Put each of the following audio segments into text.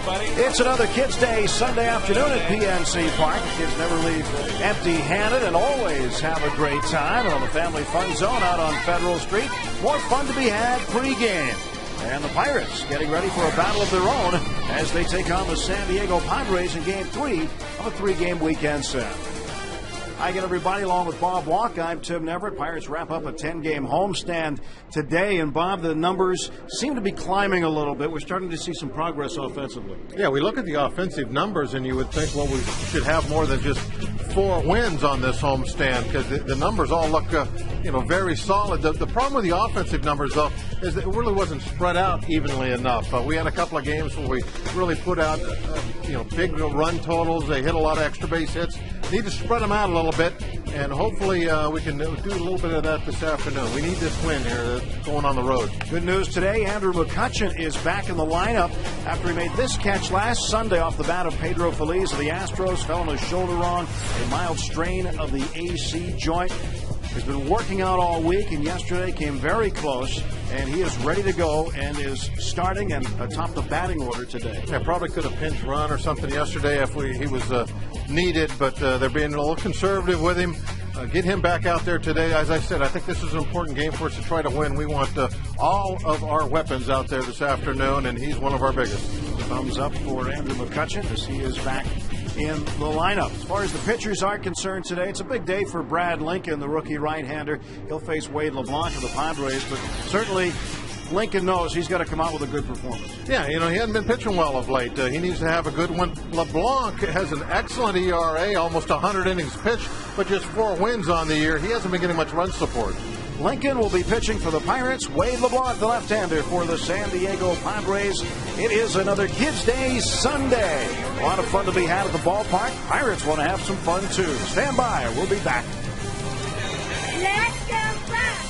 It's another Kids Day Sunday afternoon at PNC Park. The kids never leave empty-handed and always have a great time. And on the Family Fun Zone out on Federal Street, more fun to be had pregame. And the Pirates getting ready for a battle of their own as they take on the San Diego Padres in Game 3 of a three-game weekend set. Hi again, everybody, along with Bob Walk. I'm Tim Neverett. Pirates wrap up a 10-game homestand today. And, Bob, the numbers seem to be climbing a little bit. We're starting to see some progress offensively. Yeah, we look at the offensive numbers, and you would think, well, we should have more than just 4 wins on this homestand because the numbers all look, very solid. The problem with the offensive numbers, though, is that it really wasn't spread out evenly enough. We had a couple of games where we really put out, big run totals. They hit a lot of extra base hits. Need to spread them out a little bit, and hopefully we can do a little bit of that this afternoon. We need this win here going on the road. Good news today, Andrew McCutchen is back in the lineup after he made this catch last Sunday off the bat of Pedro Feliz of the Astros. Fell on his shoulder wrong, a mild strain of the AC joint. He's been working out all week, and yesterday came very close, and he is ready to go and is starting and atop the batting order today. Yeah, probably could have pinch run or something yesterday if he was needed, but they're being a little conservative with him. Get him back out there today. As I said, I think this is an important game for us to try to win. We want all of our weapons out there this afternoon, and he's one of our biggest. Thumbs up for Andrew McCutchen as he is back in the lineup. As far as the pitchers are concerned today, it's a big day for Brad Lincoln, the rookie right-hander. He'll face Wade LeBlanc of the Padres, but certainly Lincoln knows he's got to come out with a good performance. Yeah, he hasn't been pitching well of late. He needs to have a good one. LeBlanc has an excellent ERA, almost 100 innings pitched, but just 4 wins on the year. He hasn't been getting much run support. Lincoln will be pitching for the Pirates. Wade LeBlanc, the left-hander, for the San Diego Padres. It is another Kids Day Sunday. A lot of fun to be had at the ballpark. Pirates want to have some fun, too. Stand by. We'll be back. Let's go back.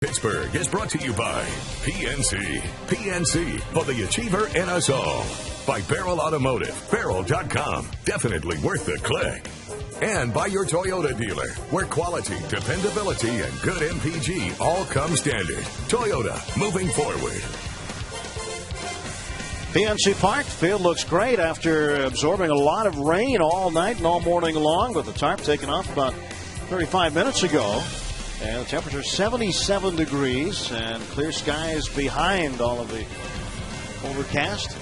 Pittsburgh is brought to you by PNC. PNC for the achiever in us all. By Barrel Automotive. Barrel.com. Definitely worth the click. And by your Toyota dealer, where quality, dependability, and good MPG all come standard. Toyota, moving forward. PNC Park field looks great after absorbing a lot of rain all night and all morning long, with the tarp taken off about 35 minutes ago. And the temperature 77 degrees and clear skies behind all of the overcast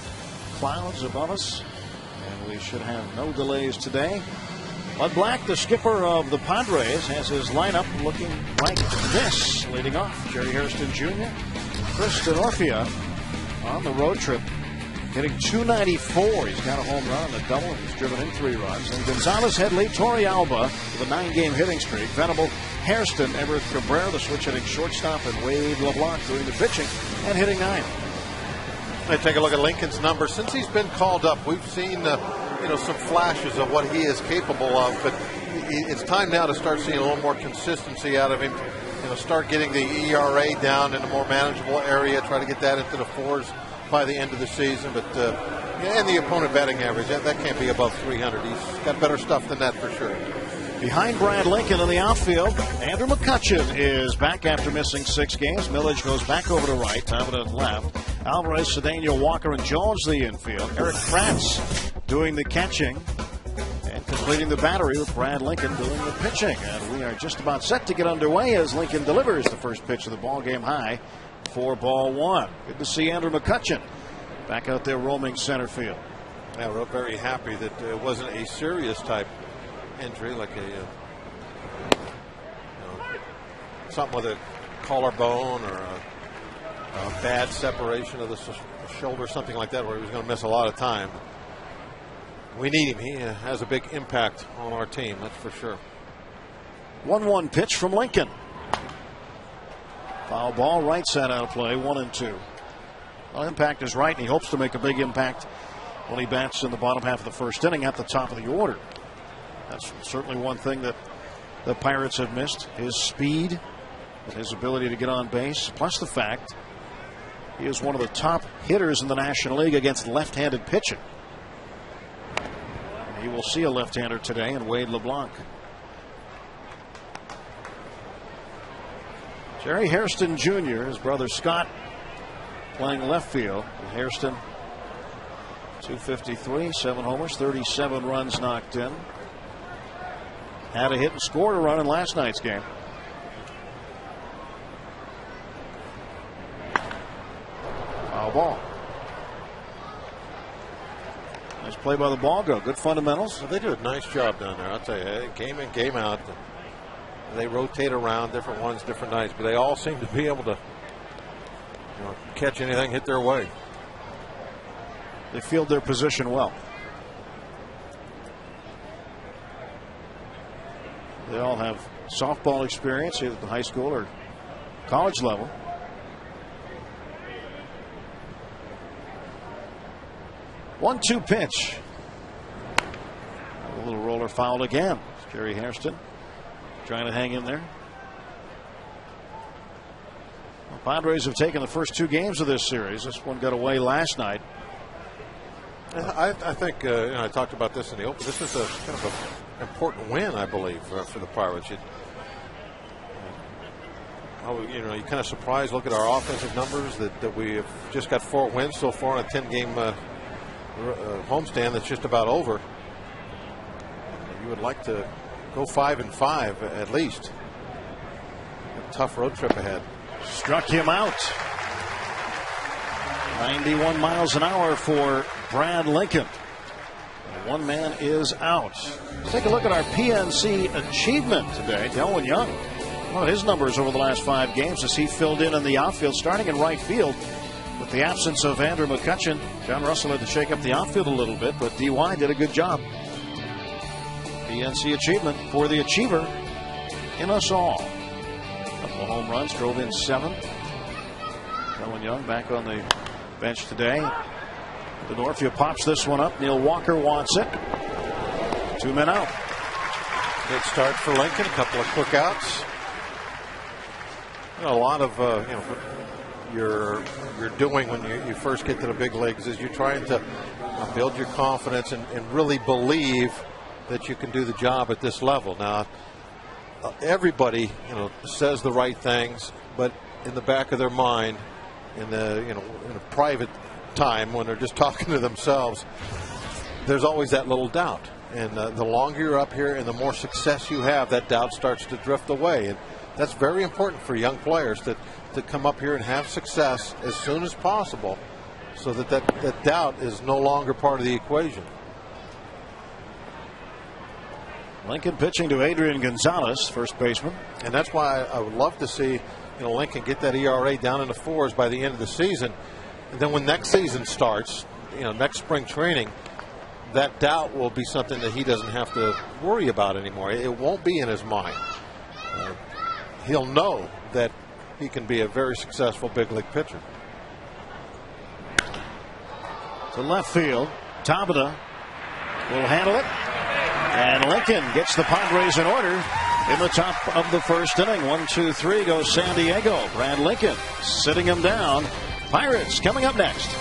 clouds above us. And we should have no delays today. Bud Black, the skipper of the Padres, has his lineup looking like this. Leading off, Jerry Hairston Jr., Chris Denorfia on the road trip, hitting .294. He's got a home run and a double. He's driven in 3 runs. And Gonzalez, Headley, Torrey Alba with a 9-game hitting streak. Venable, Hairston, Everett Cabrera, the switch hitting shortstop, and Wade LeBlanc doing the pitching and hitting 9. Let's take a look at Lincoln's numbers. Since he's been called up, we've seen some flashes of what he is capable of, but it's time now to start seeing a little more consistency out of him. Start getting the ERA down in a more manageable area, try to get that into the 4s by the end of the season. But and the opponent batting average, that can't be above 300. He's got better stuff than that for sure. Behind Brad Lincoln in the outfield, Andrew McCutchen is back after missing 6 games. Millage goes back over to right, Tavita left. Alvarez, Cedeno, Walker, and Jones the infield. Eric Kratz doing the catching and completing the battery with Brad Lincoln doing the pitching. And we are just about set to get underway as Lincoln delivers the first pitch of the ball game high for ball 1. Good to see Andrew McCutchen back out there roaming center field. Yeah, we're very happy that it wasn't a serious type injury, like something with a collarbone or a bad separation of the shoulder, something like that, where he was going to miss a lot of time. We need him. He has a big impact on our team, that's for sure. 1-1 pitch from Lincoln. Foul ball, right side out of play, 1-2. Well, impact is right, and he hopes to make a big impact when he bats in the bottom half of the first inning at the top of the order. That's certainly one thing that the Pirates have missed, his speed and his ability to get on base, plus the fact he is one of the top hitters in the National League against left-handed pitching. And he will see a left-hander today in Wade LeBlanc. Jerry Hairston Jr., his brother Scott, playing left field. Hairston, 253, 7 homers, 37 runs knocked in. Had a hit and scored a run in last night's game. Foul ball. Nice play by the ball girl. Good fundamentals. Well, they do a nice job down there. I'll tell you, game in, game out. They rotate around, different ones, different nights, but they all seem to be able to catch anything hit their way. They field their position well. They all have softball experience, either at the high school or college level. One-two pitch. A little roller foul again. It's Jerry Hairston trying to hang in there. The Padres have taken the first 2 games of this series. This one got away last night. I think I talked about this in the open. This is a kind of an important win, I believe, for the Pirates. You're kind of surprised. Look at our offensive numbers that we have just got 4 wins so far on a 10-game homestand that's just about over. You would like to go 5-5 at least. A tough road trip ahead. Struck him out. 91 miles an hour for Brad Lincoln. One man is out. Let's take a look at our PNC achievement today. Delwyn Young, one of his numbers over the last 5 games as he filled in the outfield, starting in right field. With the absence of Andrew McCutchen, John Russell had to shake up the outfield a little bit, but DY did a good job. PNC achievement for the achiever in us all. Couple of home runs, drove in 7. Delwyn Young back on the bench today. Denorfia pops this one up. Neil Walker wants it. 2 men out. Good start for Lincoln. A couple of quick outs. A lot of you're doing when you first get to the big leagues is you're trying to build your confidence and really believe that you can do the job at this level. Now, everybody, says the right things, but in the back of their mind, in a private time when they're just talking to themselves, there's always that little doubt. And the longer you're up here and the more success you have, that doubt starts to drift away. And that's very important for young players to come up here and have success as soon as possible, so that doubt is no longer part of the equation. Lincoln pitching to Adrian Gonzalez, first baseman. And that's why I would love to see Lincoln get that ERA down in the 4s by the end of the season. And then when next season starts, next spring training, that doubt will be something that he doesn't have to worry about anymore. It won't be in his mind. He'll know that he can be a very successful big league pitcher. To left field, Tabata will handle it. And Lincoln gets the Padres in order in the top of the first inning. 1-2-3 goes San Diego. Brad Lincoln sitting him down. Pirates coming up next.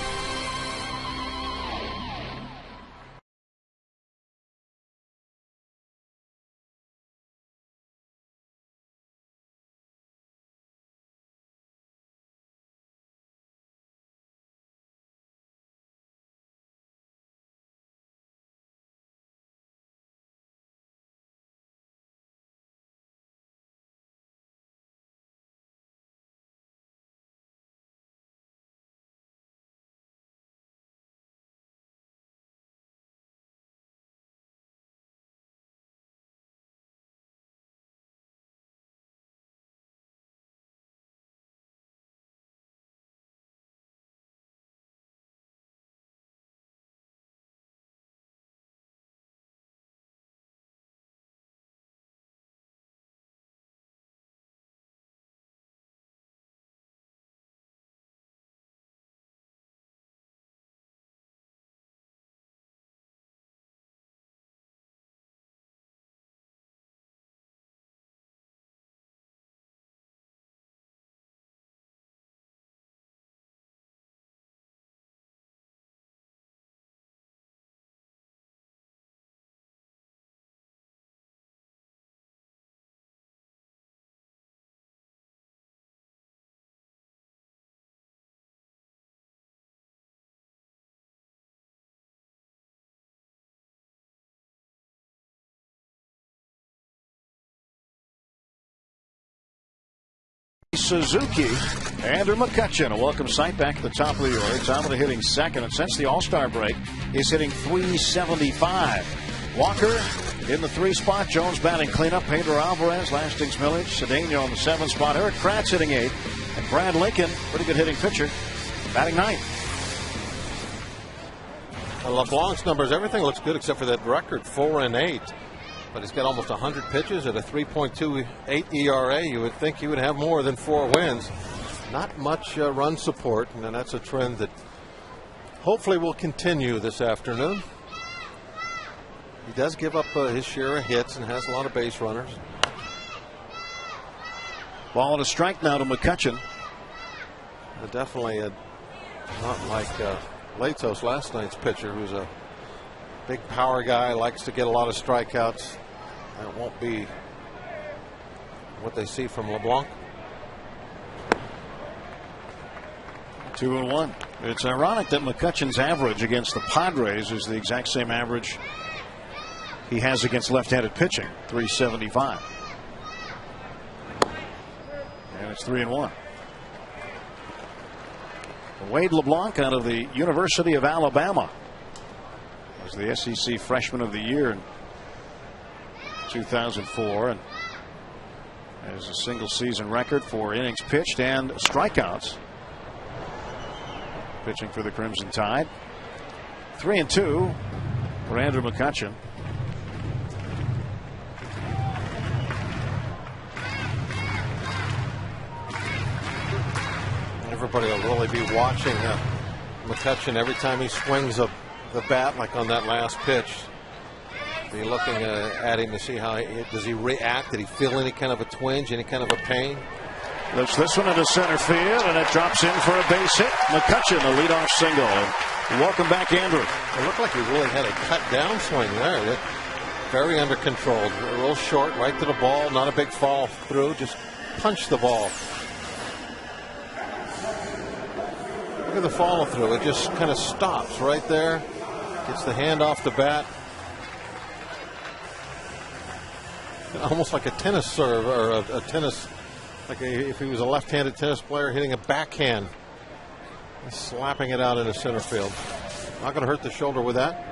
Suzuki, Andrew McCutchen, a welcome sight back at the top of the order. Tabata hitting second, and since the All-Star break, is hitting .375. Walker in the 3 spot. Jones batting cleanup. Pedro Alvarez, last innings Millage. Cedeno in the 7 spot. Eric Kratz hitting 8. And Brad Lincoln, pretty good hitting pitcher, batting 9th. LeBlanc's numbers, everything looks good except for that record, 4-8. But he's got almost 100 pitches at a 3.28 ERA. You would think he would have more than 4 wins. Not much run support, and that's a trend that hopefully will continue this afternoon. He does give up his share of hits and has a lot of base runners. Ball and a strike now to McCutchen. Definitely not like Latos, last night's pitcher, who's a big power guy, likes to get a lot of strikeouts. That won't be what they see from LeBlanc. 2-1. It's ironic that McCutchen's average against the Padres is the exact same average he has against left-handed pitching, .375. And it's 3-1. Wade LeBlanc out of the University of Alabama was the SEC Freshman of the Year in 2004 and has a single season record for innings pitched and strikeouts. Pitching for the Crimson Tide. 3-2 for Andrew McCutchen. Everybody will really be watching McCutchen every time he swings the bat, like on that last pitch. Be looking at him to see how does he react. Did he feel any kind of a twinge, any kind of a pain? Lifts this one into center field, and it drops in for a base hit. McCutchen, a leadoff single. And welcome back, Andrew. It looked like he really had a cut down swing there. very under control. Real short, right to the ball, not a big fall through, just punch the ball. Look at the follow through. It just kind of stops right there. Gets the hand off the bat. Almost like a tennis serve or a tennis, like if he was a left-handed tennis player hitting a backhand. Slapping it out into center field. Not going to hurt the shoulder with that.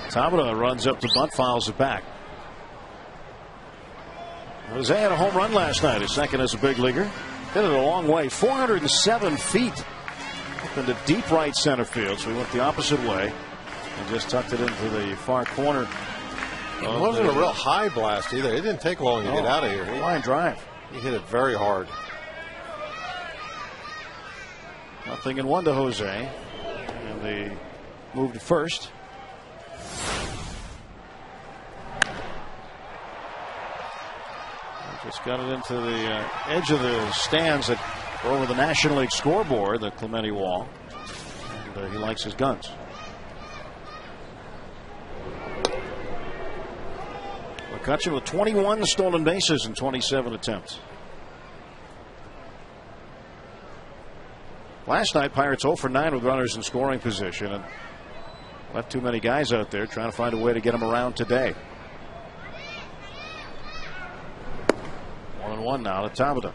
Tabata runs up to bunt, fouls it back. Jose had a home run last night, his second as a big leaguer. Hit it a long way, 407 feet up into deep right center field. So he went the opposite way and just tucked it into the far corner. It wasn't a real high blast either. It didn't take long to get out of here. Line drive. He hit it very hard. 0-1 to Jose. And they moved to first. Just got it into the edge of the stands that are over the National League scoreboard, the Clemente wall. And, he likes his guns. McCutcheon with 21 stolen bases in 27 attempts. Last night, Pirates 0 for 9 with runners in scoring position and left too many guys out there trying to find a way to get them around today. 1-1 now to Tabata.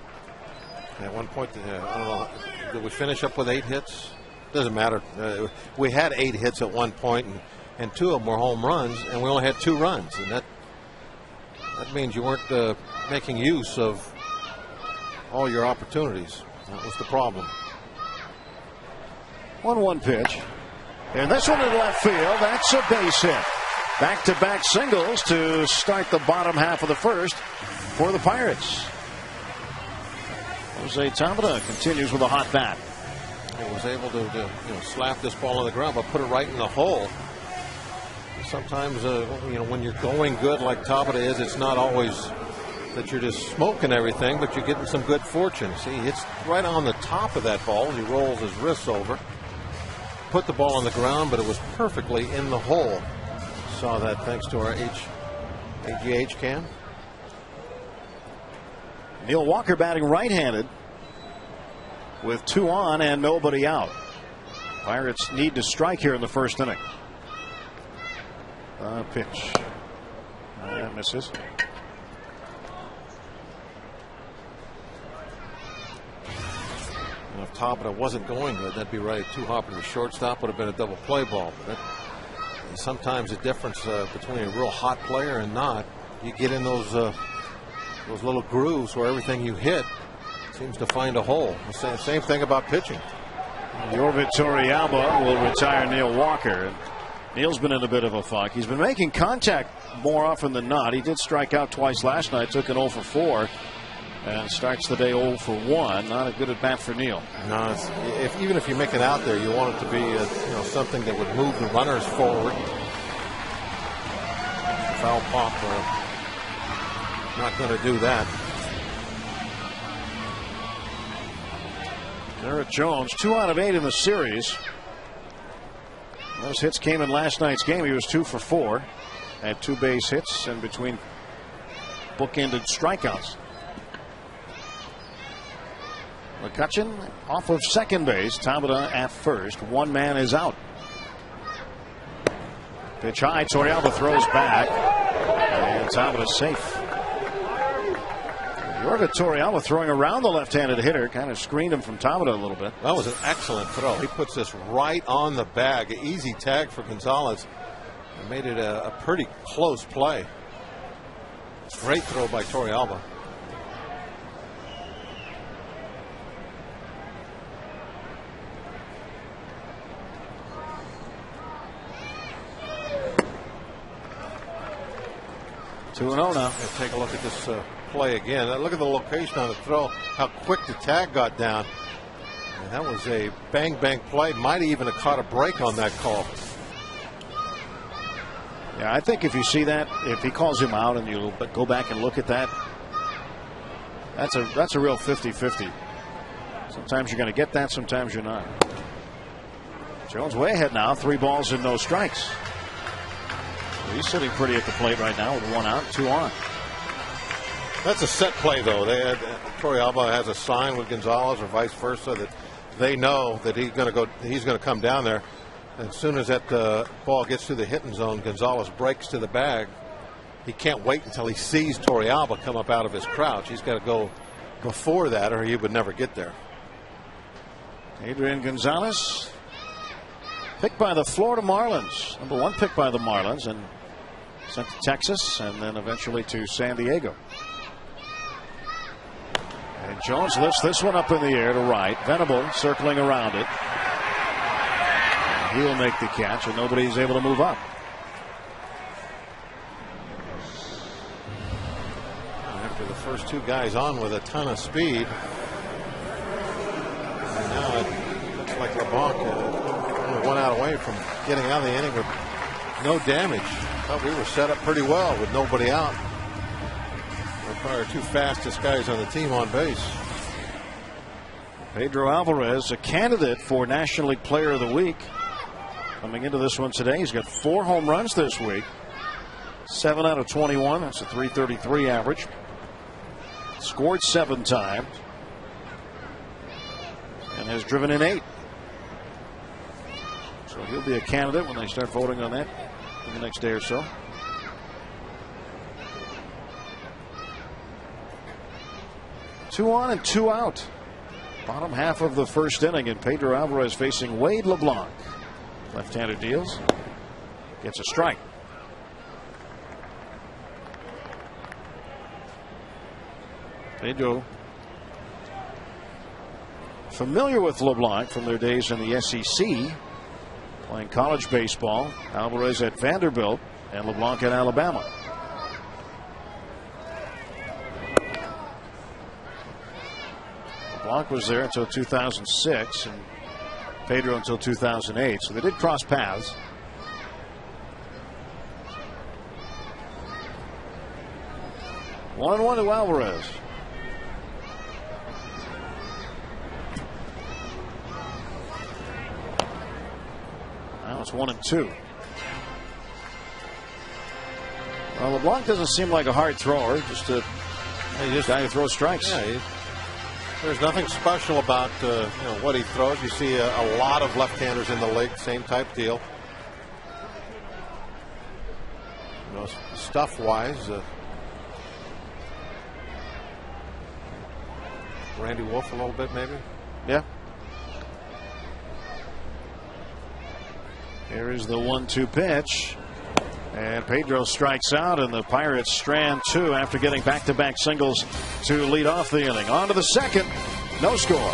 At one point, I don't know, did we finish up with 8 hits? Doesn't matter. We had 8 hits at one point, and 2 of them were home runs, and we only had 2 runs, and that means you weren't making use of all your opportunities. That was the problem. 1-1 pitch. And this one in left field. That's a base hit. Back-to-back singles to start the bottom half of the first for the Pirates. Jose Tabata continues with a hot bat. He was able to slap this ball on the ground, but put it right in the hole. Sometimes, when you're going good like Tabata is, it's not always that you're just smoking everything, but you're getting some good fortune. See, he hits right on the top of that ball. He rolls his wrists over. Put the ball on the ground, but it was perfectly in the hole. Saw that thanks to our AGH cam. Neil Walker batting right-handed with 2 on and nobody out. Pirates need to strike here in the first inning. Pitch. That misses. And if Tabata wasn't going good, that'd be right. 2 hopper to shortstop would have been a double play ball. But sometimes the difference between a real hot player and not, you get in those little grooves where everything you hit seems to find a hole. The same thing about pitching. Yorvit Torrealba will retire Neil Walker. Neil's been in a bit of a funk. He's been making contact more often than not. He did strike out twice last night, took an 0 for 4, and starts the day 0 for 1. Not a good at bat for Neil. No, even if you make it out there, you want it to be something that would move the runners forward. Foul pop, not going to do that. Garrett Jones, 2 out of 8 in the series. Those hits came in last night's game. He was 2 for 4. Had 2 base hits and between bookended strikeouts. McCutcheon off of second base. Tabata at first. One man is out. Pitch high. Torrealba throws back. And Tabata's safe. Yorvit Torrealba throwing around the left-handed hitter. Kind of screened him from Tabata a little bit. That was an excellent throw. He puts this right on the bag. Easy tag for Gonzalez. And made it a pretty close play. Great throw by Torrealba. Two 2-0 now. Take a look at this play again. Look at the location on the throw, how quick the tag got down. And that was a bang play. Might even have caught a break on that call. Yeah, I think if you see that, if he calls him out and you go back and look at that, that's a real 50-50. Sometimes you're going to get that, sometimes you're not. Jones way ahead now, 3 balls and no strikes. He's sitting pretty at the plate right now with 1 out, 2 on. That's a set play, though. Torrealba has a sign with Gonzalez, or vice versa, that they know that he's going to come down there. As soon as that ball gets to the hitting zone, Gonzalez breaks to the bag. He can't wait until he sees Torrealba come up out of his crouch. He's got to go before that, or he would never get there. Adrian Gonzalez, picked by the Florida Marlins, #1 pick by the Marlins, and sent to Texas, and then eventually to San Diego. And Jones lifts this one up in the air to right. Venable circling around it. He'll make the catch, and nobody's able to move up. After the first 2 guys on with a ton of speed, and now it looks like LeBlanc only 1 out away from getting out of the inning with no damage. Thought we were set up pretty well with nobody out. We're probably our 2 fastest guys on the team on base. Pedro Alvarez, a candidate for National League Player of the Week. Coming into this one today, he's got 4 home runs this week. 7 out of 21. That's a .333 average. Scored 7 times. And has driven in 8. So he'll be a candidate when they start voting on that in the next day or so. Two on and 2 out. Bottom half of the first inning, and Pedro Alvarez facing Wade LeBlanc. Left-handed deals. Gets a strike. Pedro, familiar with LeBlanc from their days in the SEC, playing college baseball. Alvarez at Vanderbilt and LeBlanc at Alabama. LeBlanc was there until 2006 and Pedro until 2008, so they did cross paths. One to Alvarez. Now it's 1-2. Well, LeBlanc doesn't seem like a hard thrower, just a guy who throws strikes. Yeah, there's nothing special about what he throws. You see a lot of left-handers in the league, same type deal. Stuff-wise, Randy Wolf a little bit, maybe. Yeah. Here is the 1-2 pitch. And Pedro strikes out, and the Pirates strand 2 after getting back-to-back singles to lead off the inning. On to the second. No score.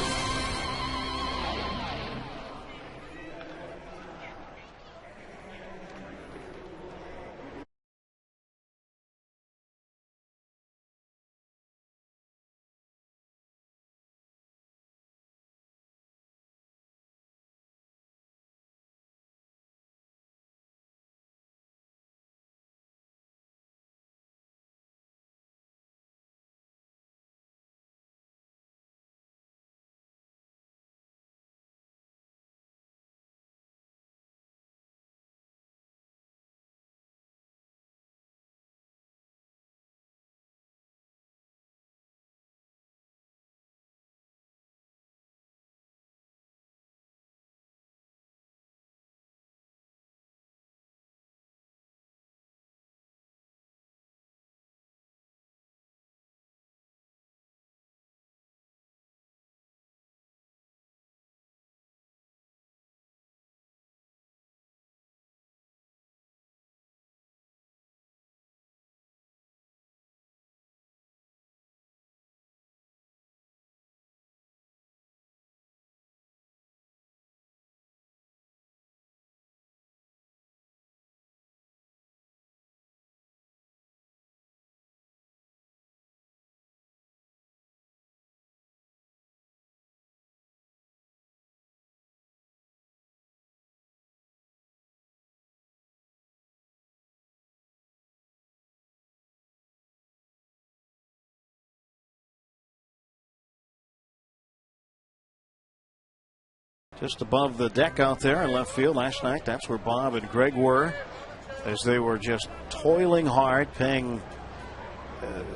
Just above the deck out there in left field last night. That's where Bob and Greg were. as they were just toiling hard, paying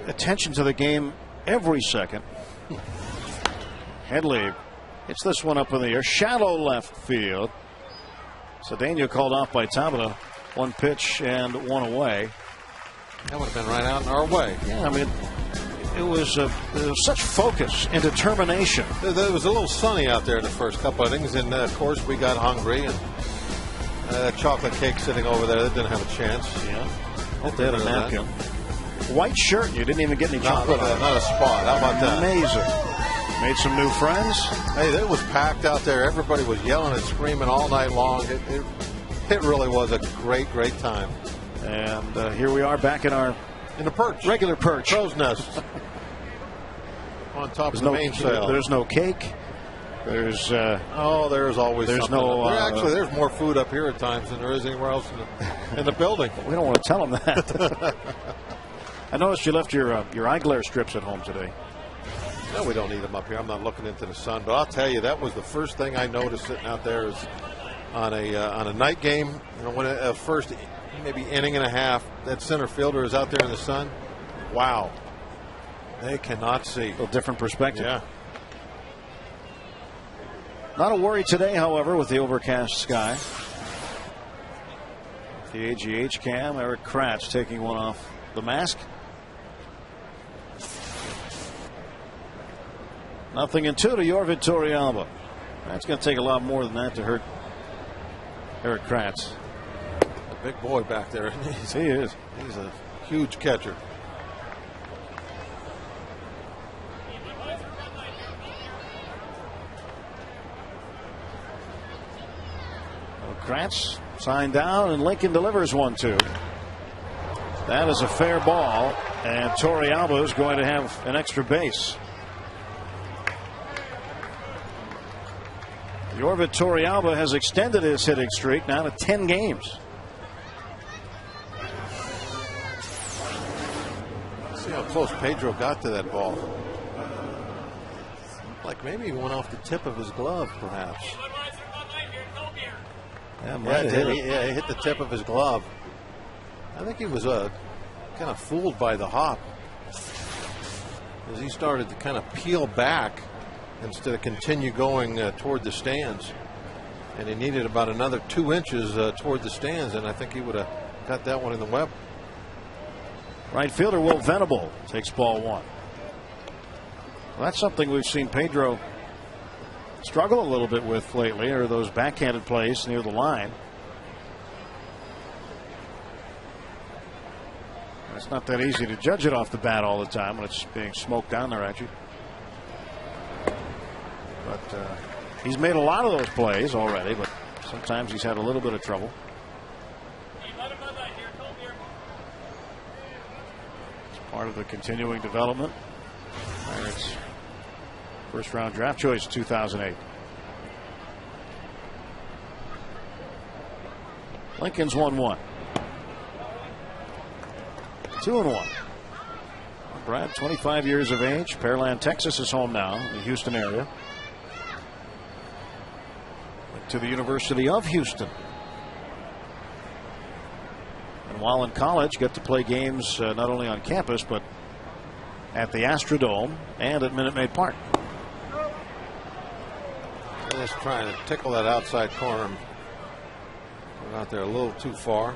attention to the game every second. Headley hits this one up in the air, shallow left field. Cedeno called off by Tabata. 1 pitch and 1 away. That would have been right out in our way. Yeah, I mean, it was such focus and determination. It was a little sunny out there in the first couple of innings, and of course we got hungry, and that chocolate cake sitting over there, that didn't have a chance. Yeah, hope they had a napkin. White shirt, you didn't even get any chocolate. Not a spot. How about that? Amazing. Made some new friends. Hey, it was packed out there. Everybody was yelling and screaming all night long. It really was a great time. And here we are back in the perch, regular perch, crow's nest, on top of the main sail. There's no cake. There's there's always there's something. no there's more food up here at times than there is anywhere else in the building. We don't want to tell them that. I noticed you left your eye glare strips at home today. No, we don't need them up here. I'm not looking into the sun, but I'll tell you, that was the first thing I noticed sitting out there is on a night game. You know, when a first maybe inning and a half, that center fielder is out there in the sun. Wow, they cannot see. A little different perspective. Yeah. Not a worry today, however, with the overcast sky. The AGH cam, Eric Kratz taking one off the mask. 0-2 to Yorvin Torrealba. That's going to take a lot more than that to hurt Eric Kratz. A big boy back there. He is. He's a huge catcher. Kratz signed down, and Lincoln delivers 1-2. That is a fair ball, and Torrealba is going to have an extra base. Yorvin Torrealba has extended his hitting streak now to 10 games. See how close Pedro got to that ball. Like maybe he went off the tip of his glove, perhaps. Yeah, he hit the tip of his glove. I think he was kind of fooled by the hop as he started to kind of peel back instead of continue going toward the stands. And he needed about another 2 inches toward the stands, and I think he would have got that one in the web. Right fielder Will Venable takes ball 1. Well, that's something we've seen Pedro struggle a little bit with lately, are those backhanded plays near the line. It's not that easy to judge it off the bat all the time when it's being smoked down there at you. But he's made a lot of those plays already, but sometimes he's had a little bit of trouble. It's part of the continuing development. Pirates first round draft choice 2008. Lincoln's 1-1. 2-1. Brad, 25 years of age. Pearland, Texas is home now in the Houston area. Went to the University of Houston. And while in college, got to play games not only on campus, but at the Astrodome and at Minute Maid Park. Just trying to tickle that outside corner. Went out there a little too far.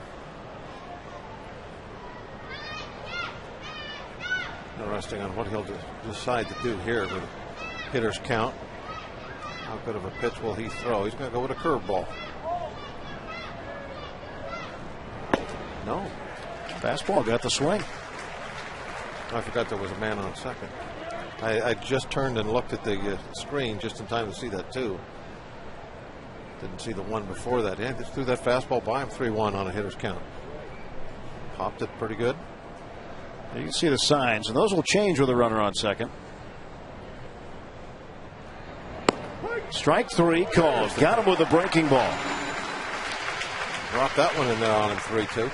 Interesting on what he'll decide to do here with hitter's count. How good of a pitch will he throw? He's going to go with a curveball. No. Fastball got the swing. I forgot there was a man on second. I just turned and looked at the screen just in time to see that too. Didn't see the one before that. Yeah, just threw that fastball by him. 3-1 on a hitter's count. Popped it pretty good. You can see the signs, and those will change with a runner on second. Strike 3 called. Got him with a breaking ball. Dropped that one in there on him. 3-2.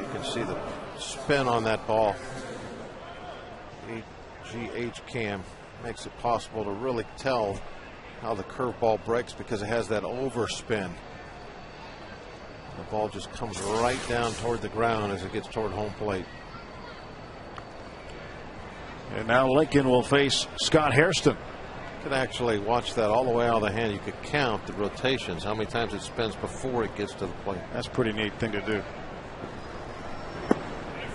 You can see the spin on that ball. AGH cam makes it possible to really tell how the curveball breaks because it has that overspin. The ball just comes right down toward the ground as it gets toward home plate. And now Lincoln will face Scott Hairston. You could actually watch that all the way out of the hand. You could count the rotations, how many times it spins before it gets to the plate. That's a pretty neat thing to do.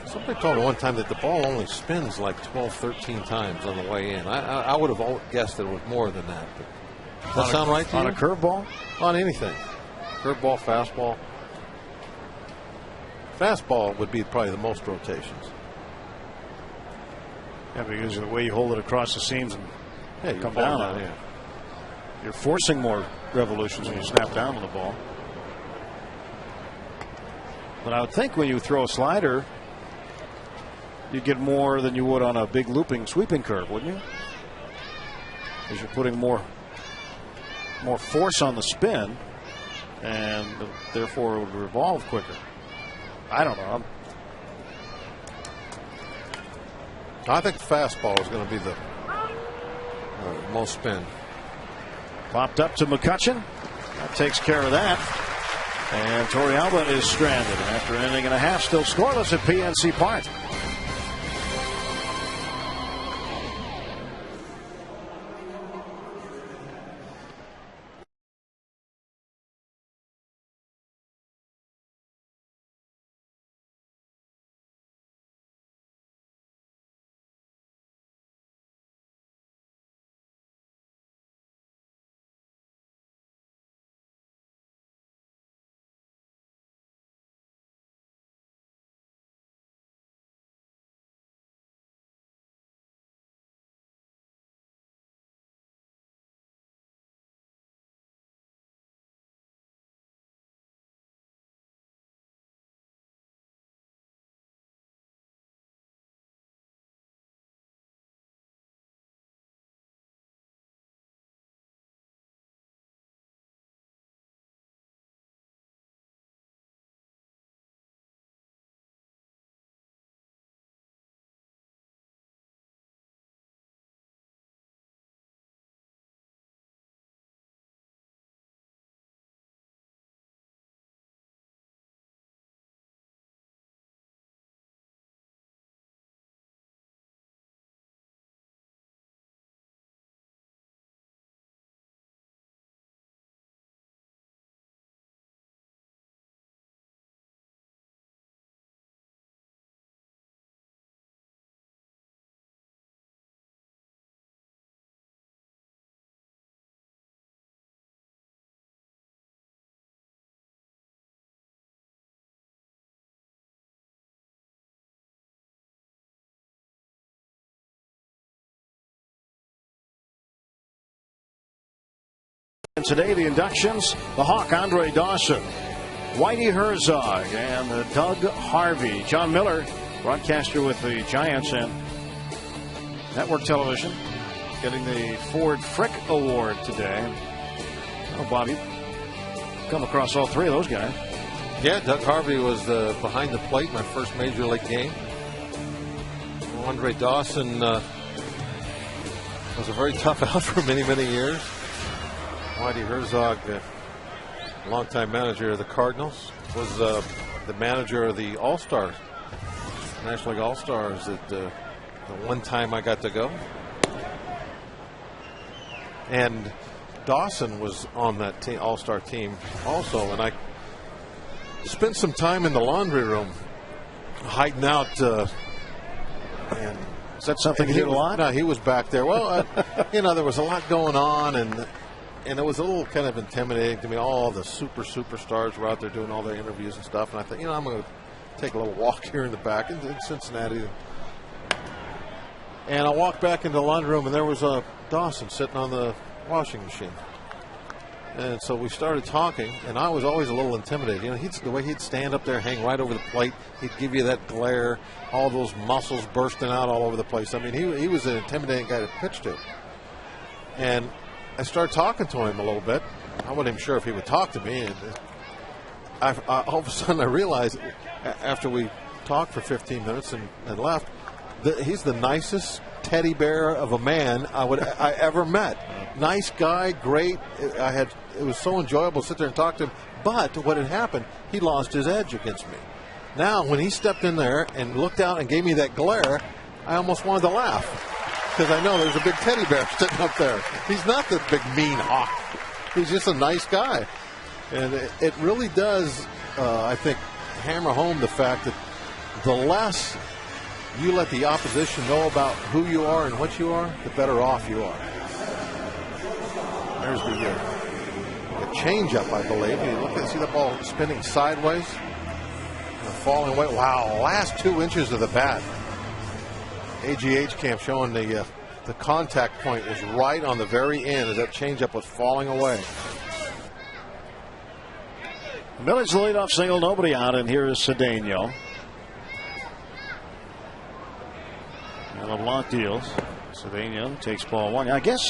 Somebody told me one time that the ball only spins like 12, 13 times on the way in. I would have guessed that it was more than that. Does that sound right to you? On a curveball? On anything. Curveball, fastball. Fastball would be probably the most rotations. Yeah, because of the way you hold it across the seams and come down on it. You're forcing more revolutions when you snap down on the ball. But I would think when you throw a slider, you get more than you would on a big looping sweeping curve, wouldn't you? Because you're putting more force on the spin, and therefore it would revolve quicker. I don't know. I think the fastball is going to be the most spin. Popped up to McCutchen. That takes care of that. And Torrealba is stranded after an inning and a half, still scoreless at PNC Park. And today, the inductions, the Hawk, Andre Dawson, Whitey Herzog, and Doug Harvey. John Miller, broadcaster with the Giants and network television, getting the Ford Frick Award today. Oh, Bobby, come across all three of those guys. Yeah, Doug Harvey was behind the plate my first major league game. Andre Dawson was a very tough out for many, many years. Whitey Herzog, longtime manager of the Cardinals, was the manager of the All-Stars, National League All-Stars at the one time I got to go. And Dawson was on that All-Star team also, and I spent some time in the laundry room hiding out. And is that something he did a lot? No, he was back there. Well, there was a lot going on, and it was a little kind of intimidating to me. All the superstars were out there doing all their interviews and stuff. And I thought, I'm going to take a little walk here in the back in Cincinnati. And I walked back into the laundry room, and there was Dawson sitting on the washing machine. And so we started talking, and I was always a little intimidated. The way he'd stand up there, hang right over the plate, he'd give you that glare, all those muscles bursting out all over the place. I mean, he was an intimidating guy to pitch to. And I started talking to him a little bit. I wasn't even sure if he would talk to me. And I all of a sudden I realized after we talked for 15 minutes and left that he's the nicest teddy bear of a man I ever met. Nice guy, great. It was so enjoyable to sit there and talk to him. But what had happened, he lost his edge against me. Now, when he stepped in there and looked out and gave me that glare, I almost wanted to laugh because I know there's a big teddy bear sitting up there. He's not the big mean hawk. He's just a nice guy. And it really does, I think, hammer home the fact that the less you let the opposition know about who you are and what you are, the better off you are. There's the changeup, I believe. You see the ball spinning sideways, falling away. Wow, last 2 inches of the bat. AGH cam showing the contact point was right on the very end as that changeup was falling away. Milledge the leadoff single, nobody out, and here is Cedeno. And LeBlanc deals. Cedeno takes ball 1. I guess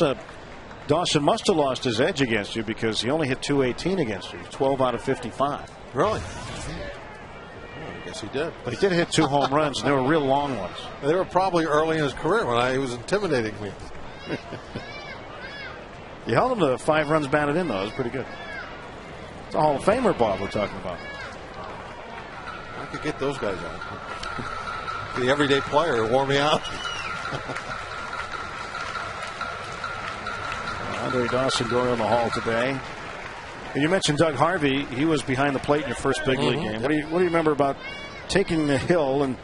Dawson must have lost his edge against you because he only hit .218 against you. 12 out of 55. Really? I guess he did. But he did hit 2 home runs, and they were real long ones. They were probably early in his career when he was intimidating me. You held him to 5 runs batted in, though. It was pretty good. It's a Hall of Famer, Bob, we're talking about. I could get those guys out. The everyday player wore me out. Andre Dawson going on the Hall today. And you mentioned Doug Harvey. He was behind the plate in your first big league game. What do you remember about taking the hill and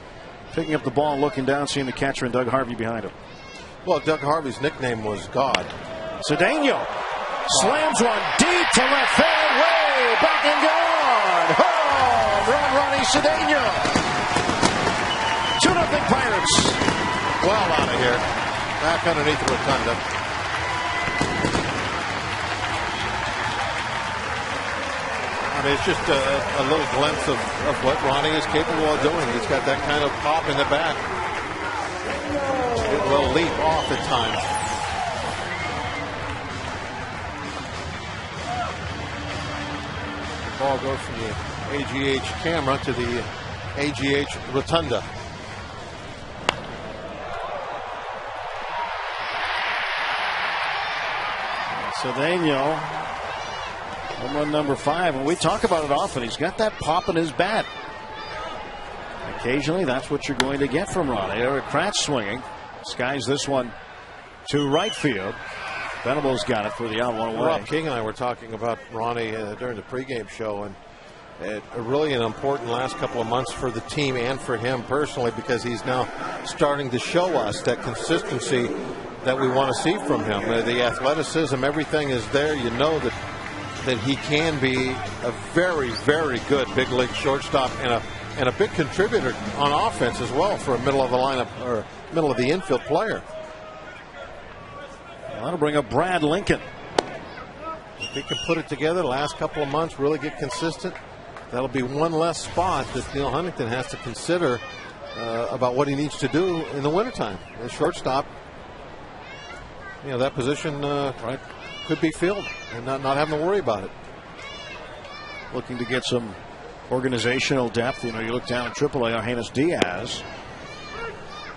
picking up the ball and looking down, seeing the catcher and Doug Harvey behind him? Well, Doug Harvey's nickname was God. Cedeno slams one deep to left field, way back and gone. Oh, run, Ronnie Cedeno. 2-0 Pirates. Well out of here. Back underneath the rotunda. I mean, it's just a little glimpse of what Ronnie is capable of doing. He's got that kind of pop in the bat. It will leap off at times. The ball goes from the AGH camera to the AGH rotunda. Cedeno, home run number 5, and we talk about it often. He's got that pop in his bat. Occasionally, that's what you're going to get from Ronnie. Eric Kratz swinging. Skies this one to right field. Venable's got it for the out, 1 away. Rob King and I were talking about Ronnie during the pregame show, and really an important last couple of months for the team and for him personally, because he's now starting to show us that consistency that we want to see from him. The athleticism, everything is there. You know that he can be a very, very good big league shortstop and a big contributor on offense as well for a middle of the lineup or middle of the infield player. That'll bring up Brad Lincoln. If he can put it together the last couple of months, really get consistent, that'll be one less spot that Neil Huntington has to consider about what he needs to do in the wintertime. The shortstop, that position could be filled and not having to worry about it. Looking to get some organizational depth. You look down at AAA, Argenis Diaz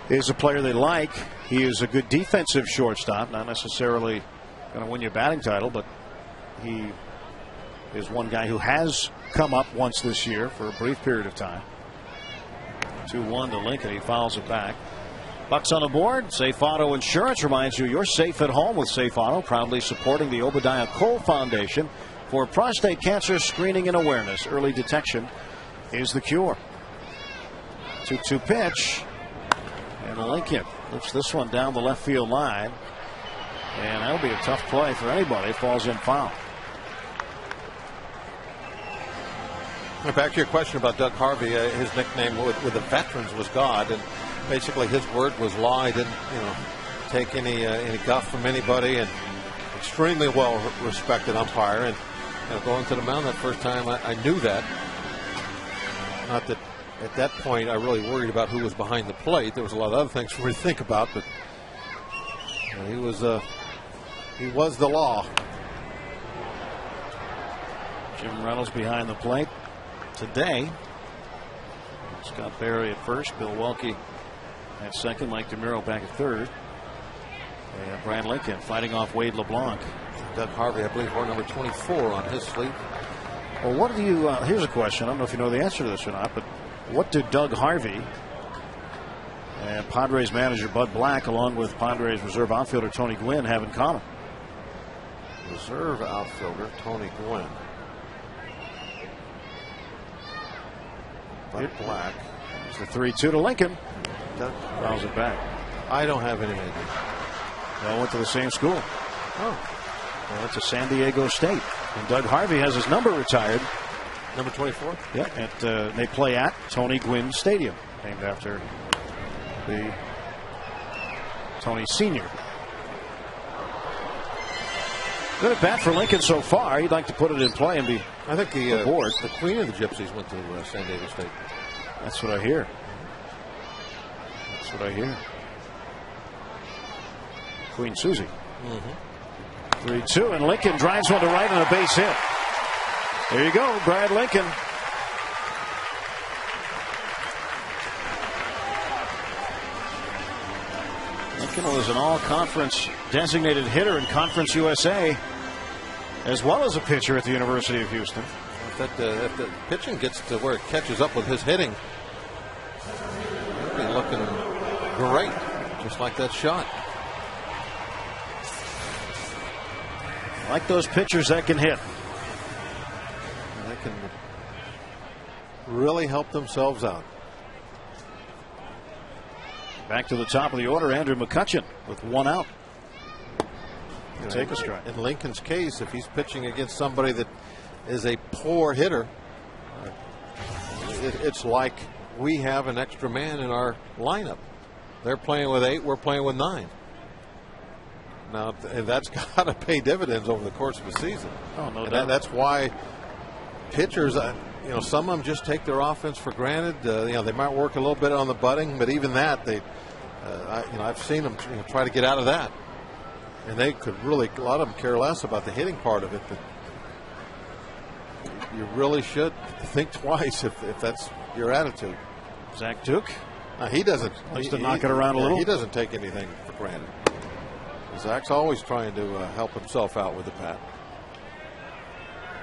is a player they like. He is a good defensive shortstop, not necessarily going to win you a batting title, but he is one guy who has come up once this year for a brief period of time. 2-1 to Lincoln. He fouls it back. Bucks on the board. Safe Auto Insurance reminds you you're safe at home with Safe Auto, proudly supporting the Obadiah Cole Foundation for prostate cancer screening and awareness. Early detection is the cure. 2-2 pitch. And Lincoln lifts this one down the left field line. And that'll be a tough play for anybody. It falls in foul. Back to your question about Doug Harvey, his nickname with the veterans was God, and basically his word was law. He didn't, take any guff from anybody, and extremely well respected umpire. And going to the mound that first time, I knew that. Not that at that point I really worried about who was behind the plate. There was a lot of other things for me to think about, but he was the law. Jim Reynolds behind the plate today. Scott Barry at first, Bill Welke at second, Mike DeMuro back at third. And Brad Lincoln fighting off Wade LeBlanc. Doug Harvey, I believe, wore number 24 on his sleeve. Well, what do you, here's a question. I don't know if you know the answer to this or not, but what do Doug Harvey and Padres manager Bud Black, along with Padres reserve outfielder Tony Gwynn, have in common? Reserve outfielder Tony Gwynn. Bud Black. It's the 3-2 to Lincoln. Fouls it back. I don't have any idea. They all went to the same school. Oh. They went to San Diego State. And Doug Harvey has his number retired. Number 24? Yeah, they play at Tony Gwynn Stadium, named after the Tony Sr. Good at bat for Lincoln so far. He'd like to put it in play and be I think aboard. The queen of the Gypsies went to San Diego State. That's what I hear. That's what I hear. Queen Susie. 3-2, and Lincoln drives one to right on a base hit. There you go, Brad Lincoln. Lincoln was an all-conference designated hitter in Conference USA, as well as a pitcher at the University of Houston. If the pitching gets to where it catches up with his hitting, he'll be looking great, just like that shot. Like those pitchers that can hit. They can really help themselves out. Back to the top of the order, Andrew McCutchen with one out. Take a strike. In Lincoln's case, if he's pitching against somebody that is a poor hitter, it's like we have an extra man in our lineup. They're playing with 8, we're playing with 9. Now, that's got to pay dividends over the course of the season. Oh, no doubt. That's why pitchers, some of them just take their offense for granted. They might work a little bit on the butting, but even that, I've seen them try to get out of that. And they could really, a lot of them care less about the hitting part of it. But you really should think twice if that's your attitude. Zach Duke. He doesn't. Likes to knock it around a little. He doesn't take anything for granted. Zach's always trying to help himself out with the bat.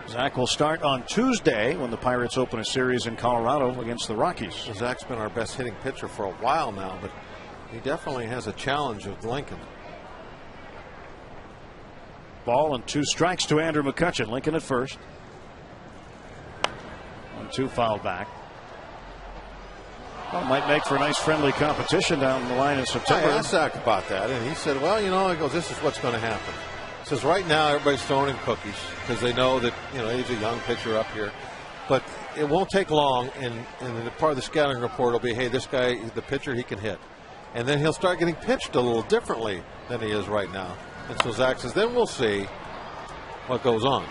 Zach will start on Tuesday when the Pirates open a series in Colorado against the Rockies. Zach's been our best hitting pitcher for a while now, but he definitely has a challenge with Lincoln. Ball and 2 strikes to Andrew McCutchen. Lincoln at first. 1-2 foul back. Well, might make for a nice friendly competition down the line in September. I asked Zach about that, and he said, well, he goes, this is what's going to happen. He says, right now, everybody's throwing in cookies because they know that, he's a young pitcher up here. But it won't take long, and the part of the scouting report will be, hey, this guy, the pitcher, he can hit. And then he'll start getting pitched a little differently than he is right now. And so Zach says, then we'll see what goes on.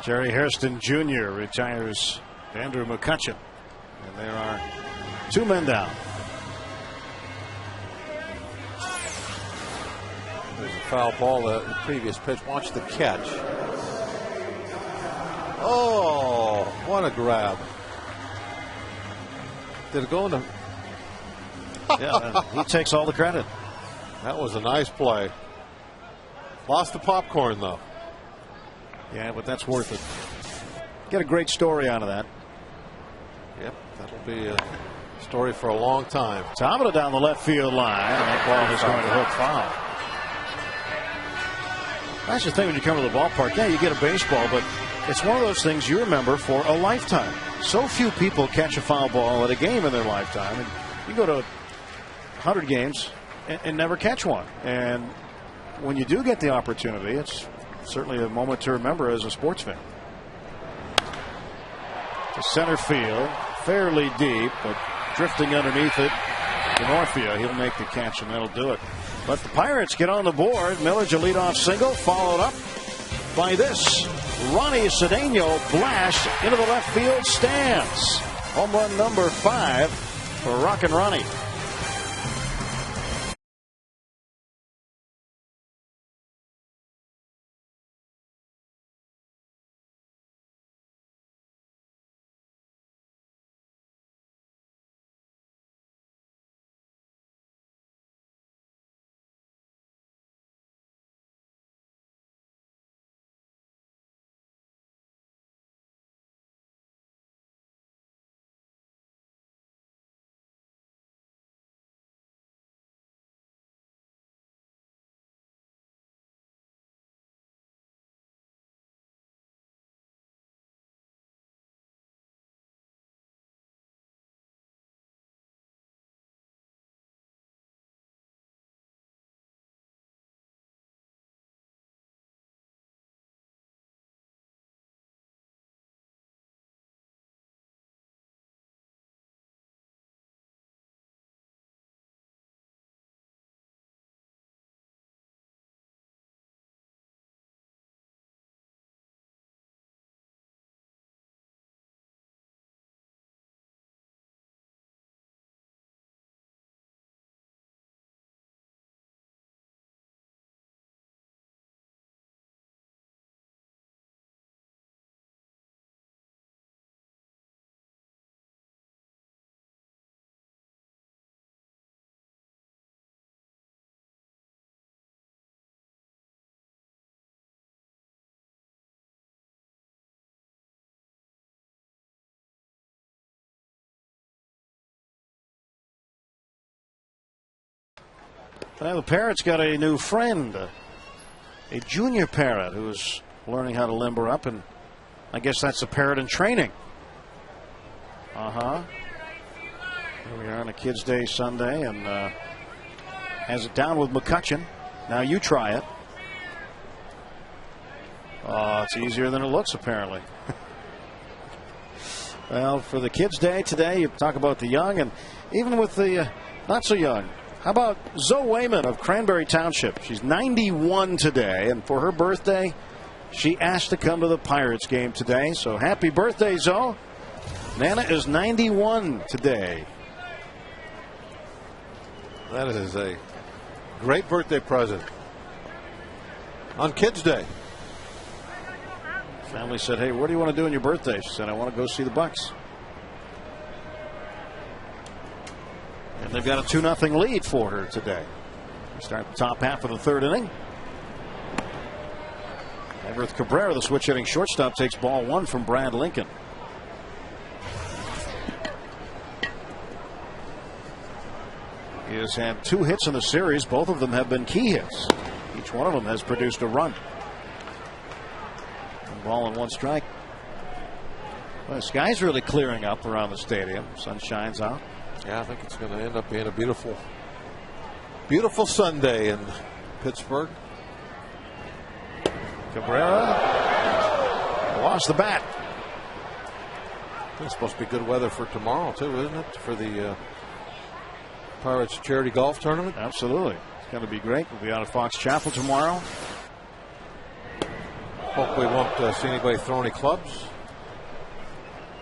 Jerry Hairston Jr. retires Andrew McCutchen. And there are 2 men down. There's a foul ball, the previous pitch. Watch the catch. Oh, what a grab. Did it go into? Yeah, he takes all the credit. That was a nice play. Lost the popcorn, though. Yeah, but that's worth it. Get a great story out of that. Yep, that'll be a story for a long time. Tamada down the left field line, and that ball is going to hook foul. That's the thing when you come to the ballpark. Yeah, you get a baseball, but it's one of those things you remember for a lifetime. So few people catch a foul ball at a game in their lifetime. And you go to 100 games and never catch one. And when you do get the opportunity, it's certainly a moment to remember as a sports fan. To center field, fairly deep, but drifting underneath it. Denorfia, he'll make the catch, and that'll do it. But the Pirates get on the board. Millage, a leadoff single, followed up by this. Ronnie Cedeno blast into the left field stands. Home run number 5 for Rockin' Ronnie. Well, the parrot's got a new friend, a junior parrot who's learning how to limber up, and I guess that's a parrot in training. Here we are on a Kids Day Sunday, and has it down with McCutcheon. Now you try it. It's easier than it looks, apparently. Well, for the Kids Day today, you talk about the young, and even with the not so young. How about Zoe Wayman of Cranberry Township? She's 91 today, and for her birthday, she asked to come to the Pirates game today. So happy birthday, Zoe. Nana is 91 today. That is a great birthday present on Kids Day. Family said, hey, what do you want to do on your birthday? She said, I want to go see the Bucks. And they've got a 2-0 lead for her today. We start the top half of the third inning. Everett Cabrera, the switch hitting shortstop, takes ball one from Brad Lincoln. He has had 2 hits in the series. Both of them have been key hits. Each one of them has produced a run. Ball and 1 strike. Well, the sky's really clearing up around the stadium. Sun shines out. Yeah, I think it's going to end up being a beautiful, beautiful Sunday in Pittsburgh. Cabrera lost the bat. It's supposed to be good weather for tomorrow, too, isn't it? For the Pirates Charity Golf Tournament. Absolutely. It's going to be great. We'll be out at Fox Chapel tomorrow. Hope we won't see anybody throw any clubs.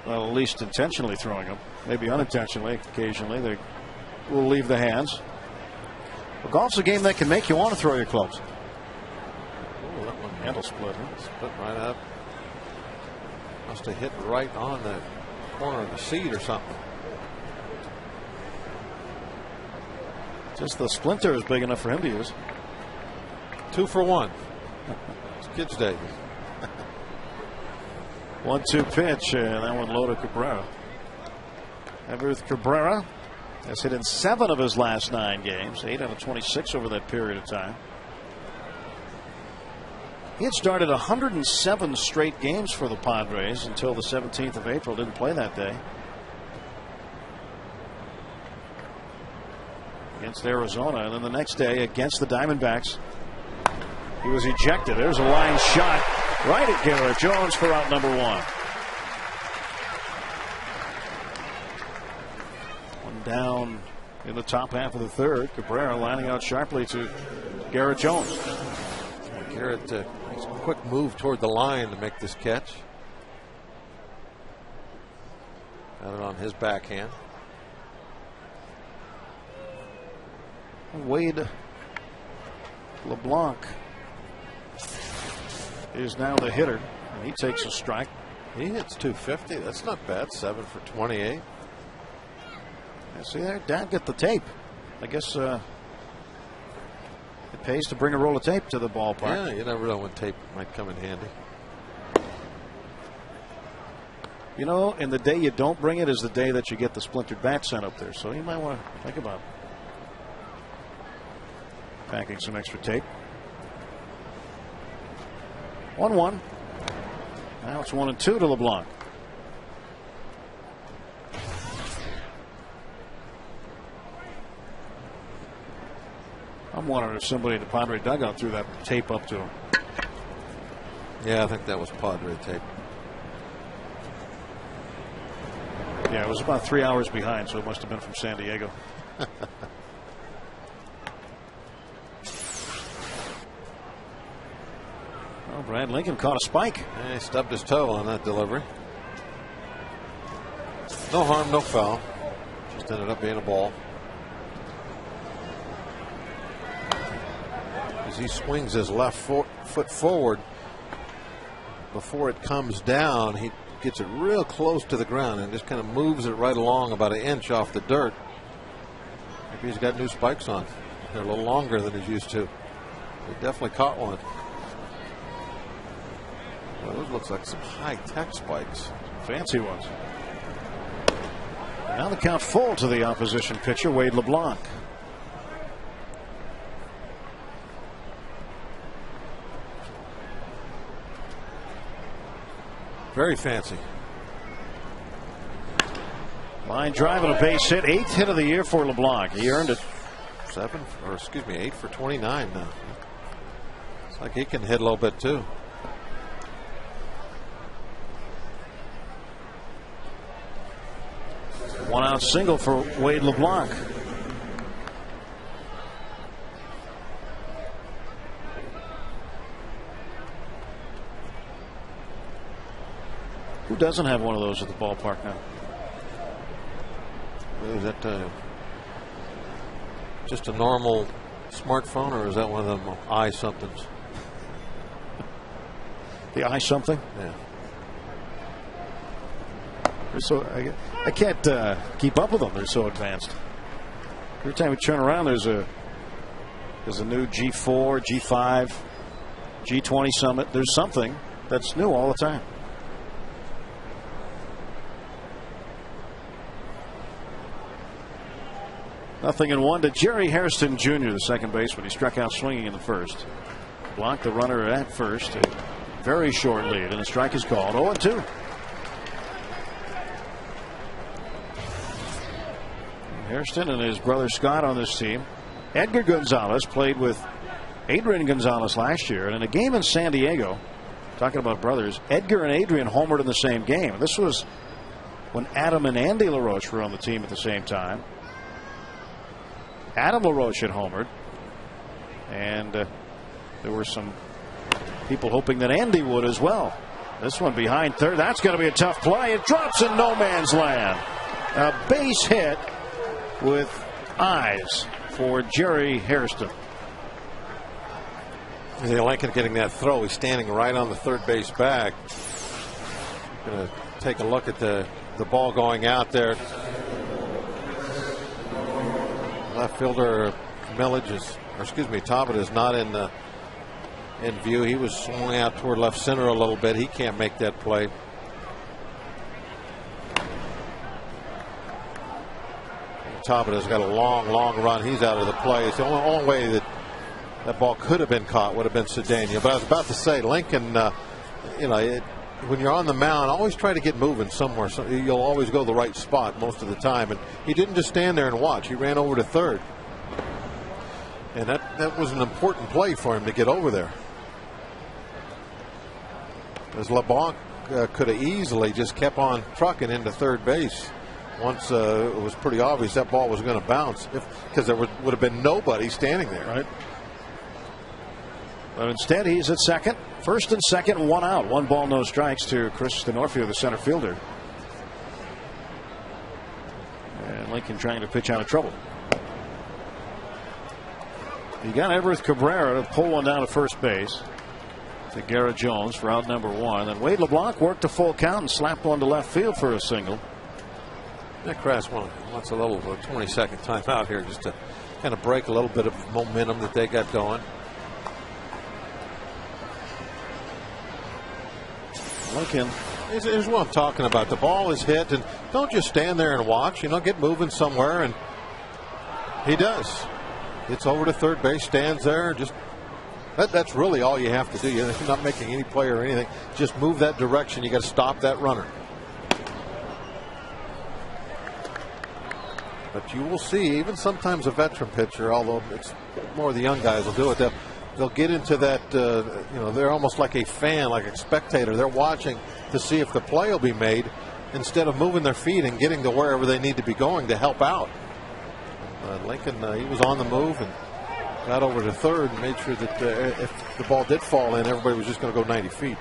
Well, at least intentionally throwing them. Maybe unintentionally. Occasionally they will leave the hands. But golf's a game that can make you want to throw your clubs. Ooh, that one handle split. Split right up. Must have hit right on the corner of the seat or something. Just the splinter is big enough for him to use. 2 for 1. It's Kids Day. 1-2 pitch, and that one low to Cabrera. Everett Cabrera has hit in 7 of his last 9 games, 8 out of 26 over that period of time. He had started 107 straight games for the Padres until the 17th of April. Didn't play that day against Arizona, and then the next day against the Diamondbacks, he was ejected. There's a line shot right at Garrett Jones for out number 1. One down in the top half of the third. Cabrera lining out sharply to Garrett Jones. Garrett makes a quick move toward the line to make this catch. Got it on his backhand. Wade LeBlanc is now the hitter, and he takes a strike. He hits 250. That's not bad. 7 for 28. Yeah, see there, Dad got the tape. I guess it pays to bring a roll of tape to the ballpark. Yeah, you never know when tape might come in handy. You know, and the day you don't bring it is the day that you get the splintered bat sent up there. So you might want to think about packing some extra tape. 1-1. Now it's 1-2 to LeBlanc. I'm wondering if somebody in the Padre dugout threw that tape up to him. Yeah, I think that was Padre tape. Yeah, it was about 3 hours behind, so it must have been from San Diego. Well, Brad Lincoln caught a spike. Yeah, he stubbed his toe on that delivery. No harm, no foul. Just ended up being a ball. As he swings his left foot forward, before it comes down, he gets it real close to the ground and just kind of moves it right along about 1 inch off the dirt. Maybe he's got new spikes on. They're a little longer than he's used to. He definitely caught one. Well, those looks like some high-tech spikes. Fancy ones. Now the count full to the opposition pitcher, Wade LeBlanc. Very fancy. Line drive and a base hit. 8th hit of the year for LeBlanc. He earned it. 8 for 29 now. It's like he can hit a little bit too. One out single for Wade LeBlanc. Who doesn't have one of those at the ballpark now? Is that just a normal smartphone, or is that one of them i-somethings? The I something? Yeah. So I can't keep up with them. They're so advanced. Every time we turn around, there's a new G4, G5, G20 Summit. There's something that's new all the time. Nothing in one to Jerry Hairston Jr., the second baseman. He struck out swinging in the first. Blocked the runner at first. A very short lead, and a strike is called. 0-2. Hairston and his brother Scott on this team. Edgar Gonzalez played with Adrian Gonzalez last year, and in a game in San Diego, talking about brothers, Edgar and Adrian homered in the same game. This was when Adam and Andy LaRoche were on the team at the same time. Adam LaRoche had homered, and there were some people hoping that Andy would as well. This one behind third. That's going to be a tough play. It drops in no man's land. A base hit with eyes for Jerry Hairston. Lincoln getting that throw. He's standing right on the third base bag. Going to take a look at the ball going out there. Left fielder Talbot is not in view. He was swung out toward left center a little bit. He can't make that play. Talbot has got a long run. He's out of the play. It's the only way that ball could have been caught would have been Cedeno. But I was about to say, Lincoln, when you're on the mound, always try to get moving somewhere. So you'll always go the right spot most of the time. And he didn't just stand there and watch. He ran over to third. And that was an important play for him to get over there. As LeBlanc could have easily just kept on trucking into third base. Once it was pretty obvious that ball was going to bounce, because there would have been nobody standing there. Right. But instead, he's at second. First and second, one out. 1 ball, no strikes to Chris Denorfia, the center fielder. And Lincoln trying to pitch out of trouble. He got Everett Cabrera to pull one down to first base to Garrett Jones for out number 1. Then Wade LeBlanc worked a full count and slapped one to left field for a single. Nick Krass wants a little 20-second timeout here just to kind of break a little bit of momentum that they got going. Lincoln. Here's what I'm talking about. The ball is hit, and don't just stand there and watch. Get moving somewhere, and he does. Gets over to third base, stands there, just that's really all you have to do. You're not making any play or anything. Just move that direction. You got to stop that runner. But you will see, even sometimes a veteran pitcher, although it's more the young guys will do it, they'll get into that, they're almost like a fan, like a spectator. They're watching to see if the play will be made instead of moving their feet and getting to wherever they need to be going to help out. Lincoln, he was on the move and got over to third and made sure that if the ball did fall in, everybody was just going to go 90 feet.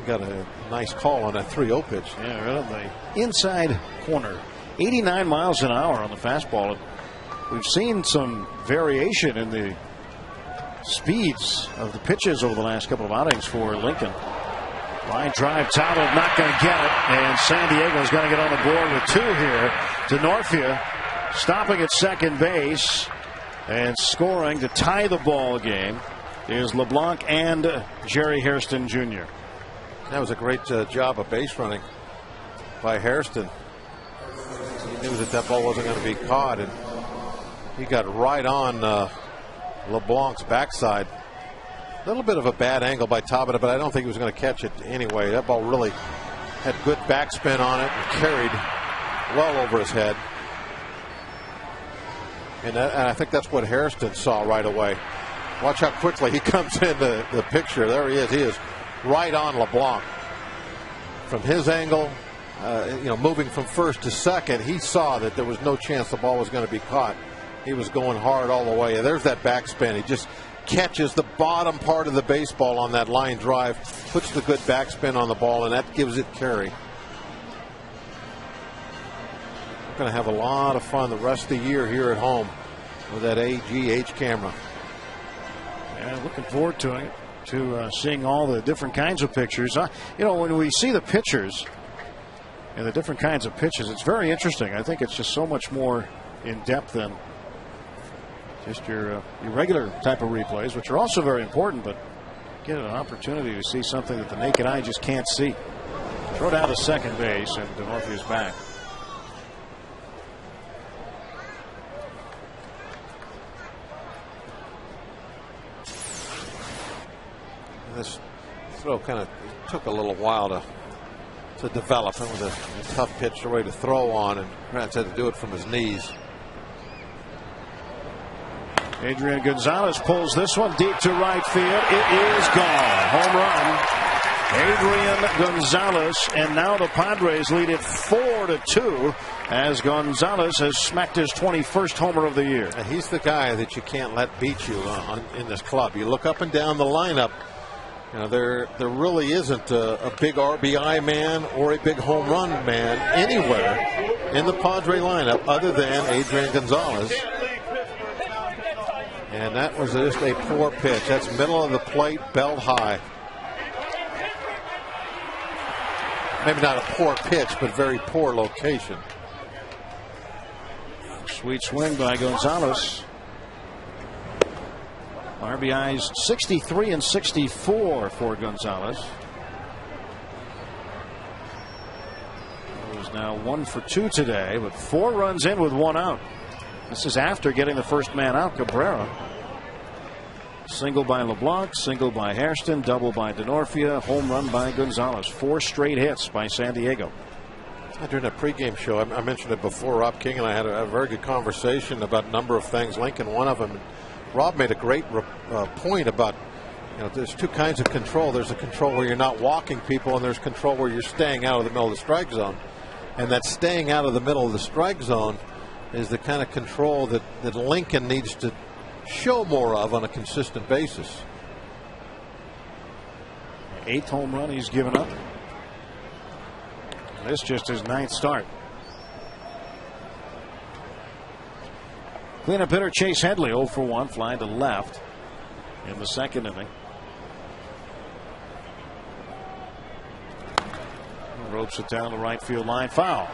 Got a nice call on that 3-0 pitch. Yeah, right on the inside corner. 89 miles an hour on the fastball. We've seen some variation in the speeds of the pitches over the last couple of outings for Lincoln. Line drive, Talbot not going to get it, and San Diego's going to get on the board with 2 here. Denorfia stopping at second base and scoring to tie the ball game is LeBlanc and Jerry Hairston Jr. That was a great job of base running by Hairston. He knew that ball wasn't going to be caught, and he got right on LeBlanc's backside. A little bit of a bad angle by Tabata, but I don't think he was going to catch it anyway. That ball really had good backspin on it and carried well over his head. And I think that's what Hairston saw right away. Watch how quickly he comes in the picture. There he is. He is right on LeBlanc. From his angle, moving from first to second, he saw that there was no chance the ball was going to be caught. He was going hard all the way. And there's that backspin. He just catches the bottom part of the baseball on that line drive, puts the good backspin on the ball, and that gives it carry. We're going to have a lot of fun the rest of the year here at home with that AGH camera. Yeah, looking forward to it, seeing all the different kinds of pictures. When we see the pictures and the different kinds of pitches, it's very interesting. I think it's just so much more in depth than just your regular type of replays, which are also very important, but get an opportunity to see something that the naked eye just can't see. Throw down to second base, and DeNorfia's back. This throw kind of took a little while to develop. It was a tough pitch way to throw on, and Krantz had to do it from his knees. Adrian Gonzalez pulls this one deep to right field. It is gone. Home run. Adrian Gonzalez, and now the Padres lead it 4-2 as Gonzalez has smacked his 21st homer of the year. And he's the guy that you can't let beat you in this club. You look up and down the lineup. There really isn't a big RBI man or a big home run man anywhere in the Padre lineup other than Adrian Gonzalez. And that was just a poor pitch. That's middle of the plate, belt high. Maybe not a poor pitch, but very poor location. Sweet swing by Gonzalez. RBIs 63 and 64 for Gonzalez. He was now 1 for 2 today, but 4 runs in with 1 out. This is after getting the first man out, Cabrera. Single by LeBlanc, single by Hairston, double by DeNorfia, home run by Gonzalez. 4 straight hits by San Diego. During that pregame show, I mentioned it before, Rob King and I had a very good conversation about a number of things. Lincoln, one of them. Rob made a great point about, there's 2 kinds of control. There's a control where you're not walking people, and there's control where you're staying out of the middle of the strike zone. And that staying out of the middle of the strike zone is the kind of control that Lincoln needs to show more of on a consistent basis. 8th home run he's given up. This just his 9th start. Cleanup hitter Chase Headley 0 for 1, flying to left in the second inning. Ropes it down the right field line, foul.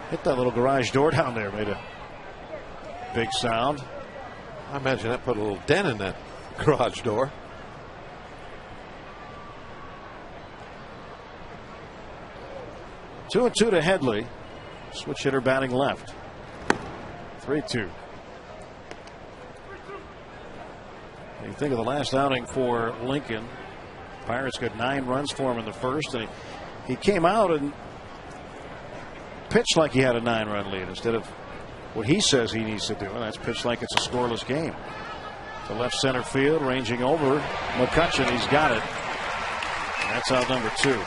Hit that little garage door down there, made a big sound. I imagine that put a little dent in that garage door. Two and 2 to Headley. Switch hitter batting left. 3-2. You think of the last outing for Lincoln. Pirates got 9 runs for him in the first, and he came out and pitched like he had a 9-run lead instead of what he says he needs to do, and that's pitch like it's a scoreless game. To left center field, ranging over McCutcheon. He's got it. That's out number 2.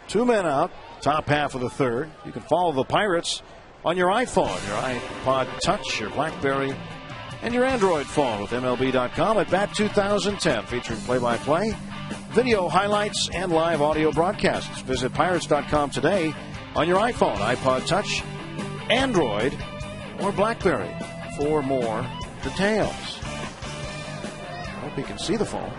Two men out, top half of the third. You can follow the Pirates on your iPhone, your iPod Touch, your BlackBerry, and your Android phone with MLB.com at Bat 2010, featuring play-by-play, video highlights, and live audio broadcasts. Visit Pirates.com today on your iPhone, iPod Touch, Android, or BlackBerry for more details. I hope you can see the phone.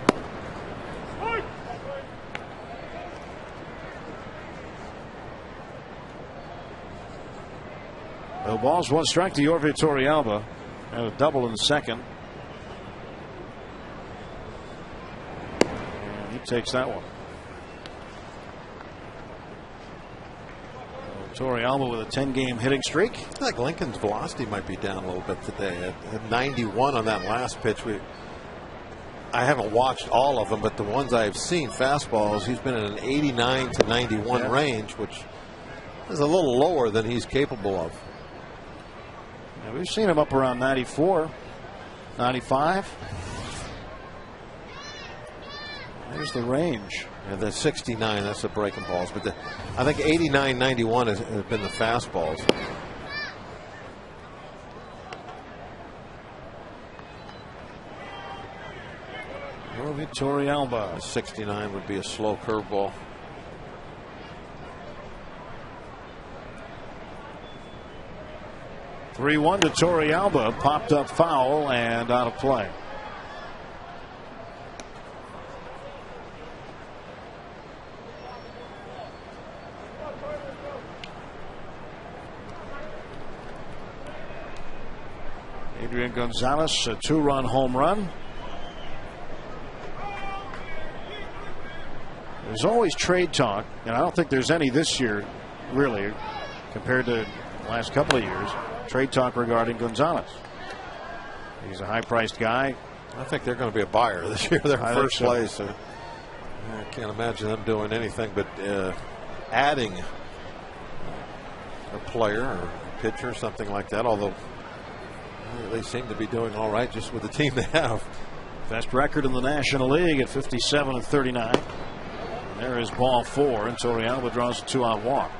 No balls, 1 strike to Yorvie Torrealba, and a double in the second. And he takes that one. Torrealba with a 10-game hitting streak. I think Lincoln's velocity might be down a little bit today. At 91 on that last pitch, I haven't watched all of them, but the ones I've seen fastballs, he's been in an 89 to 91 range, which is a little lower than he's capable of. Yeah, we've seen him up around 94, 95. There's the range. Yeah, the 69, that's the breaking balls. But I think 89, 91 has been the fastballs. Torrealba. 69 would be a slow curveball. (3-1) to Torrealba. Popped up foul and out of play. Adrian Gonzalez, a 2-run home run. There's always trade talk, and I don't think there's any this year, really, compared to the last couple of years. Trade talk regarding Gonzalez. He's a high-priced guy. I think they're going to be a buyer this year. They're in first place. I can't imagine them doing anything but adding a player or a pitcher or something like that, although they seem to be doing all right just with the team they have. Best record in the National League at 57-39. There is ball 4, and Torrealba draws a 2-out walk.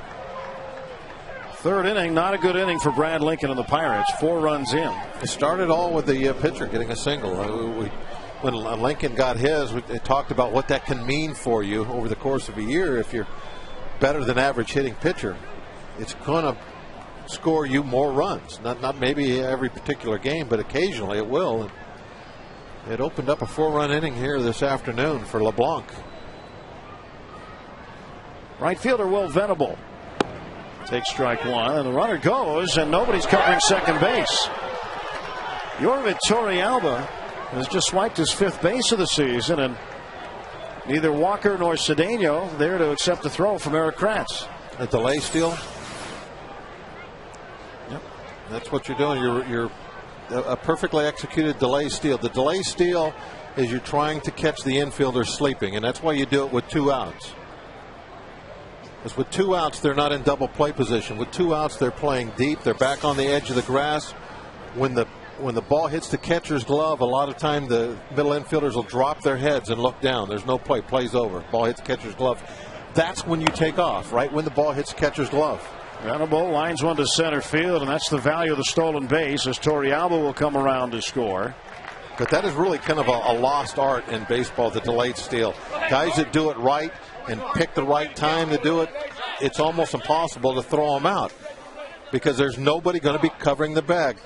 Third inning, not a good inning for Brad Lincoln and the Pirates. 4 runs in. It started all with the pitcher getting a single. When Lincoln got his, we talked about what that can mean for you over the course of a year. If you're better than average hitting pitcher, it's going to score you more runs. Not maybe every particular game, but occasionally it will. And it opened up a 4-run inning here this afternoon for LeBlanc. Right fielder Will Venable takes strike 1, and the runner goes, and nobody's covering second base. Yorvit Torrealba has just swiped his 5th base of the season, and neither Walker nor Cedeno there to accept the throw from Eric Kratz. A delay steal. Yep, that's what you're doing. You're a perfectly executed delay steal. The delay steal is you're trying to catch the infielder sleeping, and that's why you do it with 2 outs. Because with 2 outs, they're not in double play position. With 2 outs, they're playing deep. They're back on the edge of the grass. When the ball hits the catcher's glove, a lot of time the middle infielders will drop their heads and look down. There's no play. Play's over. Ball hits catcher's glove. That's when you take off, right when the ball hits catcher's glove. Venable lines one to center field, and that's the value of the stolen base, as Torrealba will come around to score. But that is really kind of a lost art in baseball, the delayed steal. Guys that do it right and pick the right time to do it, it's almost impossible to throw them out because there's nobody going to be covering the bag.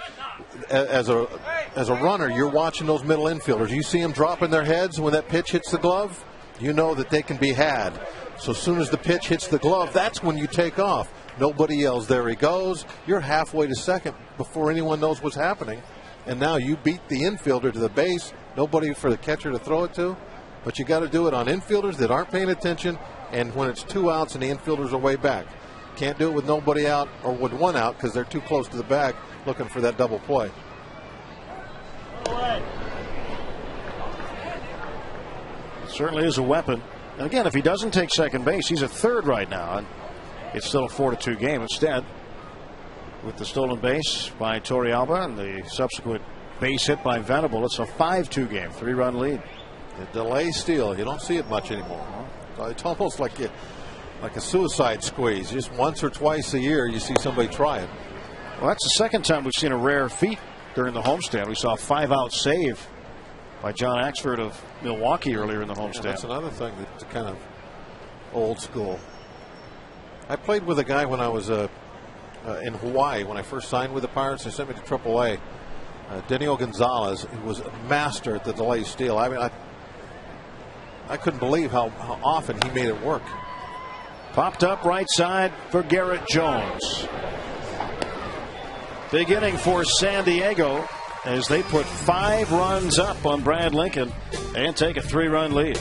As a runner, you're watching those middle infielders. You see them dropping their heads when that pitch hits the glove, you know that they can be had. So as soon as the pitch hits the glove, that's when you take off. Nobody yells, "There he goes." You're halfway to second before anyone knows what's happening. And now you beat the infielder to the base. Nobody for the catcher to throw it to. But you got to do it on infielders that aren't paying attention, and when it's 2 outs and the infielders are way back. Can't do it with nobody out or with 1 out because they're too close to the bag looking for that double play. It certainly is a weapon. And again, if he doesn't take second base, he's at third right now, and it's still a 4-2 game. Instead, with the stolen base by Torrealba and the subsequent base hit by Venable, it's a 5-2 game, 3-run lead. The delay steal, you don't see it much anymore. It's almost like a suicide squeeze. Just once or twice a year you see somebody try it. Well, that's the second time we've seen a rare feat during the homestand. We saw a 5-out save by John Axford of Milwaukee earlier in the homestand. Yeah, that's another thing that's kind of old school. I played with a guy when I was in Hawaii when I first signed with the Pirates. They sent me to AAA. Daniel Gonzalez, who was a master at the delay steal. I mean, I couldn't believe how often he made it work. Popped up right side for Garrett Jones. Big inning for San Diego as they put 5 runs up on Brad Lincoln and take a 3-run lead.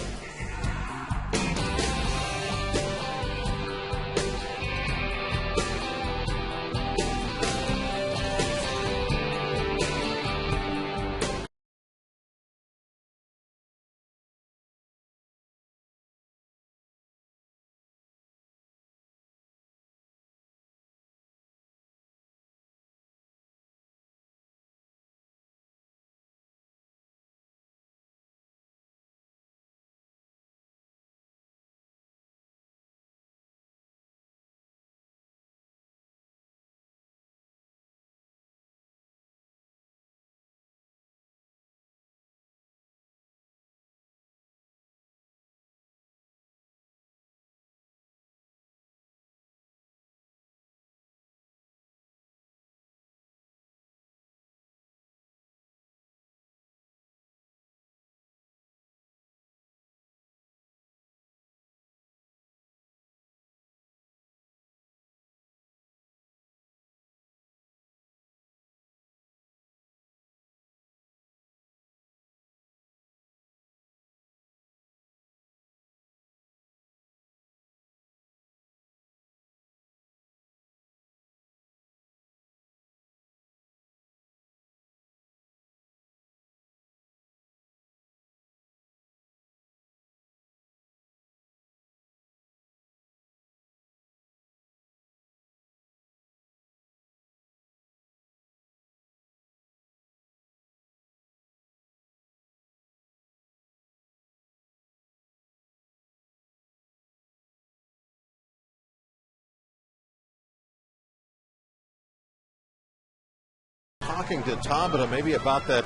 talking to Tabata maybe about that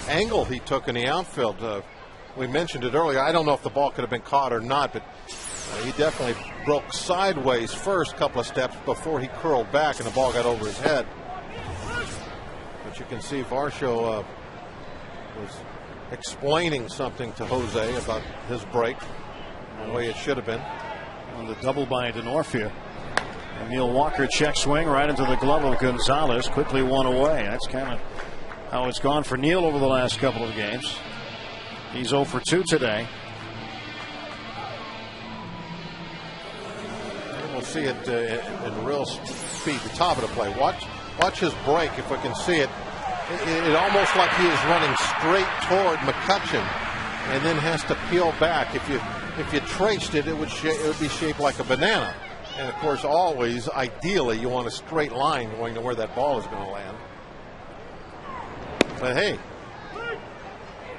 angle he took in the outfield. We mentioned it earlier. I don't know if the ball could have been caught or not, but he definitely broke sideways first couple of steps before he curled back and the ball got over his head. But you can see Varsho was explaining something to Jose about his break, the way it should have been. On the double by Denorfia. And Neil Walker check swing right into the glove of Gonzalez. Quickly one away. That's kind of how it's gone for Neil over the last couple of games. He's 0 for 2 today. And we'll see it in real speed. The top of the play. Watch his break if we can see it. It almost like he is running straight toward McCutcheon and then has to peel back. If you traced it, it would be shaped like a banana. And of course, always, ideally, you want a straight line going to where that ball is going to land. But hey,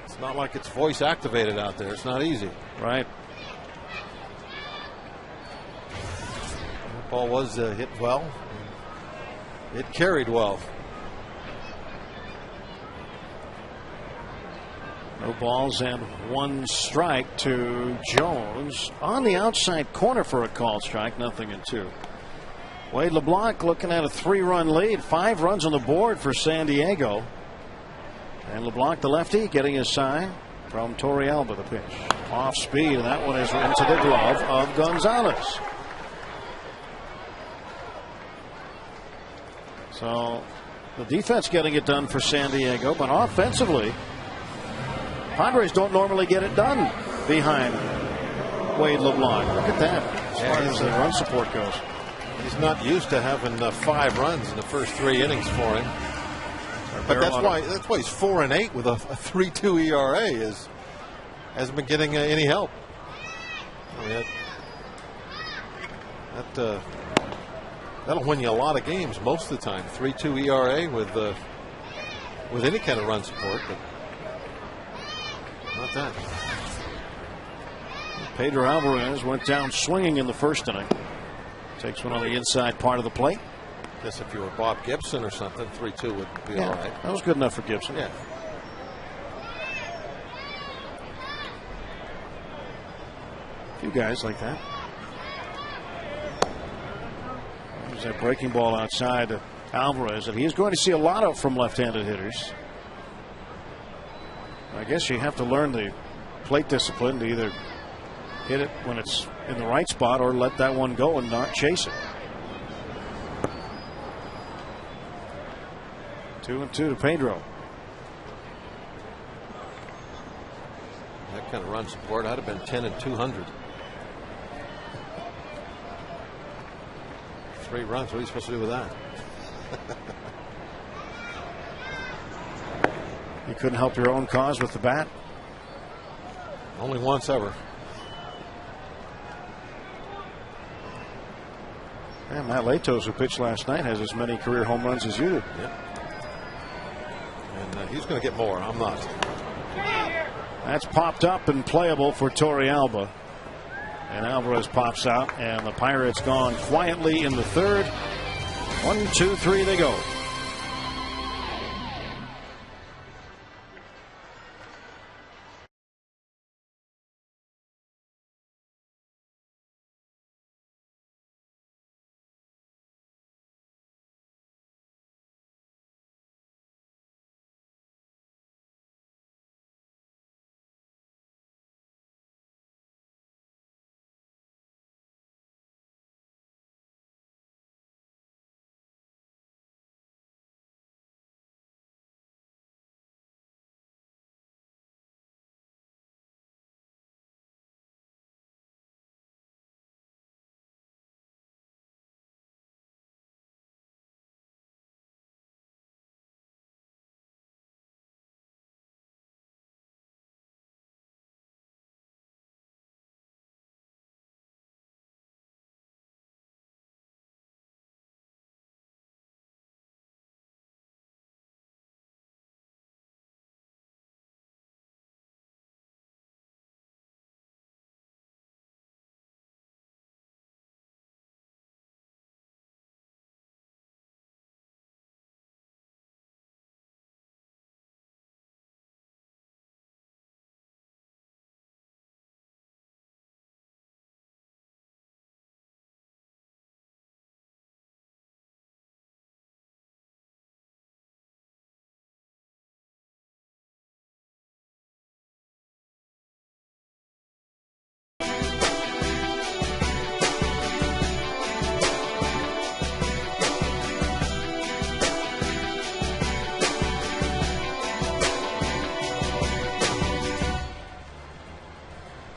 it's not like it's voice activated out there. It's not easy. Right. The ball was hit well. It carried well. No balls and 1 strike to Jones on the outside corner for a called strike. 0-2. Wade LeBlanc looking at a 3-run lead. 5 runs on the board for San Diego. And LeBlanc, the lefty, getting his sign from Torrealba, the pitch. Off speed, and that one is into the glove of Gonzalez. So the defense getting it done for San Diego, but offensively, Padres don't normally get it done behind Wade LeBlanc. Look at that, as far as the run support goes. He's not used to having 5 runs in the first 3 innings for him. But that's why he's 4-8 with a 3.2 ERA. Hasn't been getting any help. I mean, that'll win you a lot of games most of the time. 3.2 ERA with any kind of run support, but not that. Pedro Alvarez went down swinging in the first inning. Takes one on the inside part of the plate. Guess if you were Bob Gibson or something, 3-2 would be all right. That was good enough for Gibson. Yeah. A few guys like that. There's that breaking ball outside to Alvarez that he's going to see a lot of from left-handed hitters. I guess you have to learn the plate discipline to either hit it when it's in the right spot or let that one go and not chase it. 2-2 to Pedro. That kind of run support, I'd have been 10 and 200. 3 runs. What are you supposed to do with that? You couldn't help your own cause with the bat? Only once ever. Yeah, Matt Latos, who pitched last night, has as many career home runs as you do. Yep. And he's going to get more. I'm not. That's popped up and playable for Torrealba. And Alvarez pops out, and the Pirates gone quietly in the third. 1, 2, 3 they go.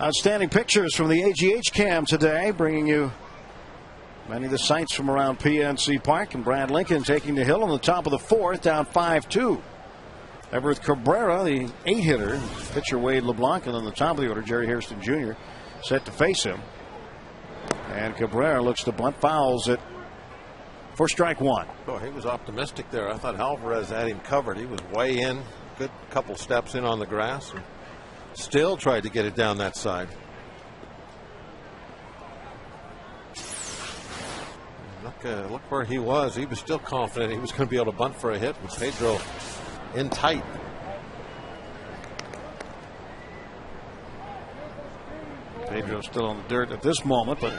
Outstanding pictures from the AGH cam today, bringing you many of the sights from around PNC Park. And Brad Lincoln taking the hill on the top of the fourth, down 5-2. Everett Cabrera, the 8-hitter, pitcher Wade LeBlanc, and on the top of the order, Jerry Hairston Jr. set to face him. And Cabrera looks to bunt, fouls it for strike one. Oh, he was optimistic there. I thought Alvarez had him covered. He was way in, good couple steps in on the grass, and still tried to get it down that side. Look where he was. He was still confident he was going to be able to bunt for a hit with Pedro in tight. Pedro's still on the dirt at this moment, but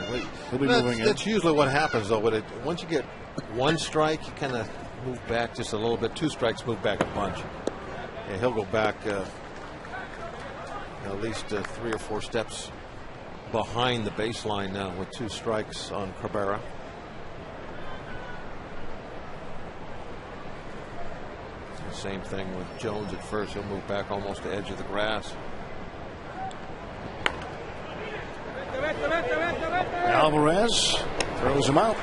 he'll be moving in. That's usually what happens, though. Once you get one strike, you kind of move back just a little bit. 2 strikes, move back a bunch. Yeah, he'll go back at least 3 or 4 steps behind the baseline now with 2 strikes on Cabrera. Same thing with Jones at first. He'll move back almost to the edge of the grass. Alvarez throws him out.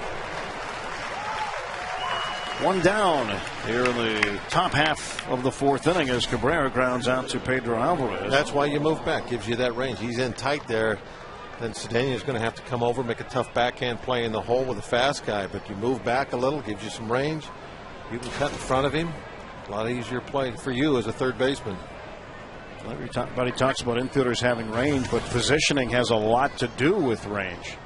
1 down here in the top half of the 4th inning as Cabrera grounds out to Pedro Alvarez. That's why you move back. Gives you that range. He's in tight there. Then Cedeno is going to have to come over, make a tough backhand play in the hole with a fast guy. But you move back a little, gives you some range. You can cut in front of him. A lot easier play for you as a third baseman. Everybody talks about infielders having range, but positioning has a lot to do with range.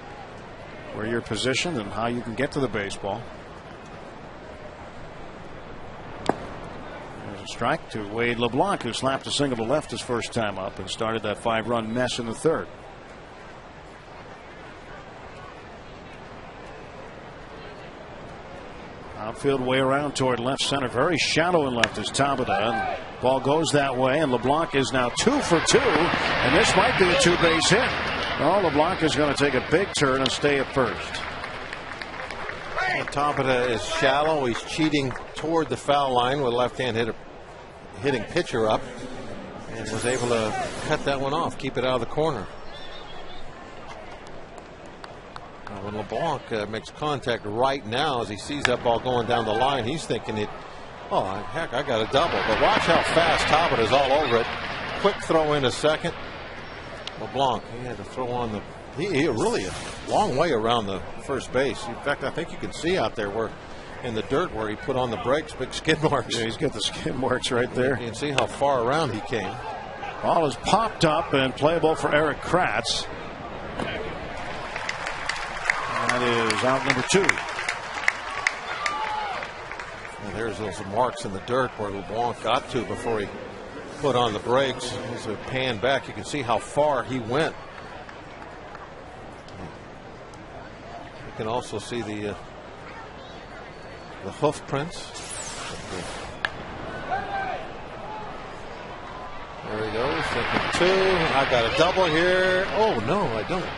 Where you're positioned and how you can get to the baseball. There's a strike to Wade LeBlanc, who slapped a single to left his first time up and started that 5-run mess in the 3rd. Outfield way around toward left center. Very shallow in left is Tabata. And ball goes that way, and LeBlanc is now 2 for 2. And this might be a 2-base hit. No, LeBlanc is going to take a big turn and stay at first. Tabata is shallow. He's cheating toward the foul line with a left-hand hitting pitcher up, and was able to cut that one off, keep it out of the corner. When LeBlanc makes contact right now as he sees that ball going down the line, he's thinking oh heck, I got a double. But watch how fast Tabata is all over it. Quick throw in a second. LeBlanc, he had to throw on he really a long way around the first base. In fact, I think you can see out there where in the dirt where he put on the brakes, big skid marks. Yeah, he's got the skid marks right there. You can see how far around he came. Ball is popped up and playable for Eric Kratz. That is out number 2. And there's those marks in the dirt where LeBlanc got to before he put on the brakes. As a pan back, you can see how far he went. You can also see the hoof prints. There he goes, second 2. I got a double here. Oh no, I don't.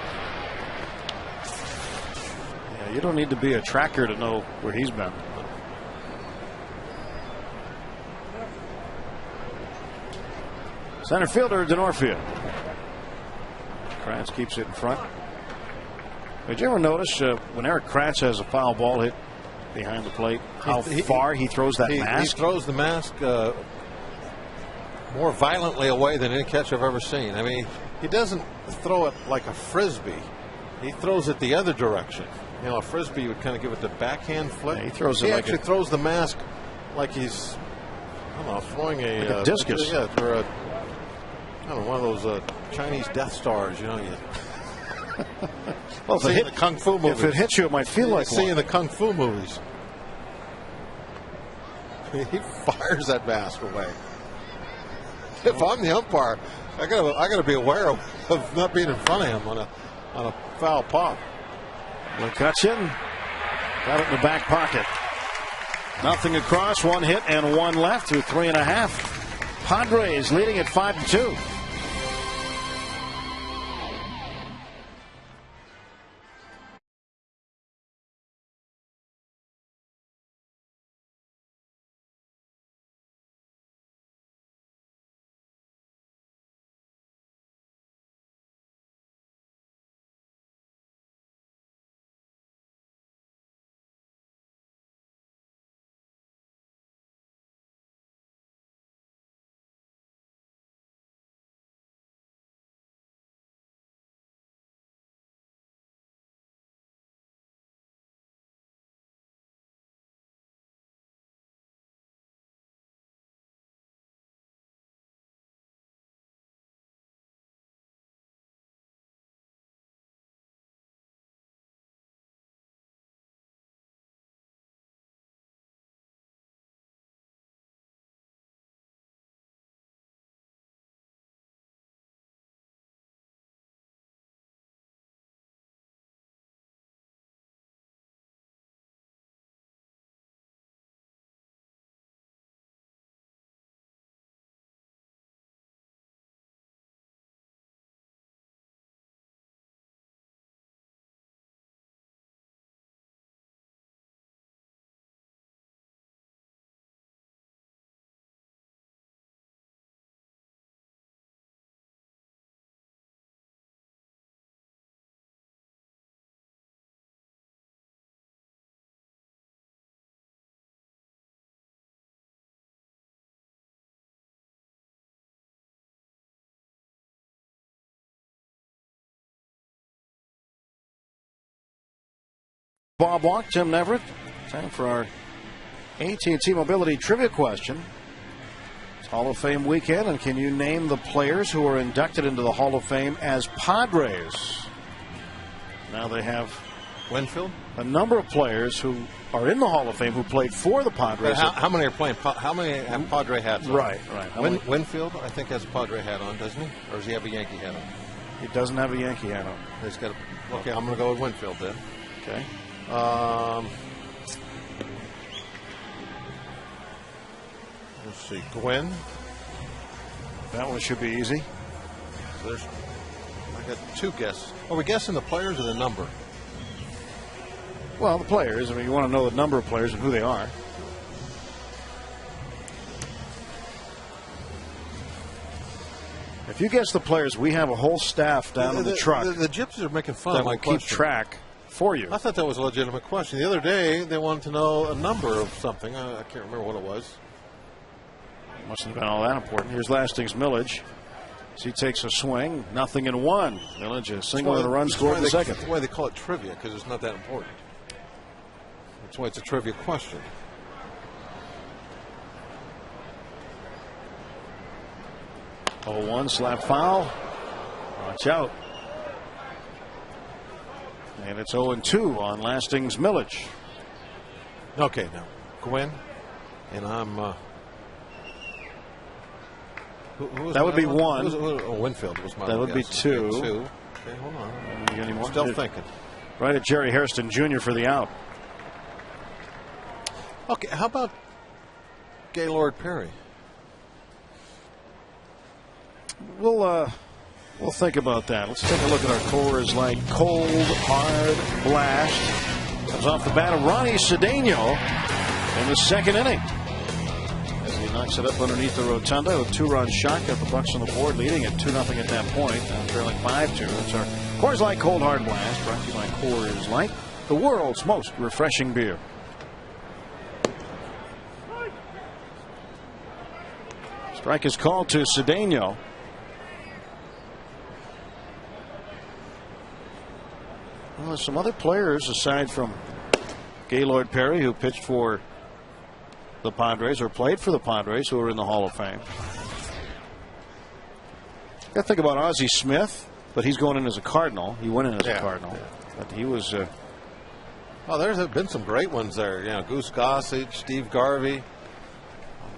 You don't need to be a tracker to know where he's been. Center fielder Denorfia. Kratz keeps it in front. Did you ever notice when Eric Kratz has a foul ball hit behind the plate, how far he throws that mask? He throws the mask more violently away than any catch I've ever seen. I mean, he doesn't throw it like a frisbee. He throws it the other direction. You know, a frisbee would kind of give it the backhand flip. Yeah, he actually throws the mask like he's, I don't know, throwing a discus. Yeah, or I don't know, one of those Chinese Death Stars. You know, well, see in the kung fu movies. If it hits you, it might feel like see in the kung fu movies. He fires that mask away. If I'm the umpire, I gotta be aware of not being in front of him on a foul pop. McCutcheon got it in the back pocket. Nothing across, 1 hit and 1 left through 3.5. Padres leading at 5-2. Bob Walk, Tim Neverett. Time for our AT&T Mobility Trivia question. It's Hall of Fame weekend, and can you name the players who are inducted into the Hall of Fame as Padres? Now they have Winfield? A number of players who are in the Hall of Fame who played for the Padres. How many are playing? How many have Padre hats on? Right. Winfield, I think, has a Padre hat on, doesn't he? Or does he have a Yankee hat on? He doesn't have a Yankee hat on. He's got a, okay, I'm going to go with Winfield then. Okay. Let's see. Gwynn. That one should be easy. I got two guesses. Are we guessing the players or the number? Well, the players. I mean, you want to know the number of players and who they are. If you guess the players, we have a whole staff down in the truck. The Gypsies are making fun that of my will keep question. track for you. I thought that was a legitimate question. The other day, they wanted to know a number of something. I can't remember what it was. Mustn't have been all that important. Here's Lasting's Millage. As he takes a swing, 0-1. Millage a single and a run scored in the second. That's why they call it trivia, because it's not that important. That's why it's a trivia question. Oh, 1 slap foul. Watch out. And it's 0-2 on Lasting's Millage. Okay, now Gwynn, and I'm. That would be 1. Winfield was my. That would be 2. Okay, 2. Okay, hold on. Any more? Still thinking. Right at Jerry Hairston Jr. for the out. Okay, how about Gaylord Perry? We'll think about that. Let's take a look at our Coors Light Cold Hard Blast. Comes off the bat of Ronnie Cedeno in the second inning. As he knocks it up underneath the rotunda with 2-run shot. Got the Bucks on the board, leading at 2-0 at that point. Now trailing 5-2. That's our Coors Light Cold Hard Blast, brought to you by Coors Light, the world's most refreshing beer. Strike is called to Cedeno. Well, there's some other players aside from Gaylord Perry, who pitched for the Padres or played for the Padres, who are in the Hall of Fame. Got to think about Ozzie Smith, but he's going in as a Cardinal. He went in as a Cardinal, but he was. Oh, there's been some great ones there. You know, Goose Gossage, Steve Garvey.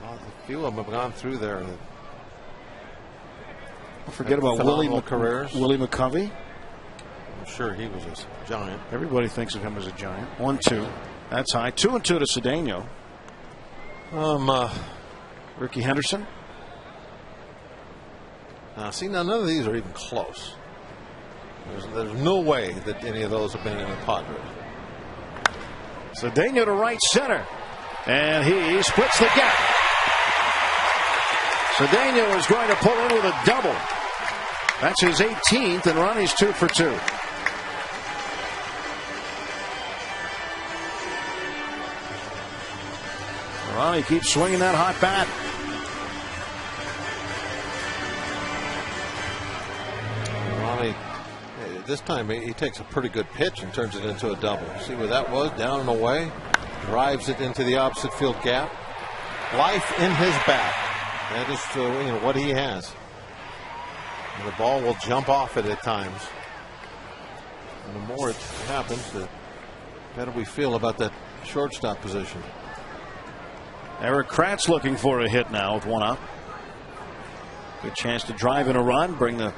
A few of them have gone through there. Don't forget about Willie McCovey. I'm sure he was a giant. Everybody thinks of him as a giant. 1-2. That's high. 2-2 to Cedeno. Ricky Henderson. See, now none of these are even close. There's no way that any of those have been in the Padres. Cedeno to right center. And he splits the gap. Cedeno is going to pull in with a double. That's his 18th, and Ronnie's 2 for 2. Ronnie keeps swinging that hot bat. Ronnie, this time he takes a pretty good pitch and turns it into a double. See where that was? Down and away. Drives it into the opposite field gap. Life in his bat. That is what he has. And the ball will jump off it at times. And the more it happens, the better we feel about that shortstop position. Eric Kratz looking for a hit now with 1 out. Good chance to drive in a run, bring the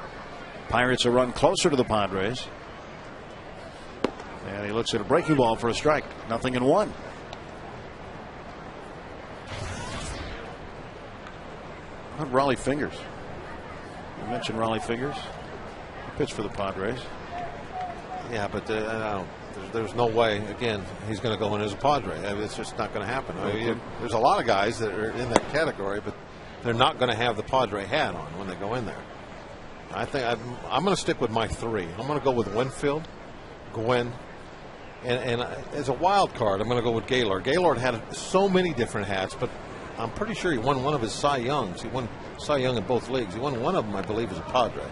Pirates a run closer to the Padres. And he looks at a breaking ball for a strike. 0-1. Not Raleigh Fingers. You mentioned Raleigh Fingers. He pitched for the Padres. Yeah, but there's no way, again, he's going to go in as a Padre. It's just not going to happen. There's a lot of guys that are in that category, but they're not going to have the Padre hat on when they go in there. I think I'm going to stick with my 3. I'm going to go with Winfield, Gwynn, and as a wild card, I'm going to go with Gaylord. Gaylord had so many different hats, but I'm pretty sure he won one of his Cy Youngs. He won Cy Young in both leagues. He won one of them, I believe, as a Padre.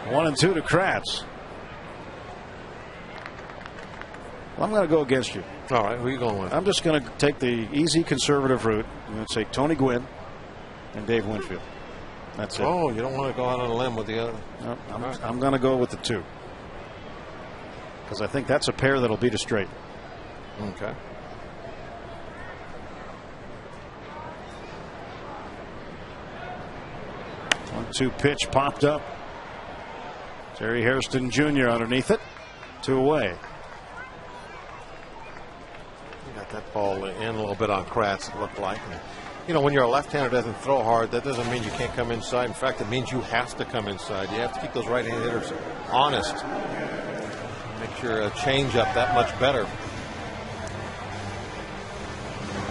1-2 to Kratz. Well, I'm going to go against you. All right, who are you going with? I'm just going to take the easy conservative route. I'm going to say Tony Gwynn and Dave Winfield. That's it. Oh, you don't want to go out on a limb with the other? No, I'm going to go with the 2. Because I think that's a pair that'll beat a straight. Okay. One-two pitch popped up. Terry Hairston Jr. underneath it. 2 away. You got that ball in a little bit on Kratz, it looked like. And, you know, when you're a left-hander that doesn't throw hard, that doesn't mean you can't come inside. In fact, it means you have to come inside. You have to keep those right-hand hitters honest. Makes your change-up that much better.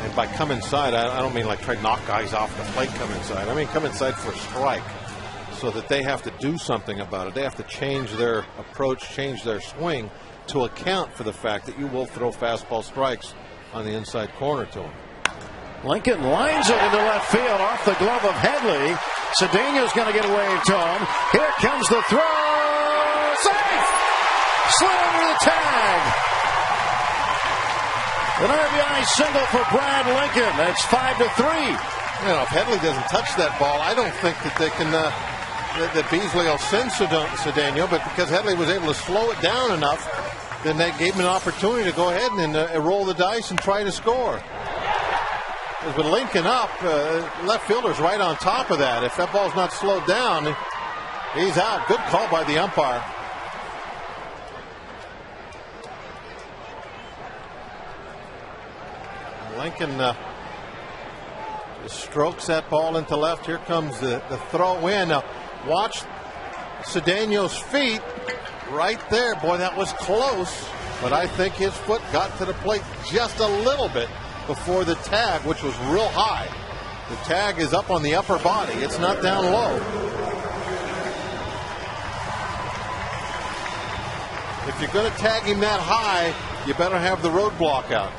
And by come inside, I don't mean like try to knock guys off the plate, come inside. I mean come inside for a strike so that they have to do something about it. They have to change their approach, change their swing to account for the fact that you will throw fastball strikes on the inside corner to them. Lincoln lines it into left field off the glove of Headley. Cedeno's going to get away to him. Here comes the throw. Safe! Slid under the tag. An RBI single for Brad Lincoln. That's 5-3. You know, if Headley doesn't touch that ball, I don't think that they can, that Beasley will send Cedeno, but because Headley was able to slow it down enough, then that gave him an opportunity to go ahead and roll the dice and try to score. With Lincoln up, left fielder's right on top of that. If that ball's not slowed down, he's out. Good call by the umpire. Lincoln strokes that ball into left. Here comes the throw in. Now, watch Cedeno's feet right there. Boy, that was close. But I think his foot got to the plate just a little bit before the tag, which was real high. The tag is up on the upper body. It's not down low. If you're going to tag him that high, you better have the roadblock out.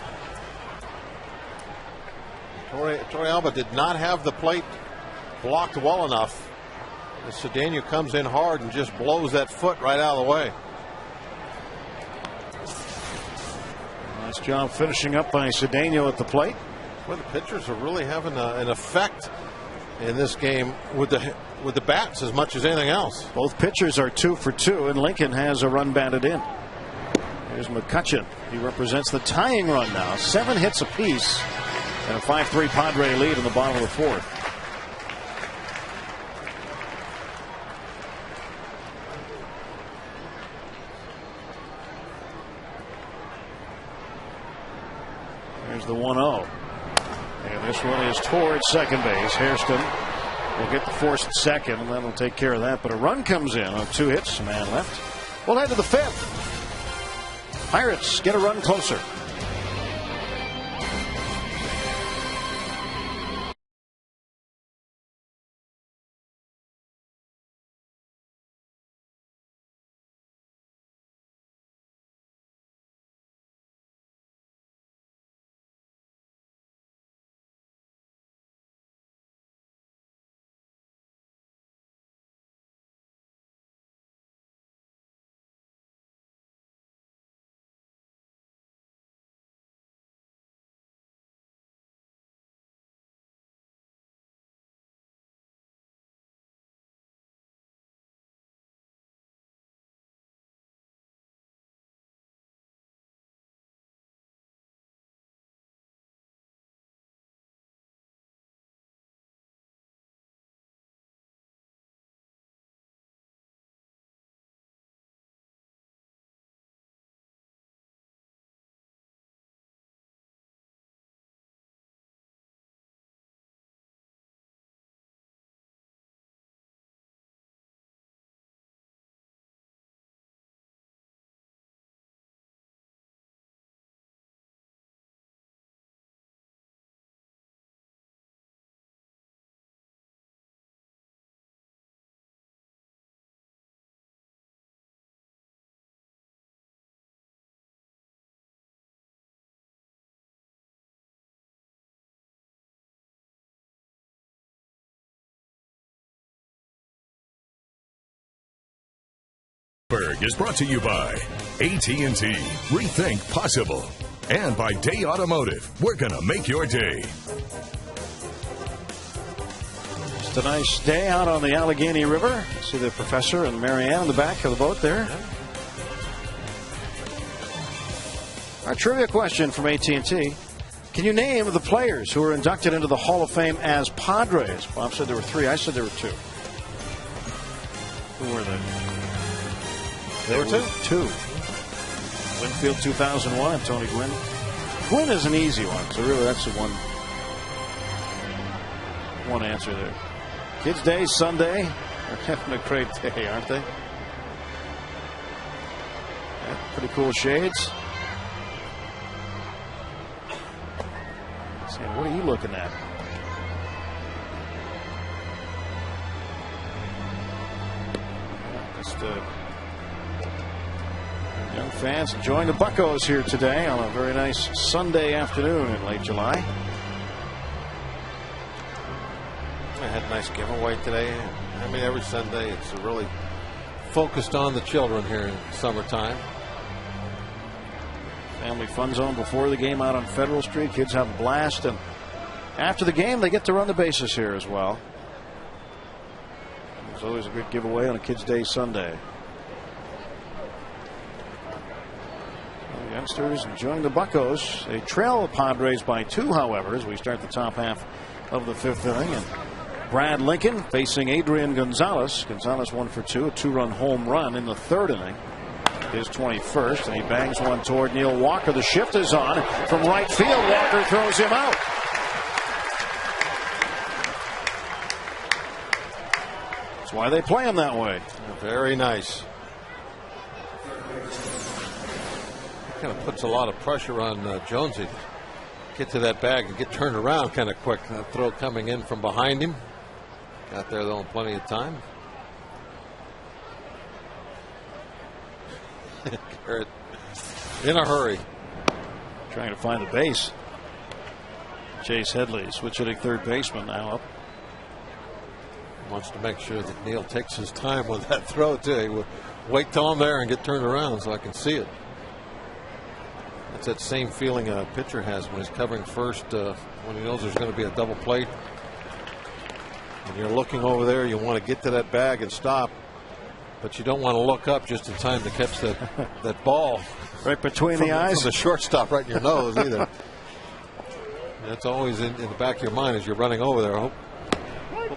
Torrealba did not have the plate blocked well enough. Cedeno comes in hard and just blows that foot right out of the way. Nice job finishing up by Cedeno at the plate. Well, the pitchers are really having an effect in this game with the bats as much as anything else. Both pitchers are 2 for 2, and Lincoln has a run batted in. Here's McCutcheon. He represents the tying run now. 7 hits apiece. And a 5-3 Padre lead in the bottom of the 4th. There's the 1-0. And this one is towards second base. Hairston will get the force at second, and that'll take care of that. But a run comes in on 2 hits. A man left. We'll head to the 5th. Pirates get a run closer. Berg is brought to you by AT&T. Rethink possible. And by Day Automotive. We're going to make your day. It's a nice day out on the Allegheny River. See the professor and Marianne in the back of the boat there. Our trivia question from AT&T. Can you name the players who were inducted into the Hall of Fame as Padres? Bob said there were 3. I said there were 2. Who were they? There were 2. Winfield 2001 and Tony Gwynn. Gwynn is an easy one, so really that's the one answer there. Kids Day, Sunday. They're having a great day, aren't they? Yeah, pretty cool shades. Saying, what are you looking at? Just young fans enjoying the Buccos here today on a very nice Sunday afternoon in late July. I had a nice giveaway today. I mean, every Sunday it's really focused on the children here in summertime. Family fun zone before the game out on Federal Street. Kids have a blast, and after the game they get to run the bases here as well. There's always a good giveaway on a Kids Day Sunday. The youngsters enjoying the Buccos. They trail the Padres by 2, however, as we start the top half of the 5th inning. And Brad Lincoln facing Adrian Gonzalez. Gonzalez 1 for 2, a 2-run home run in the 3rd inning. His 21st, and he bangs one toward Neil Walker. The shift is on from right field. Walker throws him out. That's why they play him that way. Very nice. Kind of puts a lot of pressure on Jonesy. Get to that bag and get turned around kind of quick. That throw coming in from behind him. Got there though in plenty of time. Garrett in a hurry. Trying to find the base. Chase Headley, switch hitting third baseman, now up. Wants to make sure that Neil takes his time with that throw too. He will wait till I'm there and get turned around so I can see it. It's that same feeling a pitcher has when he's covering first, when he knows there's going to be a double play. And you're looking over there, you want to get to that bag and stop, but you don't want to look up just in time to catch that ball right between the eyes. From the shortstop right in your nose either. That's always in the back of your mind as you're running over there. Hope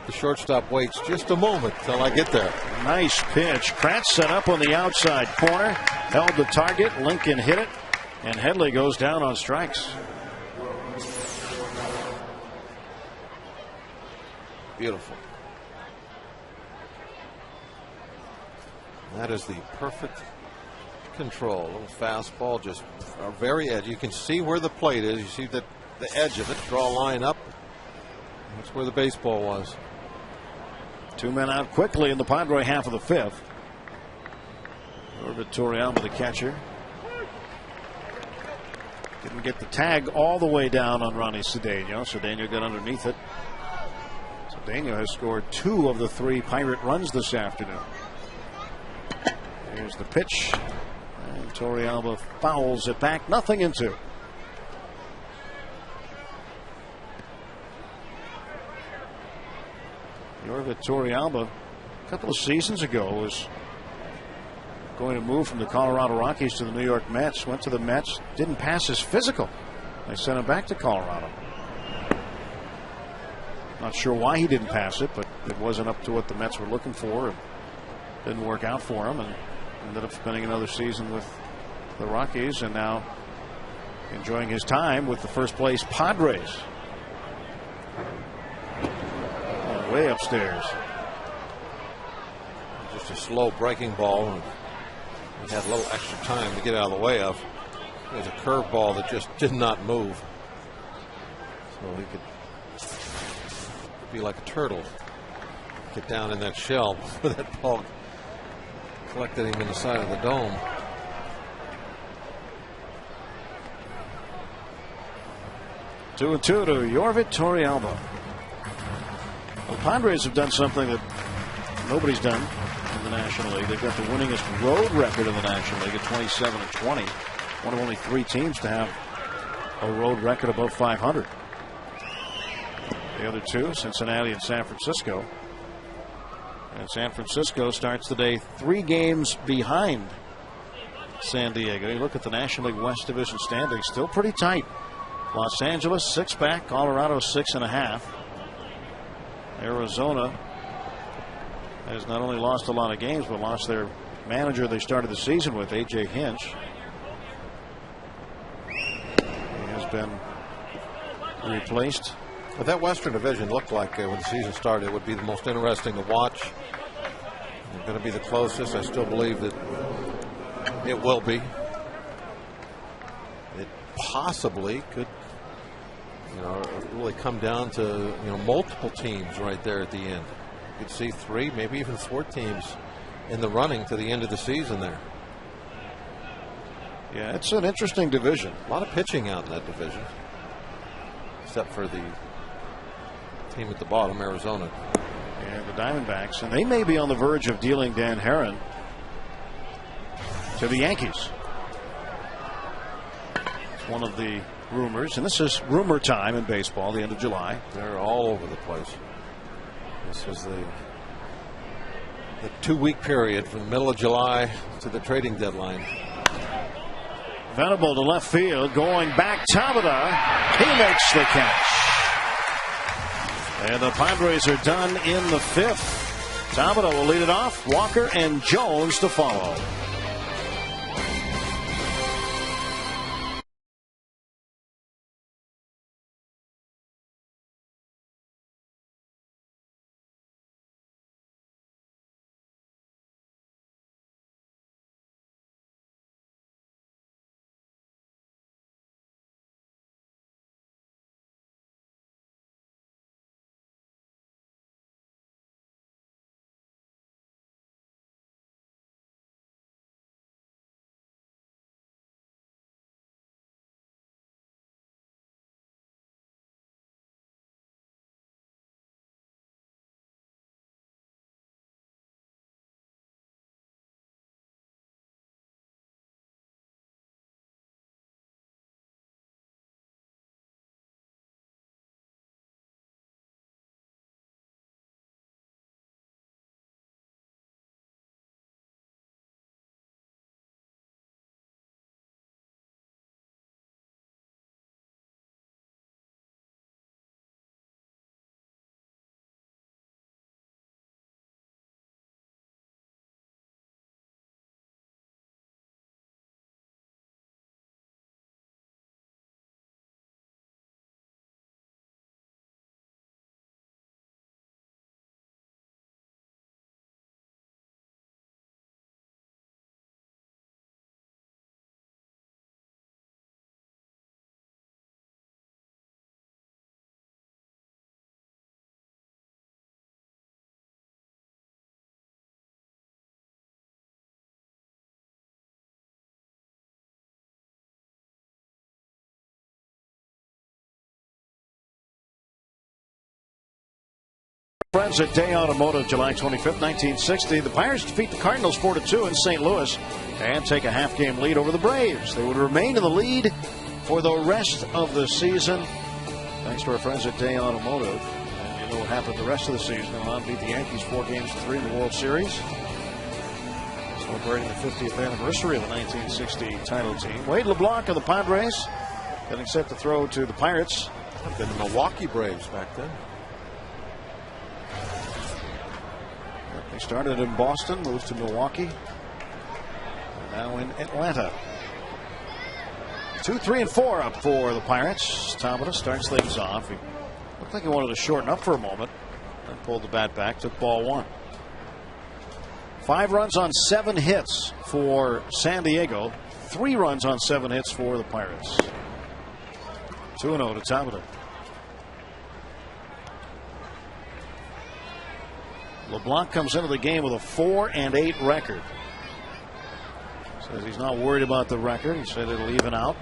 the shortstop waits just a moment till I get there. Nice pitch. Kratz set up on the outside corner, held the target. Lincoln hit it, and Headley goes down on strikes. Beautiful. That is the perfect control. A little fastball, just a very edge. You can see where the plate is. You see the edge of it. Draw a line up. That's where the baseball was. 2 men out quickly in the Padre half of the 5th. Torrealba, the catcher. Didn't get the tag all the way down on Ronnie Cedeno. Cedeno got underneath it. Cedeno has scored 2 of the 3 Pirate runs this afternoon. Here's the pitch. And Torrealba fouls it back. 0-2. Yorvit Torrealba, a couple of seasons ago, was going to move from the Colorado Rockies to the New York Mets. Went to the Mets, didn't pass his physical. They sent him back to Colorado. Not sure why he didn't pass it, but it wasn't up to what the Mets were looking for. It didn't work out for him, and ended up spending another season with the Rockies, and now enjoying his time with the first place Padres. Way upstairs. Just a slow breaking ball, and he had a little extra time to get out of the way of. There's a curveball that just did not move. So he could be like a turtle. Get down in that shell where that ball collected him in the side of the dome. Two and two to Yorvit Torrealba. The Padres have done something that nobody's done in the National League. They've got the winningest road record in the National League at 27-20. One of only 3 teams to have a road record above 500. The other 2, Cincinnati and San Francisco. And San Francisco starts the day 3 games behind San Diego. You look at the National League West Division standings, still pretty tight. Los Angeles 6 back, Colorado 6.5. Arizona has not only lost a lot of games, but lost their manager they started the season with, A.J. Hinch. He has been replaced. But that Western Division looked like when the season started it would be the most interesting to watch. It's going to be the closest. I still believe that it will be. It possibly could, really come down to multiple teams right there at the end. You could see 3, maybe even 4 teams in the running to the end of the season there. Yeah, it's an interesting division. A lot of pitching out in that division, except for the team at the bottom, Arizona. And the Diamondbacks, and they may be on the verge of dealing Dan Herron to the Yankees. It's one of the rumors, and this is rumor time in baseball, the end of July. They're all over the place. This is the 2-week period from the middle of July to the trading deadline. Venable to left field, going back, Tabata. He makes the catch. And the Padres are done in the 5th. Tabata will lead it off. Walker and Jones to follow. Friends at Day Automotive, July 25th, 1960. The Pirates defeat the Cardinals 4-2 in St. Louis and take a half-game lead over the Braves. They would remain in the lead for the rest of the season. Thanks to our friends at Day Automotive. And you know what happened the rest of the season. They'll beat the Yankees 4-3 in the World Series. Celebrating the 50th anniversary of the 1960 title team. Wade LeBlanc of the Padres getting set to throw to the Pirates. Been the Milwaukee Braves back then. They started in Boston, moved to Milwaukee, and now in Atlanta. 2, 3, and 4 up for the Pirates. Tabata starts things off. He looked like he wanted to shorten up for a moment and pulled the bat back, took ball 1. 5 runs on 7 hits for San Diego. 3 runs on 7 hits for the Pirates. 2-0 to Tabata. LeBlanc comes into the game with a 4-8 record. Says he's not worried about the record. He said it'll even out.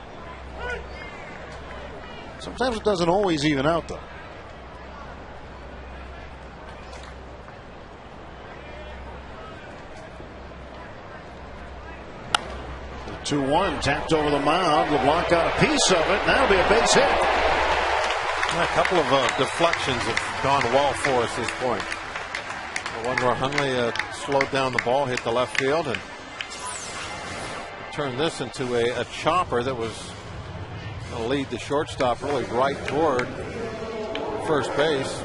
Sometimes it doesn't always even out, though. 2-1, tapped over the mound. LeBlanc got a piece of it, and that'll be a base hit. A couple of deflections have gone well for us this point. The one where Hundley slowed down the ball, hit the left field, and turned this into a chopper that was going to lead the shortstop really right toward first base.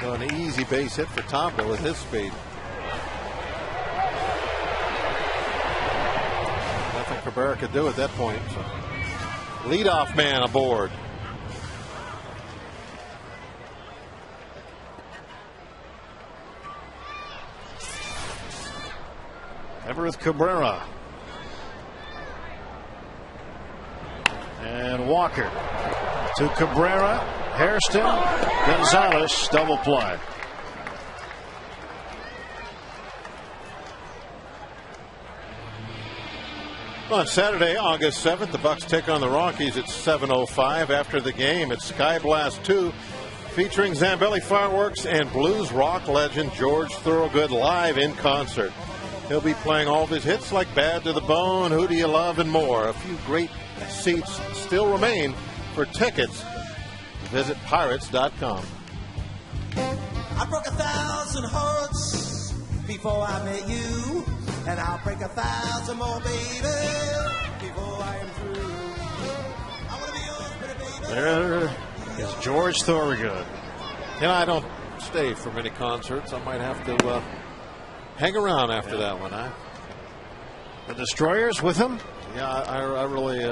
So an easy base hit for Tonka with his speed. Nothing Cabrera could do at that point. So leadoff man aboard. Everett Cabrera. And Walker to Cabrera, Hairston, Gonzalez, double play. On Saturday, August 7th, the Bucks take on the Rockies at 7:05. After the game, it's Sky Blast 2, featuring Zambelli fireworks and blues rock legend George Thorogood live in concert. He'll be playing all of his hits like Bad to the Bone, Who Do You Love, and more. A few great seats still remain. For tickets, visit Pirates.com. I broke 1,000 hearts before I met you, and I'll break 1,000 more, baby, before I am through. I want to be yours, baby. There is George Thorogood. You know, I don't stay for many concerts. I might have to hang around after that one. The Destroyers with him? Yeah, I really.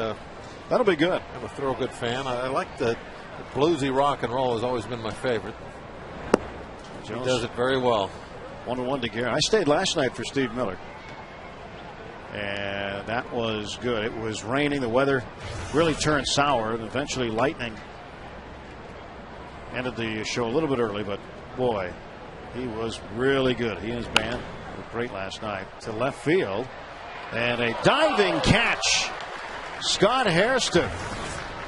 That'll be good. I'm a Thorogood fan. I like the bluesy rock and roll has always been my favorite. He does it very well. 1-1 to Gary. I stayed last night for Steve Miller, and that was good. It was raining. The weather really turned sour, and eventually lightning ended the show a little bit early. But boy, he was really good. He and his band were great last night. To left field, and a diving catch. Scott Hairston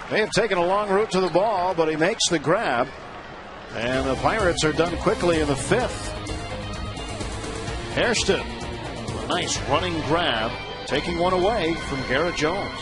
may have taken a long route to the ball, but he makes the grab. And the Pirates are done quickly in the 5th. Hairston, a nice running grab, taking one away from Garrett Jones.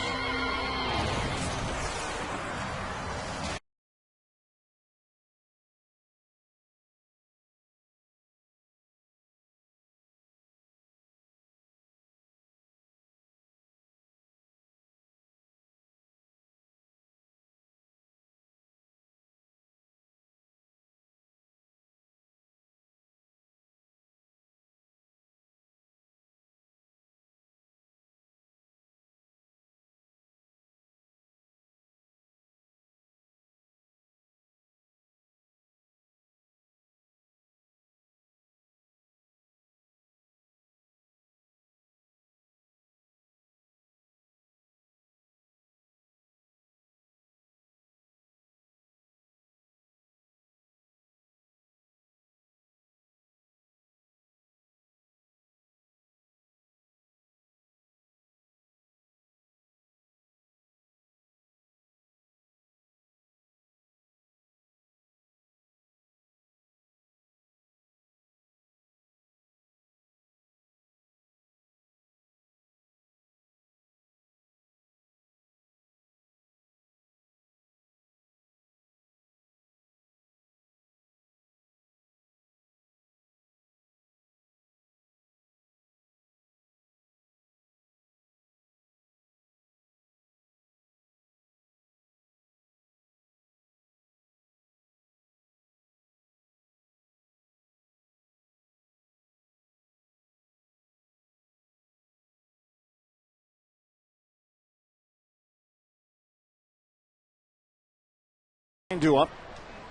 Due up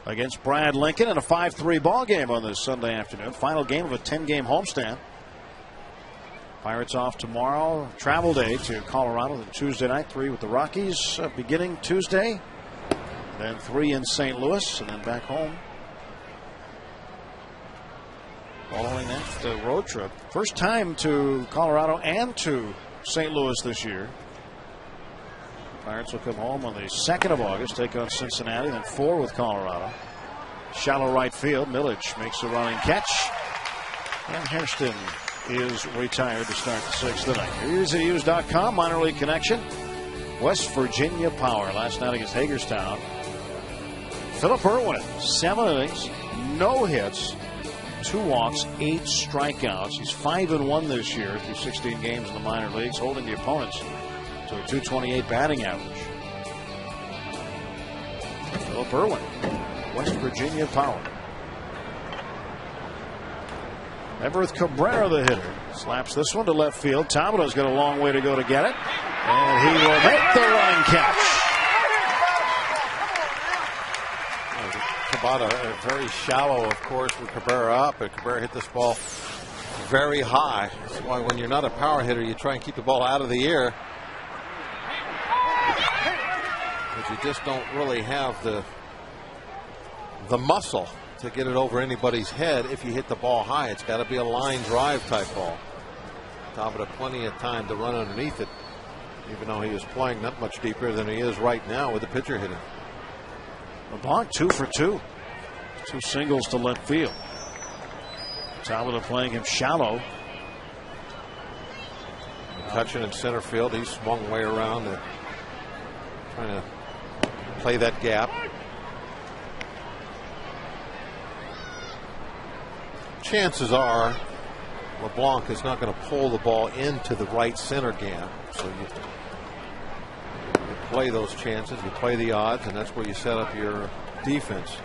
against Brad Lincoln in a 5-3 ball game on this Sunday afternoon. Final game of a 10-game homestand. Pirates off tomorrow. Travel day to Colorado. Then Tuesday night, 3 with the Rockies beginning Tuesday. Then 3 in St. Louis, and then back home. Following that road trip. First time to Colorado and to St. Louis this year. Pirates will come home on the 2nd of August, take on Cincinnati, then 4 with Colorado. Shallow right field. Millage makes a running catch. And Hairston is retired to start the 6th inning. EasyUse.com, minor league connection. West Virginia Power last night against Hagerstown. Philip Irwin, 7 innings, no hits, 2 walks, 8 strikeouts. He's 5-1 this year through 16 games in the minor leagues, holding the opponents to a .228 batting average. Philip Irwin, West Virginia Power. Everett Cabrera, the hitter, slaps this one to left field. Tabado's got a long way to go to get it, and he will make the running catch. Tabata very shallow, of course, with Cabrera up, and Cabrera hit this ball very high. That's why when you're not a power hitter, you try and keep the ball out of the air, because you just don't really have the muscle to get it over anybody's head. If you hit the ball high, it's got to be a line drive type ball. Tabata plenty of time to run underneath it, even though he was playing not much deeper than he is right now with the pitcher hitting. LeBlanc 2 for 2. 2 singles to left field. Tabata playing him shallow. Touching in center field. He swung way around, trying to play that gap. Chances are LeBlanc is not going to pull the ball into the right center gap. So you play those chances, you play the odds, and that's where you set up your defense.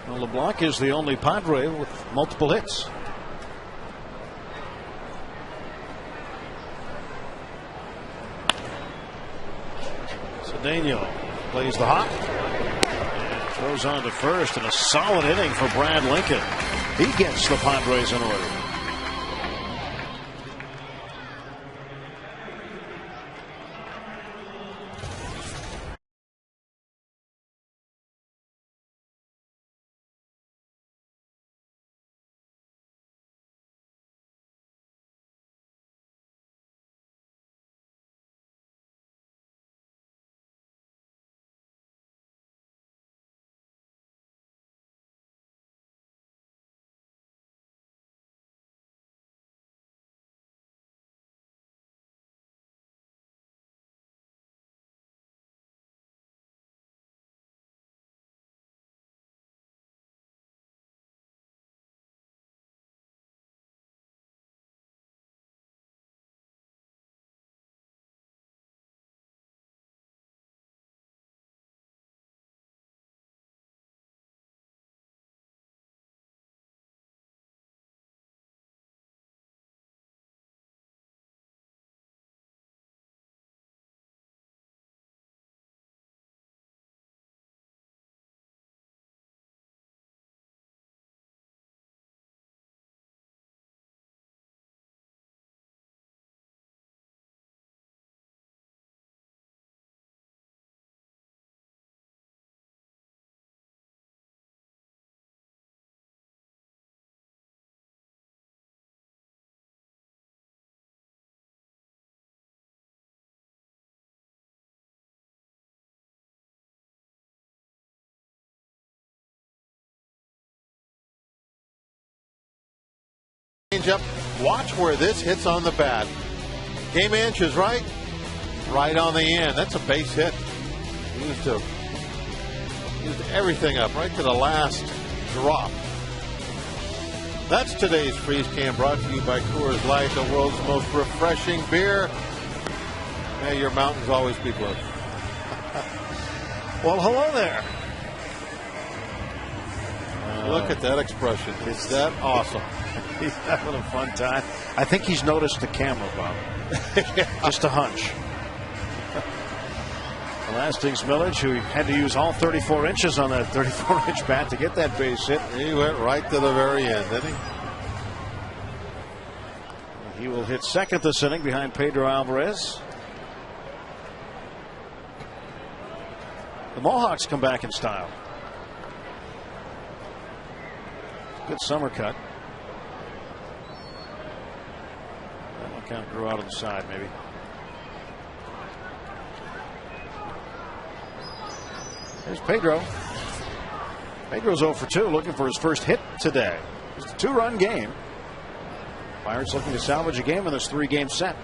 Well, LeBlanc is the only Padre with multiple hits. Cedeno plays the hop and throws on to first, and a solid inning for Brad Lincoln. He gets the Padres in order. Up. Watch where this hits on the bat. Game inches right on the end. That's a base hit. Used everything up right to the last drop. That's today's Freeze Cam, brought to you by Coors Light, the world's most refreshing beer. May your mountains always be blue. Well, hello there. Look at that expression. Is that awesome? He's having a fun time. I think he's noticed the camera, Bob. Just a hunch. Hastings Millage, who had to use all 34 inches on that 34-inch bat to get that base hit. He went right to the very end, didn't he? He will hit second this inning behind Pedro Alvarez. The Mohawks come back in style. Good summer cut. That one kind of grew out of the side, maybe. There's Pedro. Pedro's 0 for 2, looking for his first hit today. It's a 2-run game. Pirates looking to salvage a game in this 3-game set.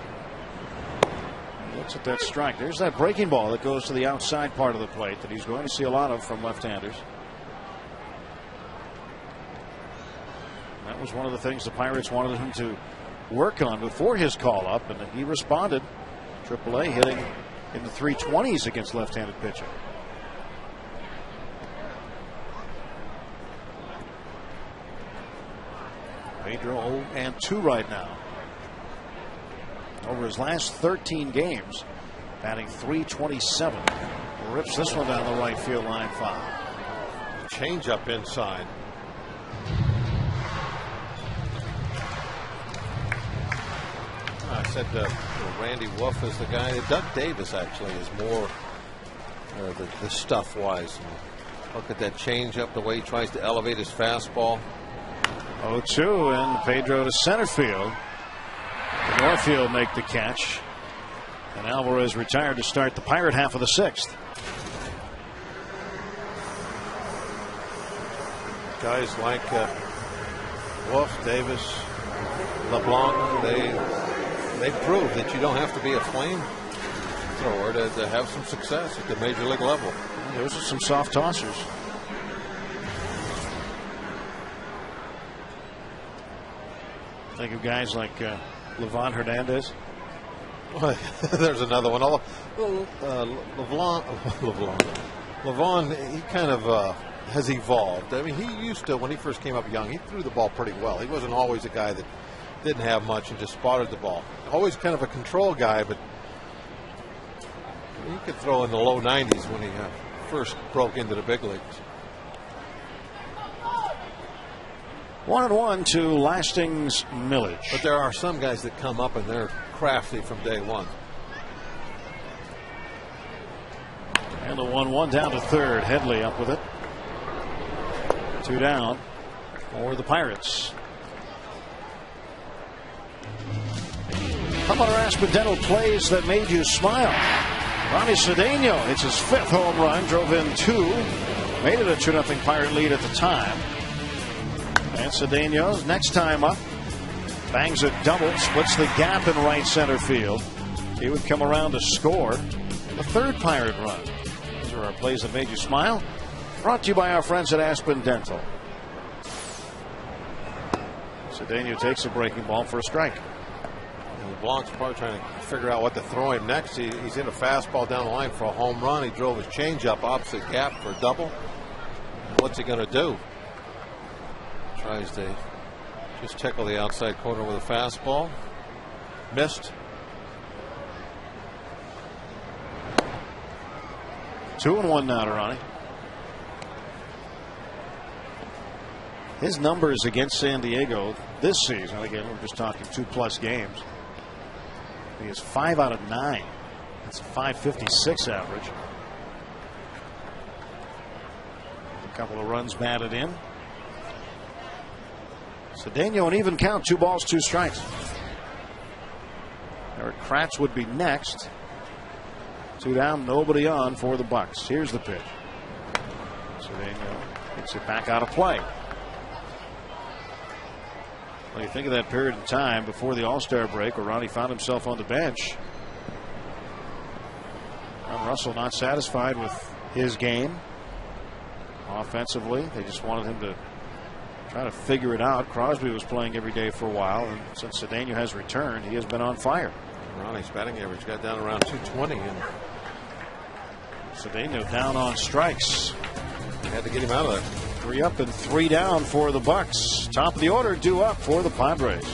Looks at that strike. There's that breaking ball that goes to the outside part of the plate that he's going to see a lot of from left-handers. That was one of the things the Pirates wanted him to work on before his call-up, and he responded. AAA hitting in the 320s against left-handed pitching. Pedro 0-2 right now. Over his last 13 games, batting .327. Rips this one down the right field line foul. Change up inside. I said Randy Wolf is the guy. Doug Davis actually is more the stuff wise. Look at that change up, the way he tries to elevate his fastball. 0-2, and Pedro to center field. Northfield make the catch, and Alvarez retired to start the Pirate half of the 6th. Guys like Wolf, Davis, LeBlanc, they prove that you don't have to be a flame thrower to have some success at the major league level. Those are some soft tossers. Think of guys like Livan Hernandez. There's another one. Livan, he kind of has evolved. I mean, he used to, when he first came up young, he threw the ball pretty well. He wasn't always a guy that didn't have much and just spotted the ball. Always kind of a control guy, but he could throw in the low 90s when he first broke into the big leagues. 1-1 to Lasting's Millage. But there are some guys that come up and they're crafty from day one. And the 1-1 down to third. Headley up with it. 2 down for the Pirates. How about our Aspen plays that made you smile? Ronnie Cedeno hits his 5th home run, drove in 2, made it a 2-0 Pirate lead at the time. And Cedeno's next time up bangs a double, splits the gap in right center field. He would come around to score the 3rd Pirate run. These are our plays that made you smile. Brought to you by our friends at Aspen Dental. Cedeno takes a breaking ball for a strike. Blanc's probably trying to figure out what to throw him next. He's in a fastball down the line for a home run. He drove his changeup opposite gap for a double. What's he going to do? Tries to just tickle the outside corner with a fastball. Missed. 2-1 now to Ronnie. His numbers against San Diego this season, again, we're just talking 2+ games. He is 5 out of 9. That's a .556 average. A couple of runs batted in. Cedeno, an even count, 2 balls, 2 strikes. Eric Kratz would be next. 2 down, nobody on for the Bucks. Here's the pitch. Cedeno gets it back out of play. Well, you think of that period of time before the All-Star break where Ronnie found himself on the bench. Ron Russell not satisfied with his game offensively. They just wanted him to try to figure it out. Crosby was playing every day for a while, and since Cedeno has returned, he has been on fire. Ronnie's batting average got down around 220, and Cedeno down on strikes. Had to get him out of there. 3 up and 3 down for the Bucks. Top of the order due up for the Padres.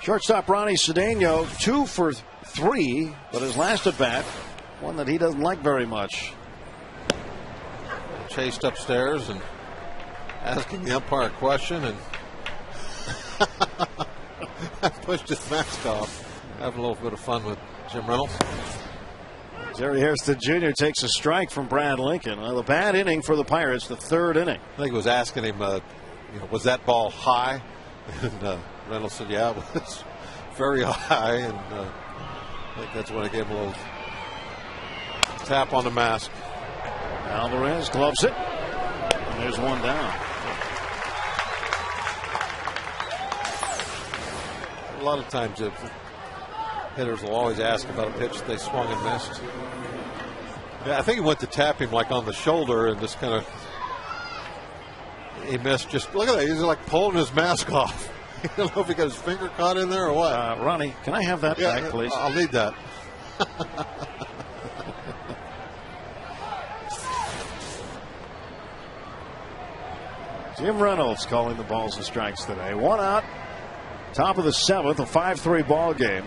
Shortstop Ronnie Cedeno, 2 for 3, but his last at bat, one that he doesn't like very much. Chased upstairs and asking the umpire a question, and pushed his mask off. Having a little bit of fun with Jim Reynolds. Jerry Hairston Jr. takes a strike from Brad Lincoln. The bad inning for the Pirates, the 3rd inning. I think he was asking him, was that ball high? And Reynolds said, yeah, it was very high. And I think that's when he gave him a little tap on the mask. Alvarez gloves it. And there's one down. A lot of times hitters will always ask about a pitch they swung and missed. Yeah, I think he went to tap him like on the shoulder and just kind of he missed. Just look at that. He's like pulling his mask off. I don't know if he got his finger caught in there or what. Ronnie, can I have that back, please? I'll need that. Jim Reynolds calling the balls and strikes today. 1 out. Top of the 7th, a 5-3 ball game.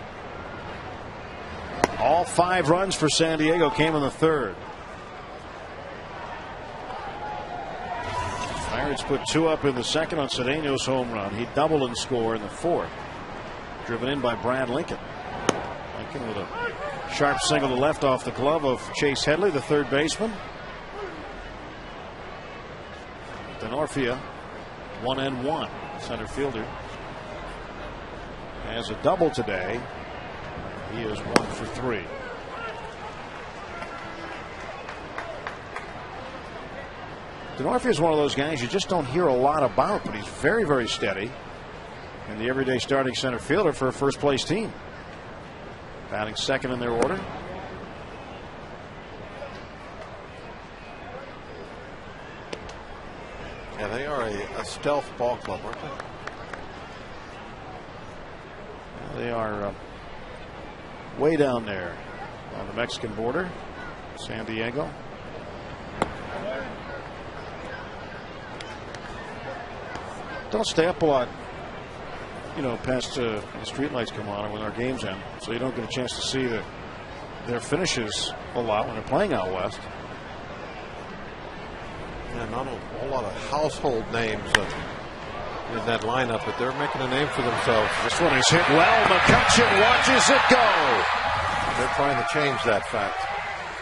All 5 runs for San Diego came in the 3rd. Pirates put 2 up in the 2nd on Cedeno's home run. He doubled and scored in the 4th. Driven in by Brad Lincoln. Lincoln with a sharp single to left off the glove of Chase Headley, the 3rd baseman. Denorfia, 1-1, center fielder, has a double today. He is 1 for 3. Denorfia is one of those guys you just don't hear a lot about, but he's very, very steady. And the everyday starting center fielder for a first place team. Batting 2nd in their order. Yeah, they are a stealth ball club, aren't they? They are way down there on the Mexican border, San Diego. Don't stay up a lot, past the street lights come on and when our games end, so you don't get a chance to see their finishes a lot when they're playing out west. Yeah, not a whole lot of household names in that lineup, but they're making a name for themselves. This one is hit well. McCutcheon watches it go. They're trying to change that fact.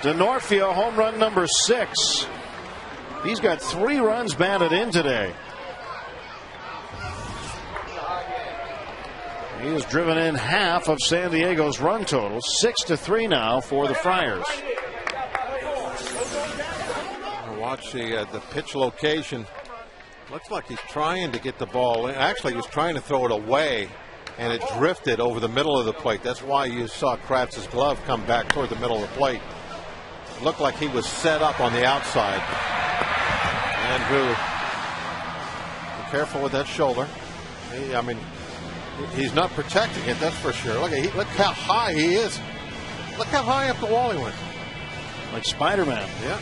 Denorfia, home run number 6. He's got 3 runs batted in today. He has driven in half of San Diego's run total, 6-3 now for the Friars. Watch the pitch location. Looks like he's trying to get the ball in. Actually, he was trying to throw it away, and it drifted over the middle of the plate. That's why you saw Kratz's glove come back toward the middle of the plate. It looked like he was set up on the outside. Andrew, be careful with that shoulder. He's not protecting it, that's for sure. Look how high he is. Look how high up the wall he went. Like Spider-Man. Yeah.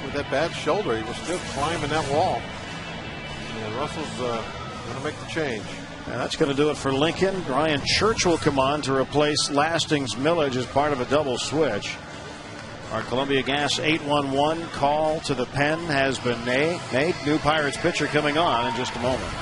With that bad shoulder, he was still climbing that wall. And Russell's going to make the change. And that's going to do it for Lincoln. Ryan Church will come on to replace Lasting's Millage as part of a double switch. Our Columbia Gas 811 call to the pen has been made. New Pirates pitcher coming on in just a moment.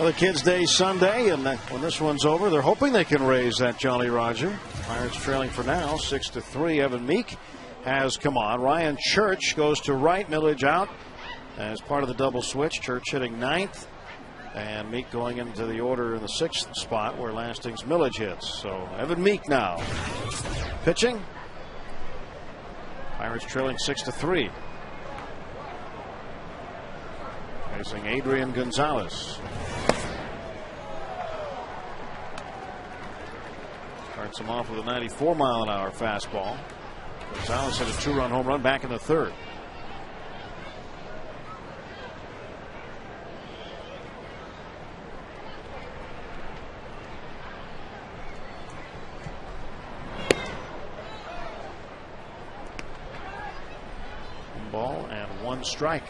Well, the Kids' Day Sunday, and when this one's over, they're hoping they can raise that Jolly Roger. Pirates trailing for now, 6-3. Evan Meek has come on. Ryan Church goes to right, Millage out as part of the double switch. Church hitting 9th, and Meek going into the order in the 6th spot where Lasting's Millage hits. So Evan Meek now pitching. Pirates trailing 6-3. Facing Adrian Gonzalez. Starts him off with a 94-mile-an-hour fastball. Gonzalez hit a 2-run home run back in the 3rd. Ball and 1 strike.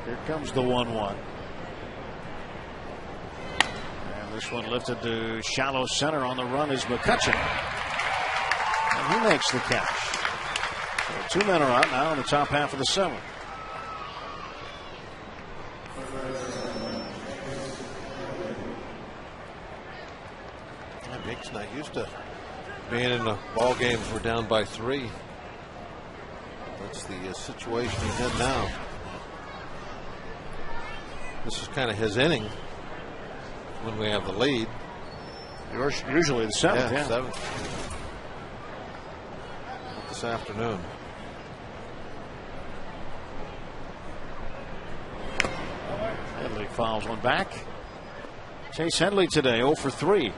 Here comes the 1-1. And this one lifted to shallow center. On the run is McCutcheon. And he makes the catch. So 2 men are out now in the top half of the 7th. Meek's not used to being in the ball games. We're down by 3. That's the situation he's in now. This is kind of his inning when we have the lead. Usually the 7th. Yeah, 7th. Not this afternoon. Headley fouls one back. Chase Headley today 0 for 3.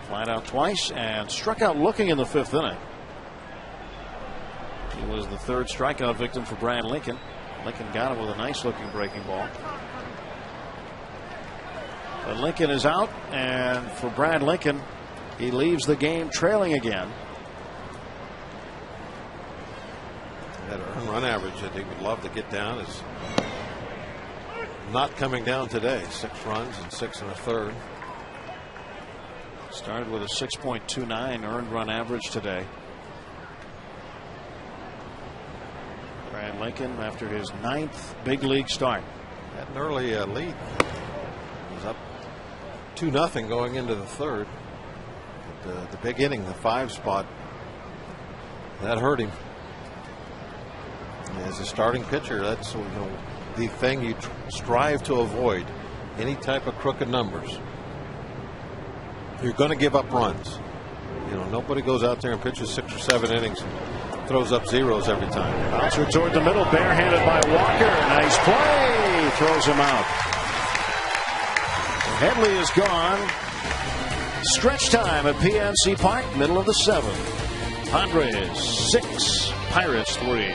Flat out twice and struck out looking in the 5th inning. He was the 3rd strikeout victim for Brad Lincoln. Lincoln got him with a nice looking breaking ball. But Lincoln is out, and for Brad Lincoln, he leaves the game trailing again. That earned run average that he would love to get down is not coming down today. 6 runs and 6 1/3. Started with a 6.29 earned run average today. Brad Lincoln after his 9th big league start. Had an early lead. He was up 2-0 going into the 3rd. But, the big inning, the 5 spot, that hurt him. As a starting pitcher, that's the thing you strive to avoid. Any type of crooked numbers. You're going to give up runs. Nobody goes out there and pitches 6 or 7 innings and throws up zeros every time. Bouncer toward the middle, barehanded by Walker. Nice play. Throws him out. Headley is gone. Stretch time at PNC Park, middle of the 7th. Padres 6, Pirates 3.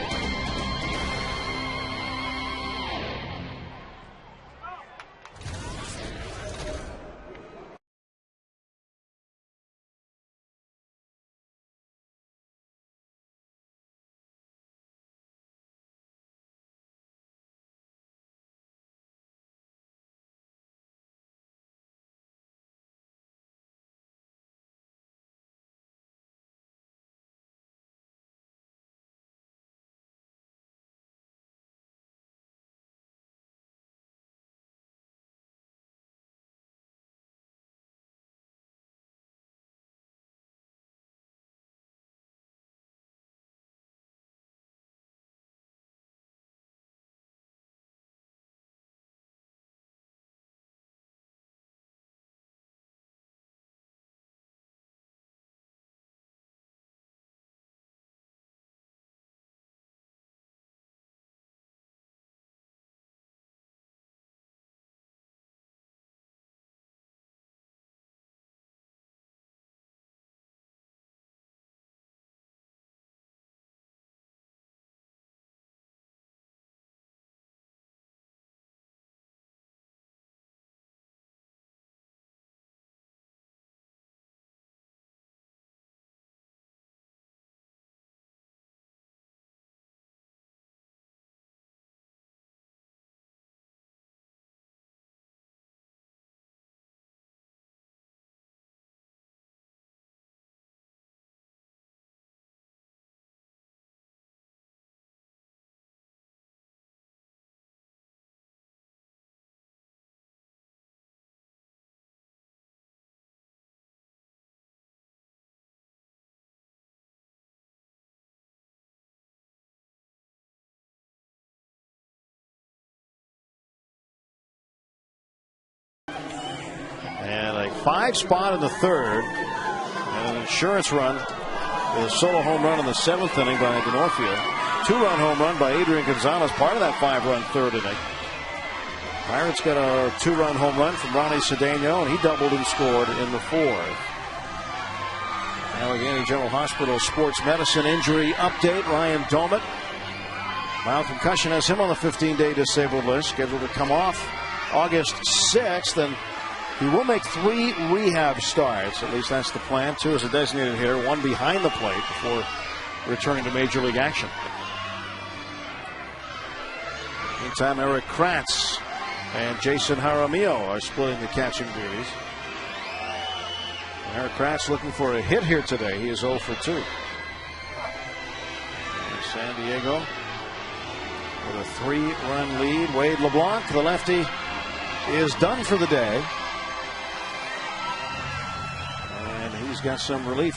And a 5 spot in the 3rd. And an insurance run. A solo home run in the 7th inning by Northfield. 2-run home run by Adrian Gonzalez, part of that 5-run 3rd inning. Pirates got a 2-run home run from Ronnie Cedeno, and he doubled and scored in the 4th. Allegheny General Hospital sports medicine injury update. Ryan Domet, mild concussion, has him on the 15-day disabled list, scheduled to come off August 6th, and he will make 3 rehab starts. At least that's the plan. 2 as a designated hitter, 1 behind the plate before returning to Major League action. Meantime, Eric Kratz and Jason Jaramillo are splitting the catching duties. Eric Kratz looking for a hit here today. He is 0 for 2. And San Diego with a 3-run lead. Wade LeBlanc, the lefty, is done for the day. And he's got some relief.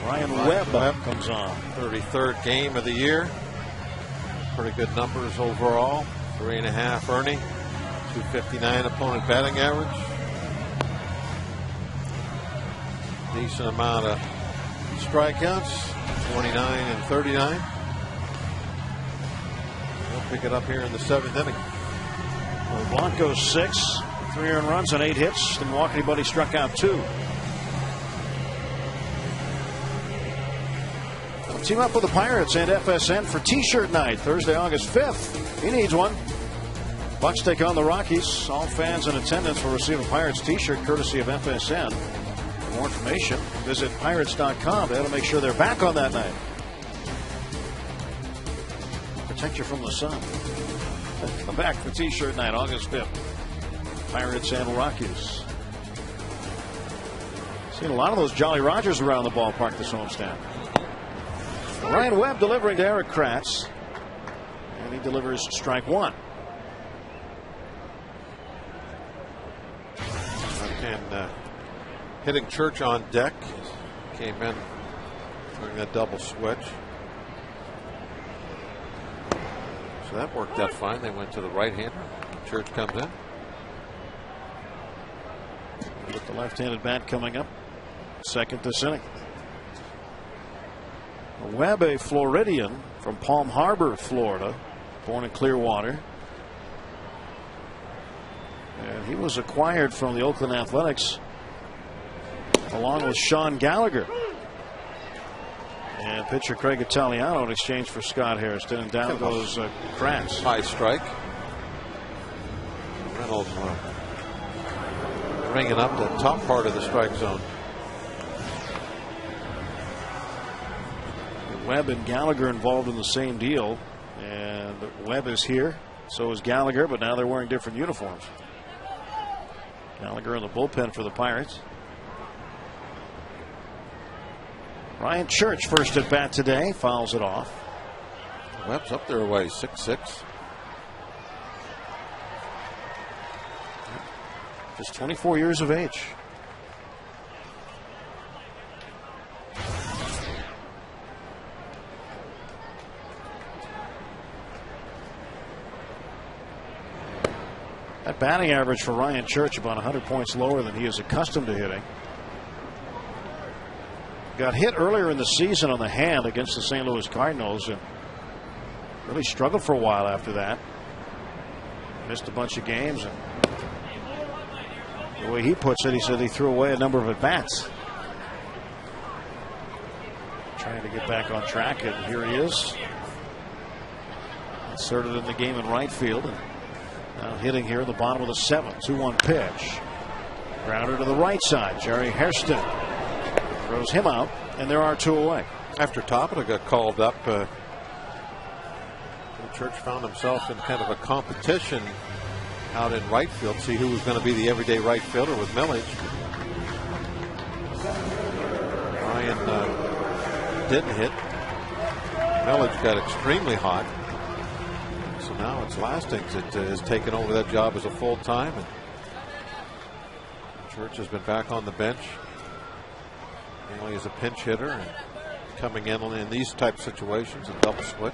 Ryan Webb comes on. 33rd game of the year. Pretty good numbers overall. 3.5 earning. 259 opponent batting average. Decent amount of strikeouts. 29 and 39. We'll pick it up here in the 7th inning. Well, LeBlanc goes 6. 3 earned runs on 8 hits. The Milwaukee buddy struck out 2. Team up with the Pirates and FSN for T-shirt night Thursday, August 5th. He needs one. Bucks take on the Rockies. All fans in attendance will receive a Pirates T-shirt courtesy of FSN. For more information, visit pirates.com. That'll make sure they're back on that night. Protect you from the sun. Come back for T-shirt night August 5th. Pirates and Rockies. Seen a lot of those Jolly Rogers around the ballpark this homestand. Ryan Webb delivering to Eric Kratz, and he delivers strike 1. And hitting Church on deck. Came in during that double switch. So that worked out fine. They went to the right-hander. Church comes in. With the left-handed bat coming up. Second this inning. Webb, a Floridian from Palm Harbor, Florida, born in Clearwater. And he was acquired from the Oakland Athletics along with Sean Gallagher. And pitcher Craig Italiano in exchange for Scott Hairston. And down goes Kratz. High strike. Reynolds bringing up the top part of the strike zone. Webb and Gallagher involved in the same deal, and Webb is here, so is Gallagher, but now they're wearing different uniforms. Gallagher in the bullpen for the Pirates. Ryan Church first at bat today, fouls it off. Webb's up there away, 6'6". Just 24 years of age. That batting average for Ryan Church about 100 points lower than he is accustomed to hitting. Got hit earlier in the season on the hand against the St. Louis Cardinals and really struggled for a while after that. Missed a bunch of games, and the way he puts it, he said he threw away a number of at-bats. Trying to get back on track, and here he is. Inserted in the game in right field. And now hitting here in the bottom of the 7th. 2-1 pitch. Grounder to the right side. Jerry Hairston throws him out, and there are 2 away. After Topita got called up, Church found himself in kind of a competition out in right field. See who was going to be the everyday right fielder with Millage. Ryan didn't hit. Millage got extremely hot. So now it's Lastings that has taken over that job as a full-time. And Church has been back on the bench, mainly as a pinch hitter, and coming in these type situations, a double switch.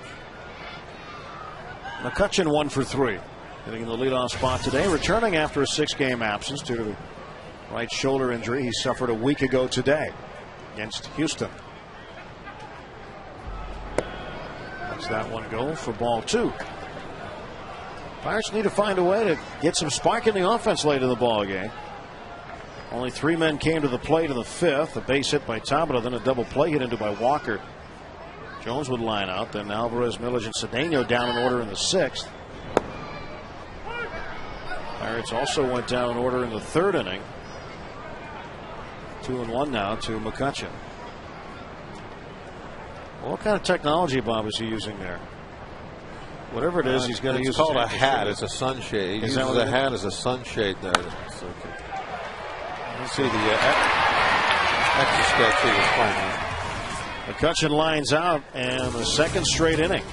McCutchen 1 for 3. Hitting in the leadoff spot today, returning after a 6-game absence due to the right shoulder injury he suffered a week ago today against Houston. That's that one go for ball 2. Pirates need to find a way to get some spark in the offense late in the ball game. Only 3 men came to the plate in the 5th. A base hit by Tabata, then a double play hit into by Walker. Jones would line out. Then Alvarez, Millage, and Cedeno down in order in the 6th. Pirates also went down in order in the 3rd inning. 2-1 now to McCutchen. What kind of technology, Bob, is he using there? Whatever it is, he's going to use. It's called a hat. It's a sunshade. He uses a hat as a sunshade there. So you see the extra sketch he was playing. McCutchen lines out, and the 2nd straight inning.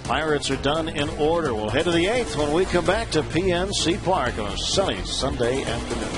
Pirates are done in order. We'll head to the 8th when we come back to PNC Park on a sunny Sunday afternoon.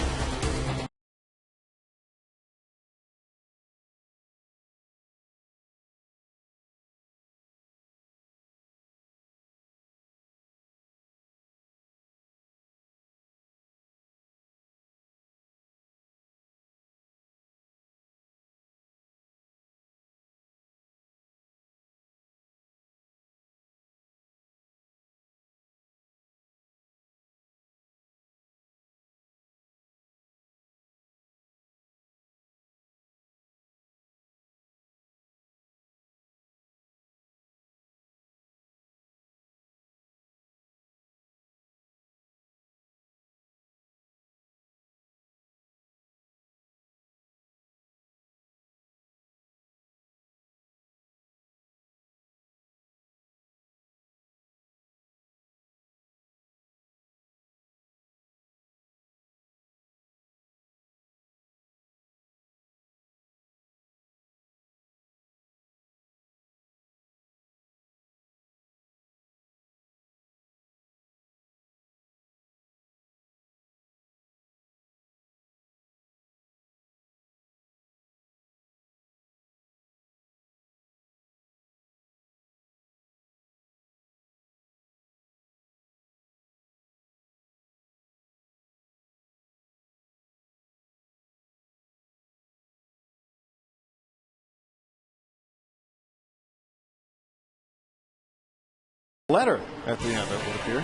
Letter at the end, it would appear.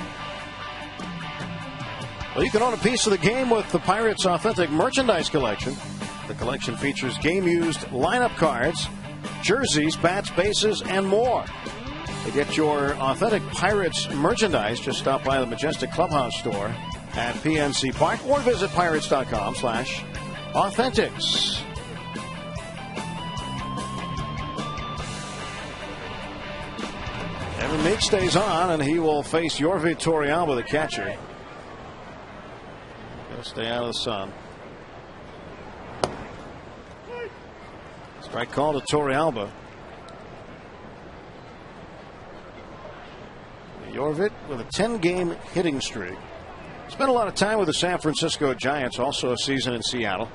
Well, you can own a piece of the game with the Pirates Authentic Merchandise Collection. The collection features game-used lineup cards, jerseys, bats, bases, and more. To get your authentic Pirates merchandise, just stop by the Majestic Clubhouse store at PNC Park or visit pirates.com/authentics. Evan Meek stays on, and he will face Yorvi Torrealba, the catcher. He'll stay out of the sun. Strike call to Torrealba. Yorvit with a 10-game hitting streak. Spent a lot of time with the San Francisco Giants, also a season in Seattle.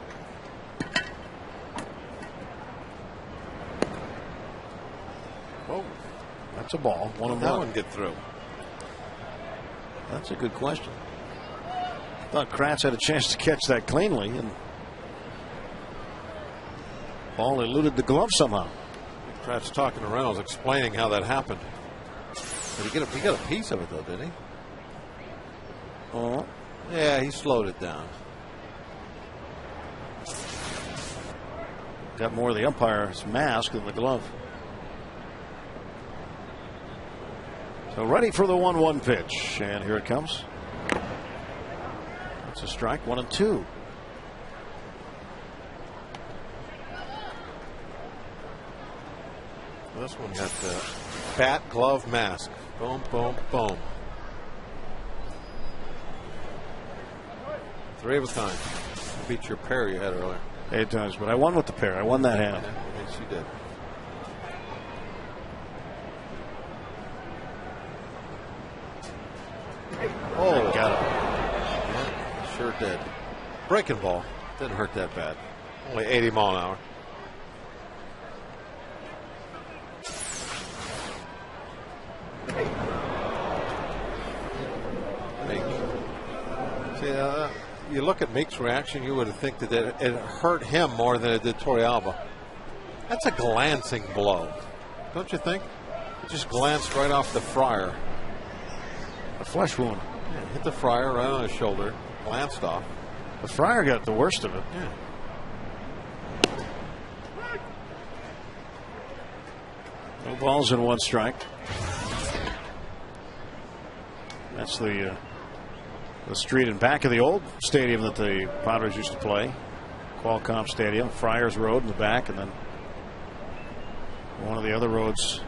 Oh, that's a ball. One of that one get through? That's a good question. Thought Kratz had a chance to catch that cleanly, and ball eluded the glove somehow. Kratz talking to Reynolds, explaining how that happened. Did he got a piece of it though, did he? Oh, yeah, he slowed it down. Got more of the umpire's mask than the glove. So ready for the 1-1 pitch, and here it comes. It's a strike, 1-2. This one got the bat, glove, mask. Boom, boom, boom. 3 of a kind. Beat your pair you had earlier. It does, but I won with the pair. I won that hand. Yes, you did. Oh, got it. Yeah, sure did. Breaking ball. Didn't hurt that bad. Only 80 mile an hour. See, you look at Meek's reaction, you would think that it hurt him more than it did Torrealba. That's a glancing blow, don't you think? It just glanced right off the Fryer. A flesh wound. Yeah, hit the Fryer right on his shoulder, glanced off. The Fryer got the worst of it. Yeah. No balls and 1 strike. That's the street in back of the old stadium that the Padres used to play, Qualcomm Stadium. Friars Road in the back, and then one of the other roads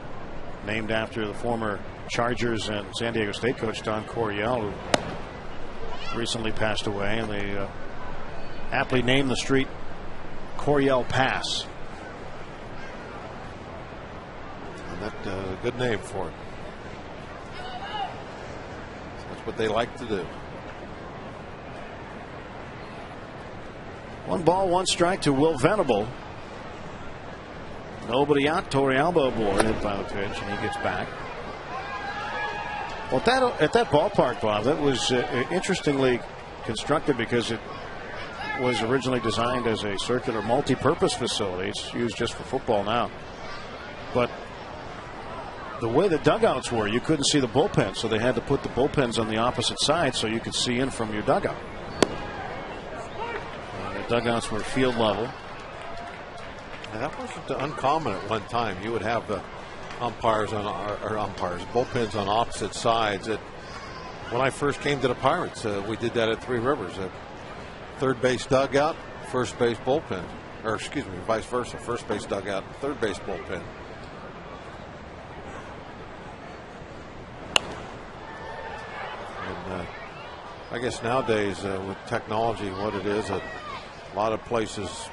named after the former Chargers and San Diego State coach Don Coryell, who recently passed away, and they aptly named the street Coryell Pass. And that's a good name for it. That's what they like to do. 1 ball, 1 strike to Will Venable. Nobody out. Torrealba aboard, hit by the pitch, and he gets back. Well, at that ballpark, Bob, that was interestingly constructed because it was originally designed as a circular multi-purpose facility. It's used just for football now. But the way the dugouts were, you couldn't see the bullpen, so they had to put the bullpens on the opposite side so you could see in from your dugout. The dugouts were field level. And that wasn't uncommon at one time. You would have the bullpens on opposite sides. When I first came to the Pirates, we did that at Three Rivers. Third base dugout, first base bullpen, or excuse me, vice versa. First base dugout, third base bullpen. And I guess nowadays with technology, what it is, a lot of places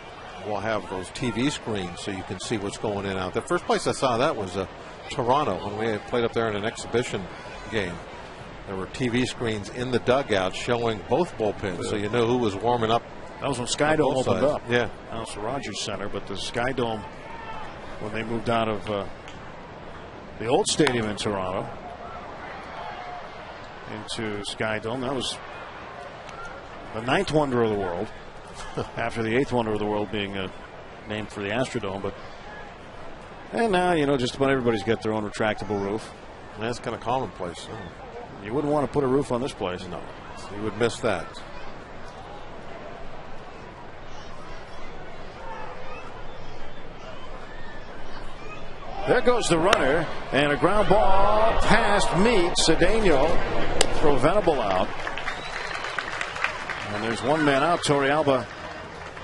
will have those TV screens so you can see what's going in and out. The first place I saw that was Toronto when we played up there in an exhibition game. There were TV screens in the dugout showing both bullpens, so you know who was warming up. That was when Sky Dome opened up. Yeah. Now it's the Rogers Center, but the Sky Dome, when they moved out of the old stadium in Toronto into Sky Dome, that was the 9th wonder of the world. After the 8th wonder of the world being named for the Astrodome, and now just about everybody's got their own retractable roof. And that's kind of commonplace. You wouldn't want to put a roof on this place. No, you would miss that. There goes the runner, and a ground ball past Meek. Cedeno throw Venable out. And there's 1 man out. Torrealba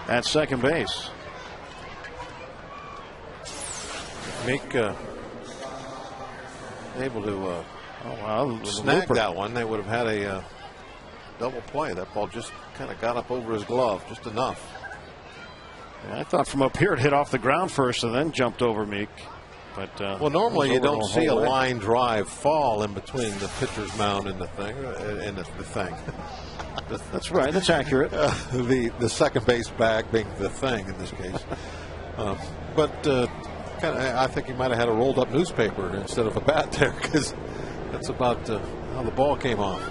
at second base. Meek able to snag that one. They would have had a double play. That ball just kind of got up over his glove, just enough. Yeah, I thought from up here it hit off the ground first and then jumped over Meek. But well, normally you don't see a line drive fall in between the pitcher's mound and the thing. That's right. That's accurate. The second base bag being the thing in this case. But I think he might have had a rolled up newspaper instead of a bat there, because that's about how the ball came off.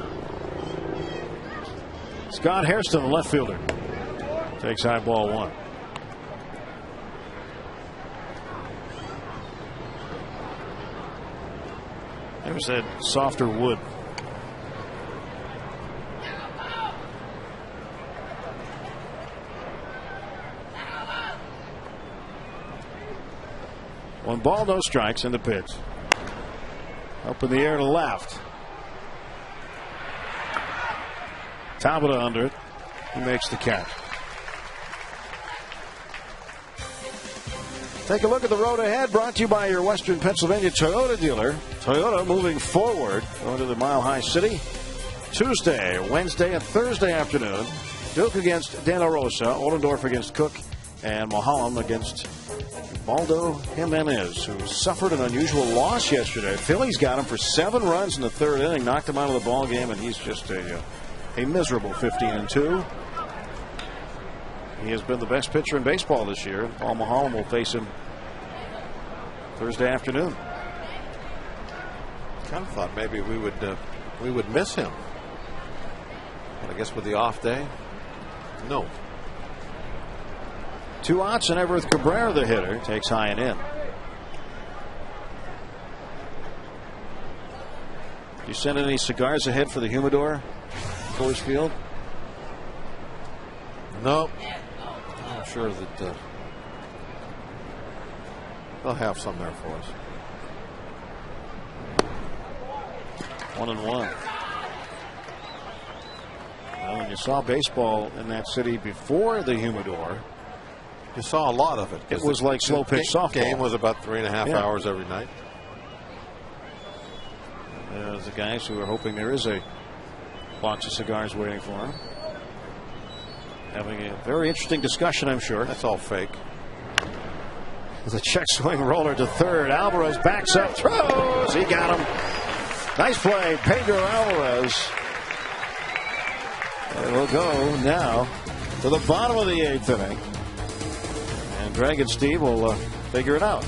Scott Hairston, the left fielder, takes high ball 1. There's that softer wood. One ball, no strikes in the pitch. Up in the air to left. Tabata under it. He makes the catch. Take a look at the road ahead, brought to you by your Western Pennsylvania Toyota dealer. Toyota moving forward, going to the Mile High City. Tuesday, Wednesday, and Thursday afternoon. Duke against De La Rosa, Oldendorf against Cook, and Mulholland against Baldo Jimenez, who suffered an unusual loss yesterday. Phillies got him for 7 runs in the 3rd inning, knocked him out of the ball game, and he's just a miserable 15-2. He has been the best pitcher in baseball this year. Paul Mulholland will face him Thursday afternoon. Kind of thought maybe we would miss him. But I guess with the off day, no. 2 outs, and Everett Cabrera, the hitter, takes high and in. You send any cigars ahead for the humidor, Coors Field? No. I'm sure that they'll have some there for us. 1-1. Well, when you saw baseball in that city before the humidor, you saw a lot of it. It was like slow pitch softball. The game was about 3.5 hours every night. There's the guys who are hoping there is a box of cigars waiting for them. Having a very interesting discussion, I'm sure. That's all fake. The check swing roller to third. Alvarez backs up, throws. He got him. Nice play, Pedro Alvarez. And we'll go now to the bottom of the 8th inning. And Greg and Steve will figure it out.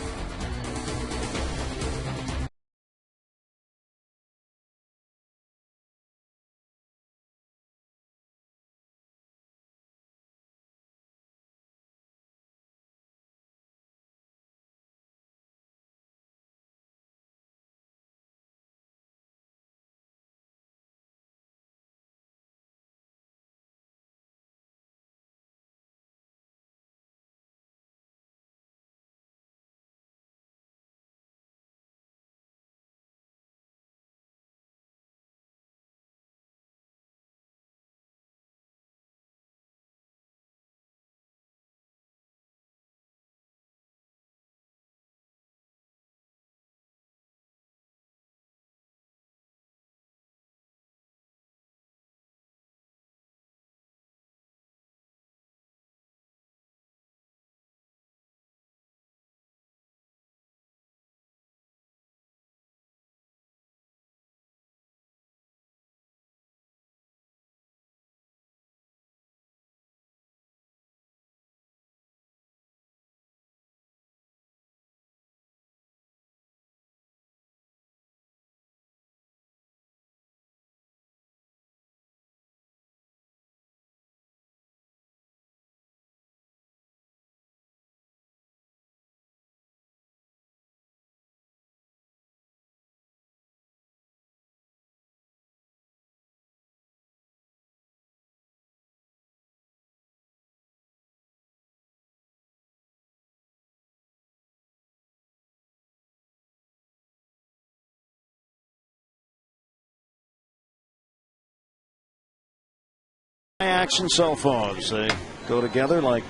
Action cell phones, they go together like.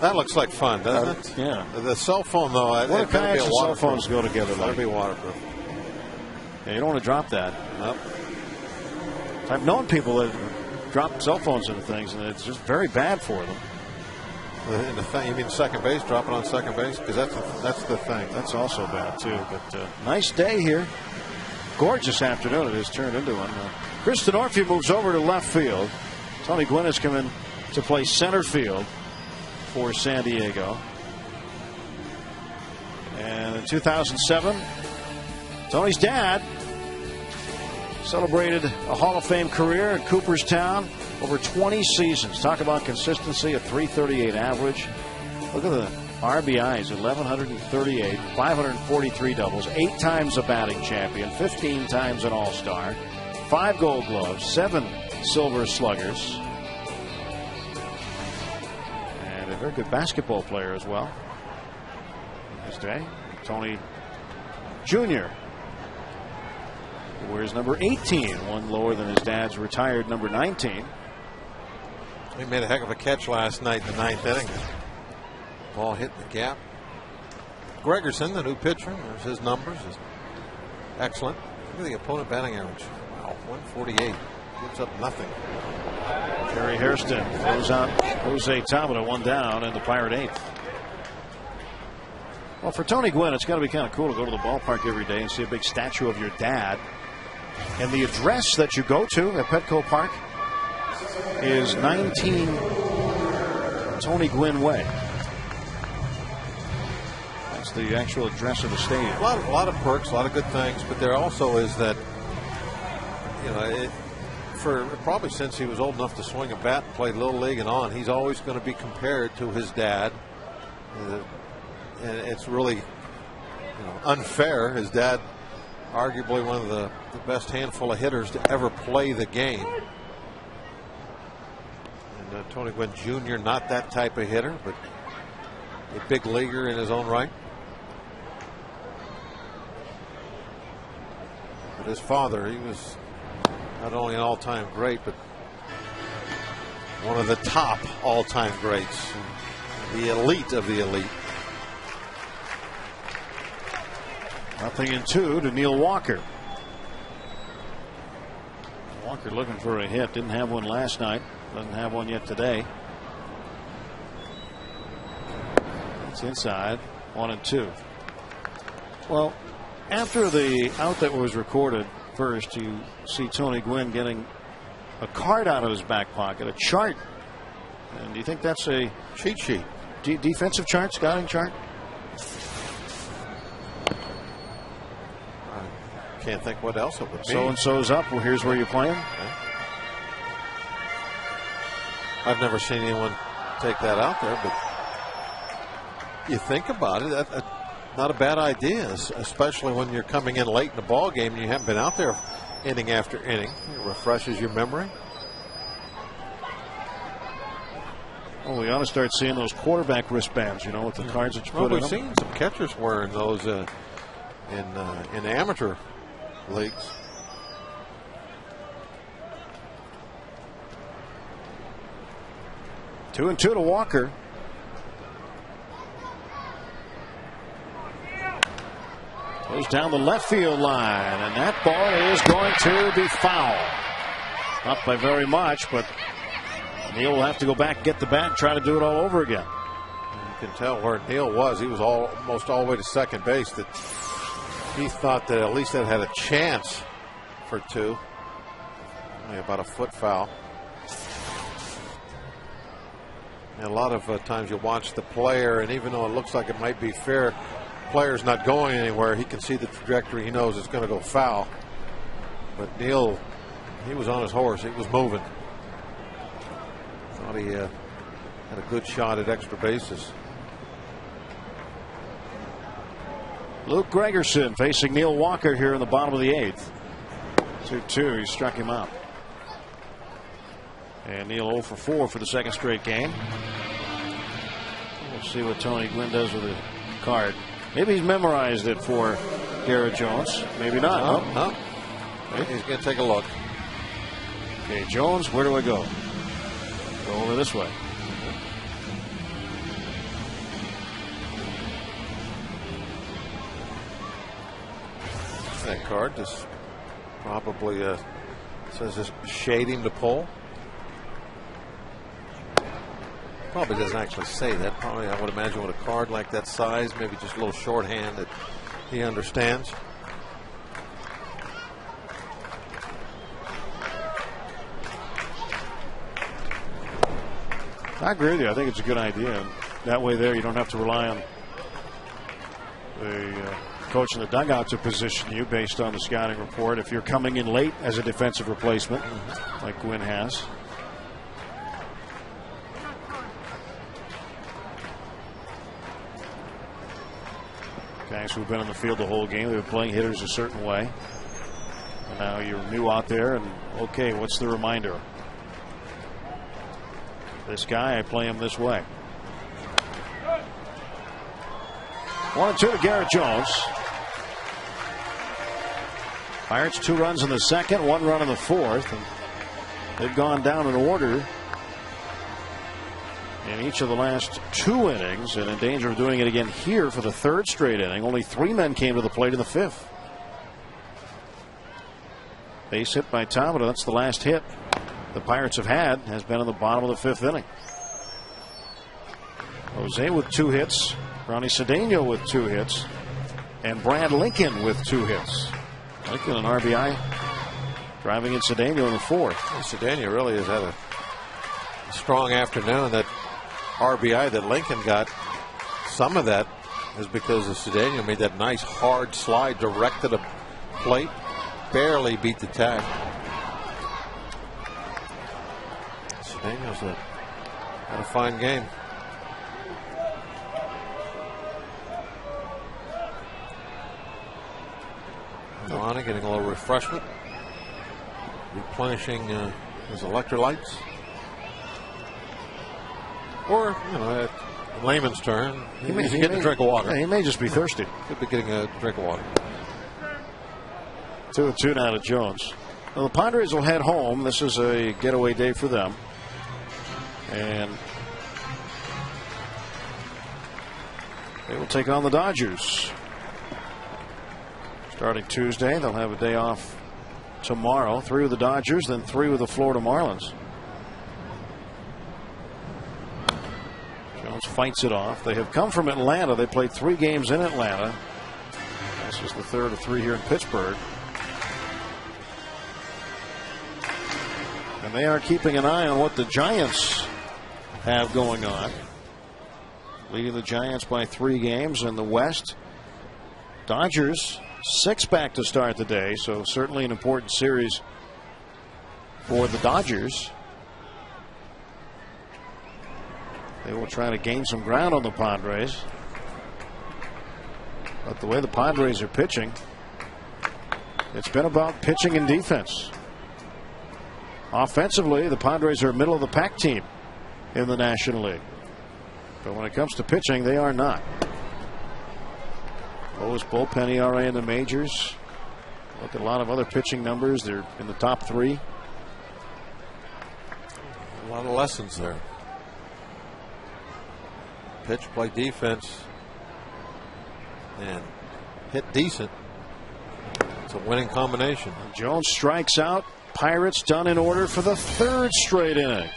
That looks like fun, doesn't it? Yeah. The cell phone, though, what if action cell phones go together like? That'd be waterproof. Yeah, you don't want to drop that. Nope. I've known people that drop cell phones into things, and it's just very bad for them. You mean second base? Drop it on second base? Because that's the thing. That's also bad, too. But nice day here. Gorgeous afternoon. It has turned into one. Chris Denorfia moves over to left field. Tony Gwynn has come in to play center field for San Diego. And in 2007, Tony's dad celebrated a Hall of Fame career in Cooperstown over 20 seasons. Talk about consistency, a .338 average. Look at the RBIs, 1,138, 543 doubles, 8 times a batting champion, 15 times an All-Star, 5 Gold Gloves, 7 Silver Sluggers, and a very good basketball player as well. This day, Tony Jr. wears number 18, one lower than his dad's retired number 19. He made a heck of a catch last night in the 9th inning. Ball hit the gap. Gregerson, the new pitcher, there's his numbers. Is excellent. Look at the opponent batting average. Wow, 148. Gives up nothing. Jerry Hairston throws out Jose Tabata, 1 down in the Pirate 8th. Well, for Tony Gwynn, it's got to be kind of cool to go to the ballpark every day and see a big statue of your dad. And the address that you go to at Petco Park is 19 Tony Gwynn Way. That's the actual address of the stadium. A lot of perks, a lot of good things, but there also is that, for probably since he was old enough to swing a bat and play Little League and on, he's always going to be compared to his dad. And it's really unfair. His dad, arguably one of the best handful of hitters to ever play the game. And Tony Gwynn Jr., not that type of hitter, but a big leaguer in his own right. But his father, he was not only an all-time great, but one of the top all-time greats, the elite of the elite. 0-2 to Neil Walker. Walker looking for a hit. Didn't have one last night. Doesn't have one yet today. It's inside. 1-2. Well, after the out that was recorded first, you see Tony Gwynn getting a card out of his back pocket, a chart. And do you think that's a cheat sheet? Defensive chart, scouting chart? I can't think what else it would be. So and so's up. Well, here's where you're playing. I've never seen anyone take that out there, but you think about it, not a bad idea, especially when you're coming in late in the ball game and you haven't been out there inning after inning. It refreshes your memory. Oh, we ought to start seeing those quarterback wristbands, with the cards that you put in them. We've seen some catchers wearing those in amateur leagues. Two and 2 to Walker. Goes down the left field line, and that ball is going to be foul. Not by very much, but Neil will have to go back, get the bat, and try to do it all over again. You can tell where Neil was. He was almost all the way to second base. That he thought that at least that had a chance for two. Only about a foot foul. And a lot of times you watch the player, and even though it looks like it might be fair, player's not going anywhere. He can see the trajectory. He knows it's going to go foul. But Neil, he was on his horse. He was moving. Thought he had a good shot at extra bases. Luke Gregerson facing Neil Walker here in the bottom of the 8th. 2-2. He struck him out. And Neil 0 for 4 for the second straight game. We'll see what Tony Gwynn does with the card. Maybe he's memorized it for Garrett Jones. Maybe not. No. He's going to take a look. Okay, Jones, where do I go? Go over this way. That card just probably says it's shading the pole. Probably doesn't actually say that. Probably, I would imagine, with a card like that size, maybe just a little shorthand that he understands. I agree with you. I think it's a good idea. And that way there you don't have to rely on the coach in the dugout to position you based on the scouting report if you're coming in late as a defensive replacement, like Gwynn has. Guys who've been on the field the whole game, they've been playing hitters a certain way. And now you're new out there, and okay, what's the reminder? This guy, I play him this way. 1-2 to Garrett Jones. Pirates 2 runs in the second, 1 run in the fourth. And they've gone down in order in each of the last 2 innings, and in danger of doing it again here for the 3rd straight inning. Only 3 men came to the plate in the 5th. Base hit by Tomita. That's the last hit the Pirates have had, has been in the bottom of the 5th inning. Jose with 2 hits, Ronnie Cedeno with 2 hits, and Brad Lincoln with 2 hits. Lincoln an RBI, driving in Cedeno in the 4th. Cedeno really has had a strong afternoon. That RBI that Lincoln got, some of that is because of Cedeno made that nice hard slide direct to the plate, barely beat the tag. Daniels had a fine game. Ronnie getting a little refreshment, replenishing his electrolytes. Or, you know, at layman's turn, he's getting a drink of water. Yeah, he may just be thirsty. Could be getting a drink of water. 2-2 now to Jones. Well, the Padres will head home. This is a getaway day for them. And they will take on the Dodgers. Starting Tuesday, they'll have a day off tomorrow. 3 with the Dodgers, then 3 with the Florida Marlins. Jones fights it off. They have come from Atlanta. They played 3 games in Atlanta. This is the 3rd of 3 here in Pittsburgh. And they are keeping an eye on what the Giants have going on. Leading the Giants by 3 games in the West. Dodgers 6 back to start the day, so certainly an important series for the Dodgers. They will try to gain some ground on the Padres. But the way the Padres are pitching, it's been about pitching and defense. Offensively, the Padres are a middle of the pack team in the National League. But when it comes to pitching, they are not. Lowest bullpen ERA in the majors. Look at a lot of other pitching numbers. They're in the top 3. A lot of lessons there. Pitch, play defense, and hit decent. It's a winning combination. Jones strikes out. Pirates done in order for the 3rd straight inning.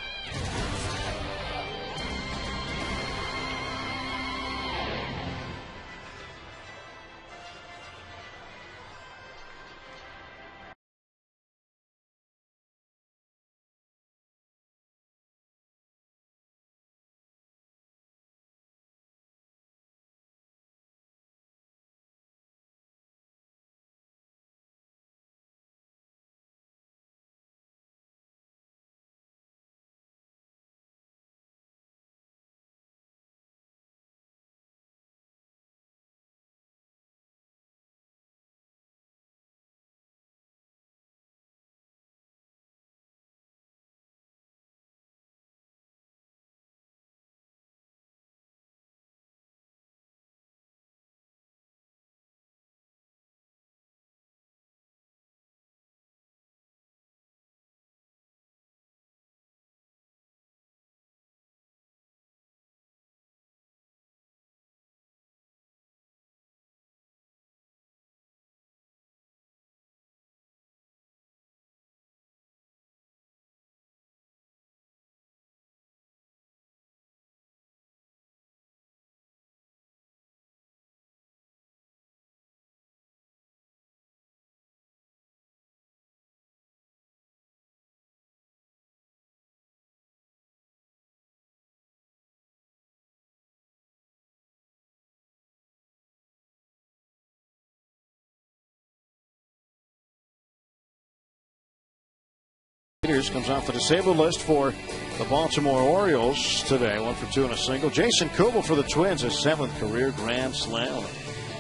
Peters comes off the disabled list for the Baltimore Orioles today. 1 for 2 and a single. Jason Kubel for the Twins, his 7th career grand slam.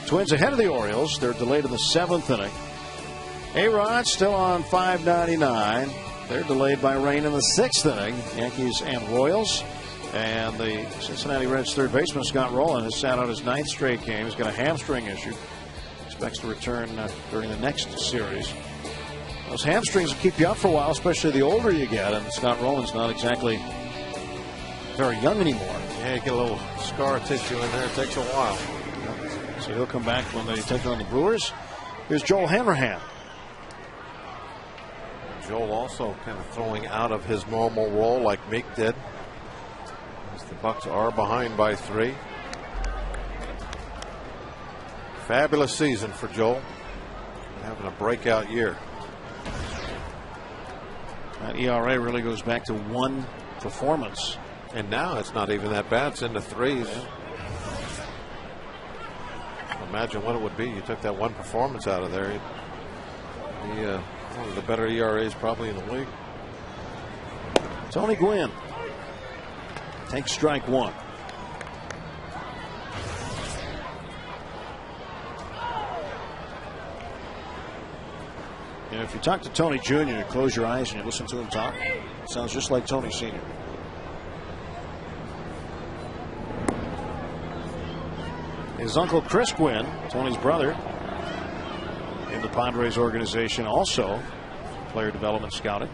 Twins ahead of the Orioles. They're delayed in the 7th inning. A-Rod still on 599. They're delayed by rain in the 6th inning. Yankees and Royals. And the Cincinnati Reds third baseman Scott Rowland has sat out his 9th straight game. He's got a hamstring issue. Expects to return during the next series. Those hamstrings will keep you up for a while, especially the older you get. And Scott Rowland's not exactly very young anymore. Yeah, you get a little scar tissue in there. It takes a while. So he'll come back when they take on the Brewers. Here's Joel Hanrahan. Joel also kind of throwing out of his normal role like Meek did. As the Bucks are behind by 3. Fabulous season for Joel. Having a breakout year. That ERA really goes back to 1 performance. And now it's not even that bad. It's into 3s. Imagine what it would be. You took that 1 performance out of there. One of the better ERAs probably in the league. Tony Gwynn takes strike one. And if you talk to Tony Jr., you close your eyes and you listen to him talk, it sounds just like Tony Sr. His uncle Chris Gwynn, Tony's brother, in the Padres organization, also player development scouting.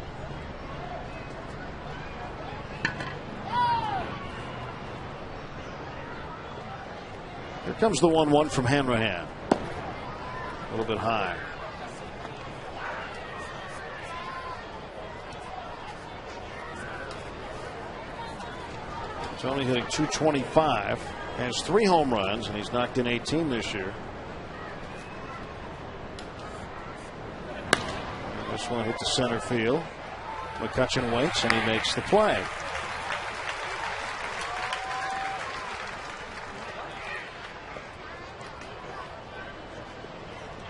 Here comes the 1-1 from Hanrahan. A little bit high. Tony hitting .225, has 3 home runs, and he's knocked in 18 this year. And this one hit the center field. McCutchen waits, and he makes the play.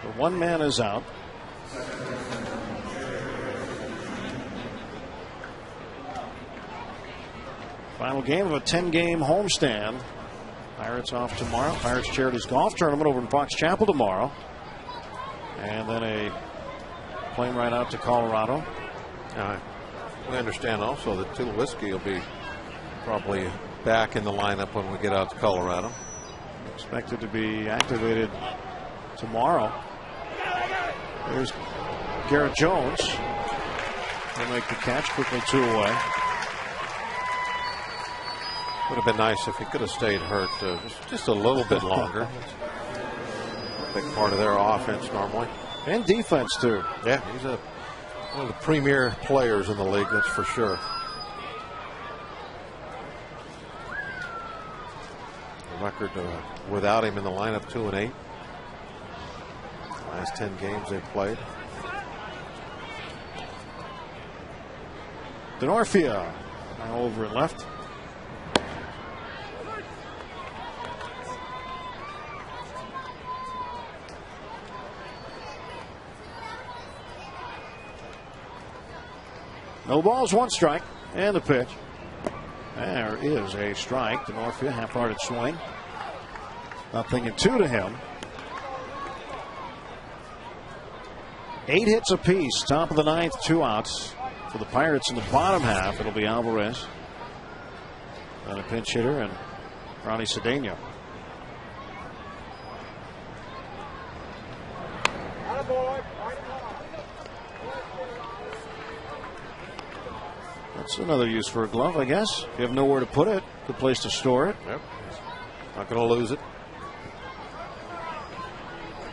The 1 man is out. Final game of a 10-game homestand. Pirates off tomorrow. Pirates Charities Golf Tournament over in Fox Chapel tomorrow. And then a plane ride out to Colorado. We understand also that Tulowitzki will be probably back in the lineup when we get out to Colorado. Expected to be activated tomorrow. There's Garrett Jones. He'll make the catch, quickly 2 away. Would have been nice if he could have stayed hurt just a little bit longer. Big part of their offense normally. And defense, too. Yeah, he's one of the premier players in the league, that's for sure. The record without him in the lineup, 2-8. Last 10 games they've played. Denorfia now over at left. No balls, 1 strike, and the pitch. There is a strike. Denorfia, half-hearted swing. 0-2 to him. 8 hits apiece. Top of the 9th, 2 outs. For the Pirates in the bottom half, it'll be Alvarez. And a pinch hitter, and Ronnie Cedeno. That's another use for a glove, I guess. If you have nowhere to put it, good place to store it. Yep. Not going to lose it.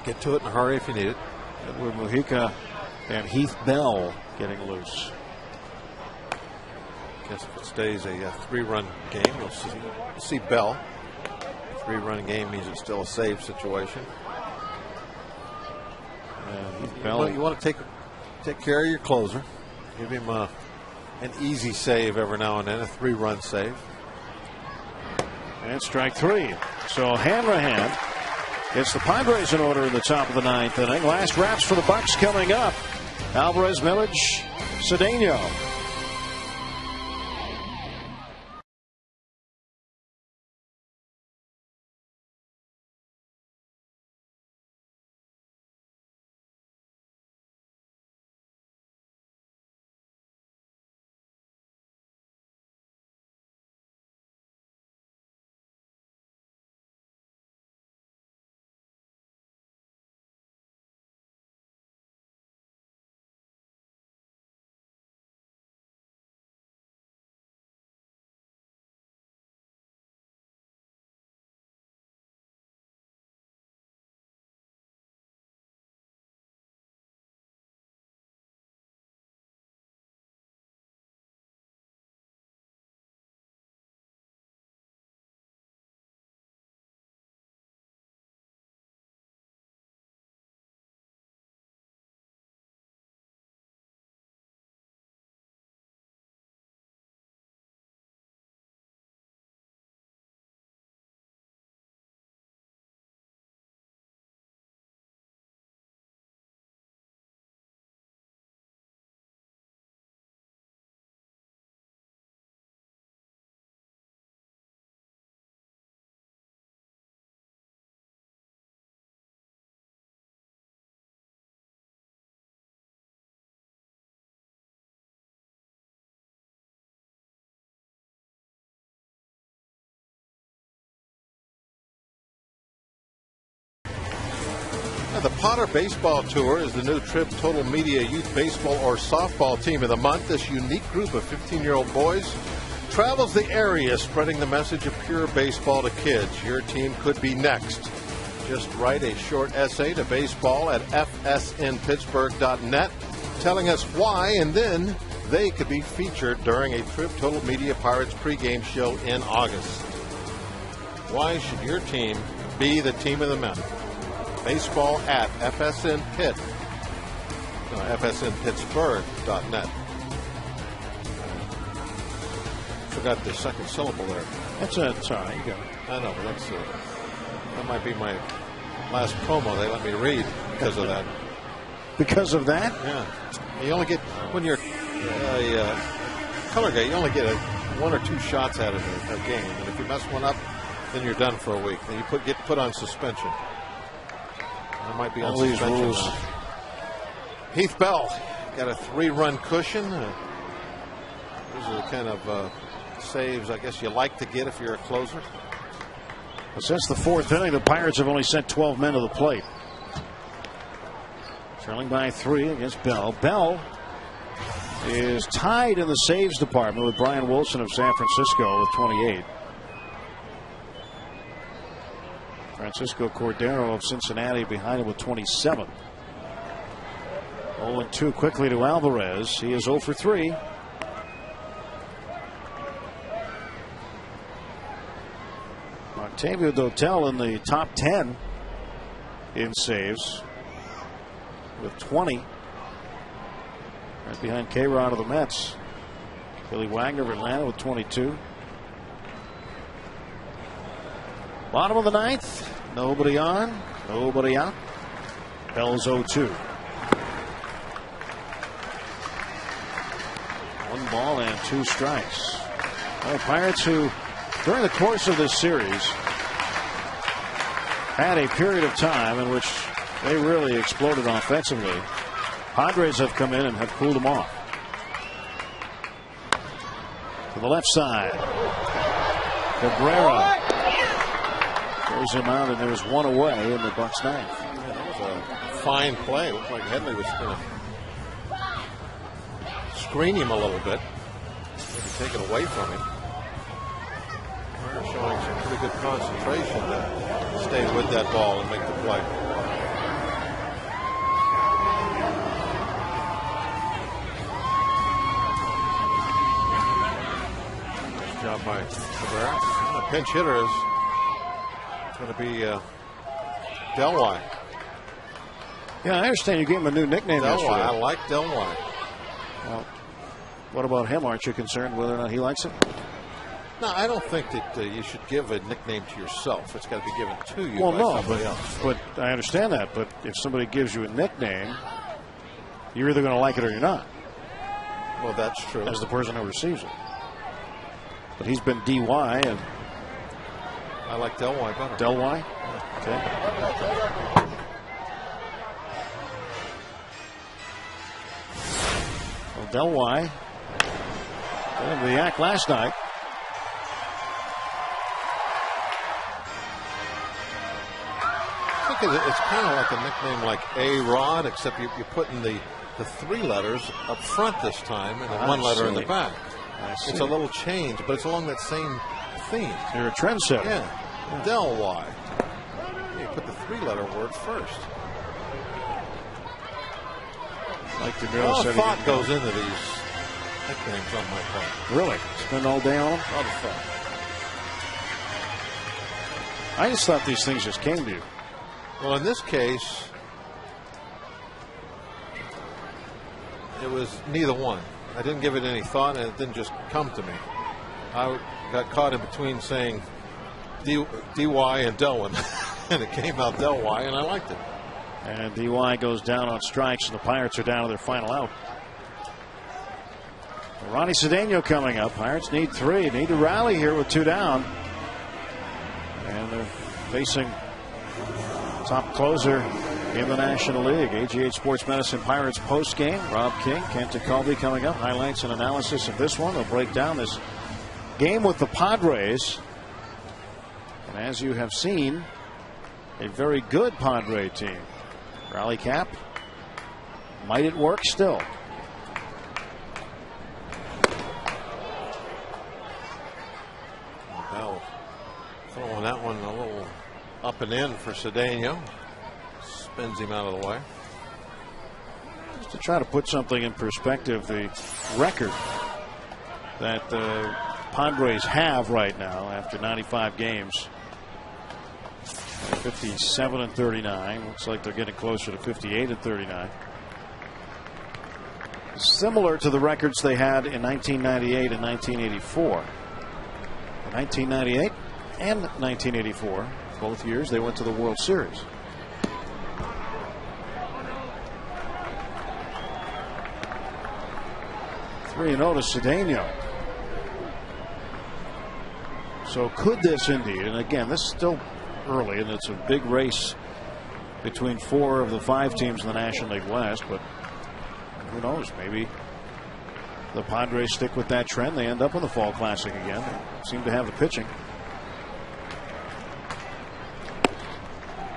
Get to it in a hurry if you need it. Edward Mujica and Heath Bell getting loose. Guess if it stays a 3-run game, you'll see Bell. A 3-run game means it's still a save situation. Bell, you want to take care of your closer. Give him an easy save every now and then, a 3-run save. And strike 3. So Hanrahan gets the Padres in order in the top of the 9th inning. Last wraps for the Bucks coming up. Alvarez, Millage, Cedeno. The Potter Baseball Tour is the new Trib Total Media Youth Baseball or Softball Team of the Month. This unique group of 15-year-old boys travels the area spreading the message of pure baseball to kids. Your team could be next. Just write a short essay to baseball at fsnpittsburgh.net telling us why, and then they could be featured during a Trib Total Media Pirates pregame show in August. Why should your team be the team of the month? Baseball at fsnpittsburgh.net. Forgot the second syllable there. That's all right. You go. I know, but that might be my last promo they let me read because of that. Because of that? Yeah. You only get, when you're a color guy, you only get 1 or 2 shots out of a game. And if you mess one up, then you're done for a week. Then you get put on suspension. I might be on suspension now. Heath Bell got a 3-run cushion. These are the kind of saves I guess you like to get if you're a closer. Well, since the 4th inning, the Pirates have only sent 12 men to the plate. Trailing by 3 against Bell. Bell is tied in the saves department with Brian Wilson of San Francisco with 28. Francisco Cordero of Cincinnati behind him with 27. 0-2 quickly to Alvarez. He is 0 for 3. Octavio Dotel in the top 10 in saves with 20. Right behind K-Rod of the Mets. Billy Wagner of Atlanta with 22. Bottom of the 9th. Nobody on. Nobody out. Bell's 0-2. 1 ball and 2 strikes. Well, Pirates, who during the course of this series had a period of time in which they really exploded offensively. Padres have come in and have cooled them off. To the left side. Cabrera throws him out, and there was 1 away in the Bucks' 9th. Yeah, that was a fine play. It looked like Headley was going to screen him a little bit, maybe take it away from him. They're showing some pretty good concentration to stay with that ball and make the play. Nice job by Cabrera. The pinch hitter is going to be Delwy. Yeah, I understand you gave him a new nickname yesterday. I like Delwy. Well, what about him? Aren't you concerned whether or not he likes it? No, I don't think that you should give a nickname to yourself. It's got to be given to you by somebody else. But I understand that. But if somebody gives you a nickname, you're either going to like it or you're not. Well, that's true. As the person who receives it. But he's been DY, and I like Delwy better. Delwy? Okay. Well, Delwy got into the act last night. It's kind of like a nickname like A-Rod, except you're putting the 3 letters up front this time and then 1 letter in the back. It's a little change, but it's along that same theme. You're a trendsetter. Yeah. Delwy. You put the 3-letter word first. Like the girl said, thought goes into these nicknames on my part. Really? Spend all day on them? A lot of thought. I just thought these things just came to you. Well, in this case, it was neither one. I didn't give it any thought, and it didn't just come to me. I got caught in between saying DY and Delwyn, and it came out Delwy, and I liked it. And DY goes down on strikes, and the Pirates are down to their final out. Ronnie Cedeno coming up. Pirates need 3. Need to rally here with 2 down. And they're facing top closer in the National League. AGH Sports Medicine Pirates post game. Rob King, Kent Colby coming up. Highlights and analysis of this one. They'll break down this game with the Padres. And as you have seen, a very good Padre team. Rally cap. Might it work still? Bell throwing that one a little up and in for Cedeno. Spins him out of the way. Just to try to put something in perspective, the record that the Padres have right now after 95 games, 57-39. Looks like they're getting closer to 58-39. Similar to the records they had in 1998 and 1984. In 1998 and 1984, both years they went to the World Series. Three and 0 to Cedeno. So could this indeed, and again, this is still early, and it's a big race between 4 of the 5 teams in the National League West, but who knows, maybe the Padres stick with that trend. They end up in the Fall Classic again. They seem to have the pitching.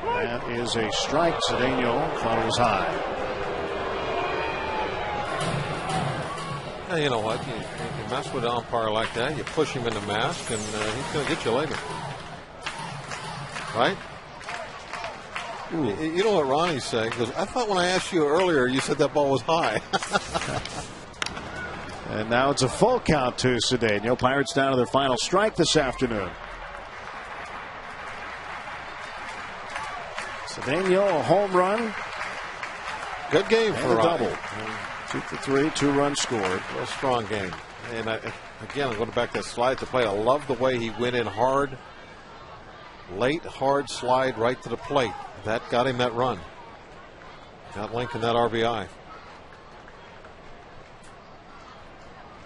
That is a strike. Cedeno thought it was high. You know what? You mess with an umpire like that, you push him in the mask, and he's going to get you later. Right? You know what Ronnie's saying? He goes, I thought when I asked you earlier, you said that ball was high. And now it's a full count to Cedeno. Pirates down to their final strike this afternoon. Cedeno, a home run. Good game for a Ronnie. double. 2 for 3, 2 runs scored. A strong game. And again, I'm going back to that slide to plate. I love the way he went in hard. Late, hard slide right to the plate. That got him that run. Got Lincoln that RBI.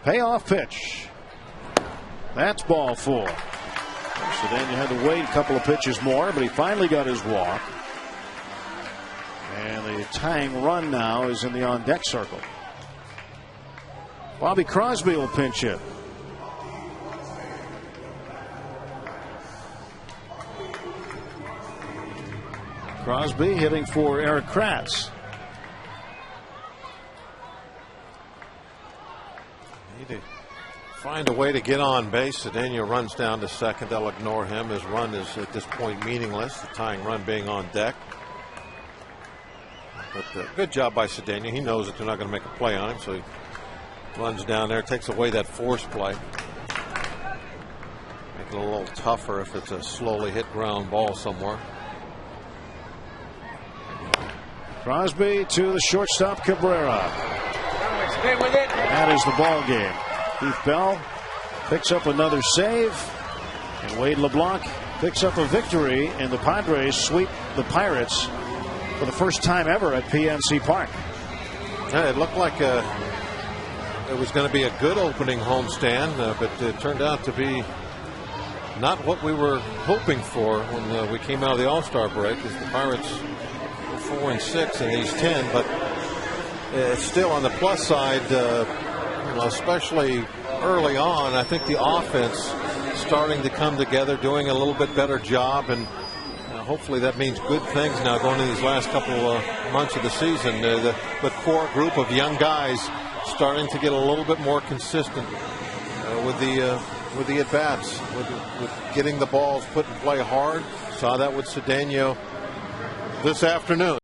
Payoff pitch. That's ball 4. Cedeno had to wait a couple of pitches more, but he finally got his walk. And the tying run now is in the on-deck circle. Bobby Crosby will pinch hit. Crosby hitting for Eric Kratz. Need to find a way to get on base. Cedeno runs down to second. They'll ignore him. His run is at this point meaningless. The tying run being on deck. But good job by Cedeno. He knows that they're not going to make a play on him, so he runs down there, takes away that force play. Make it a little tougher if it's a slowly hit ground ball somewhere. Crosby to the shortstop, Cabrera. Stay with it. That is the ball game. Keith Bell picks up another save, and Wade LeBlanc picks up a victory, and the Padres sweep the Pirates for the first time ever at PNC Park. Yeah, it looked like it was going to be a good opening homestand, but it turned out to be not what we were hoping for when we came out of the All-Star break, as the Pirates were 4-6 in these 10, but it's still on the plus side, especially early on. I think the offense starting to come together, doing a little bit better job, and hopefully that means good things now going into these last couple of months of the season. The core group of young guys starting to get a little bit more consistent with the at-bats, with getting the balls put in play hard. Saw that with Cedeno this afternoon.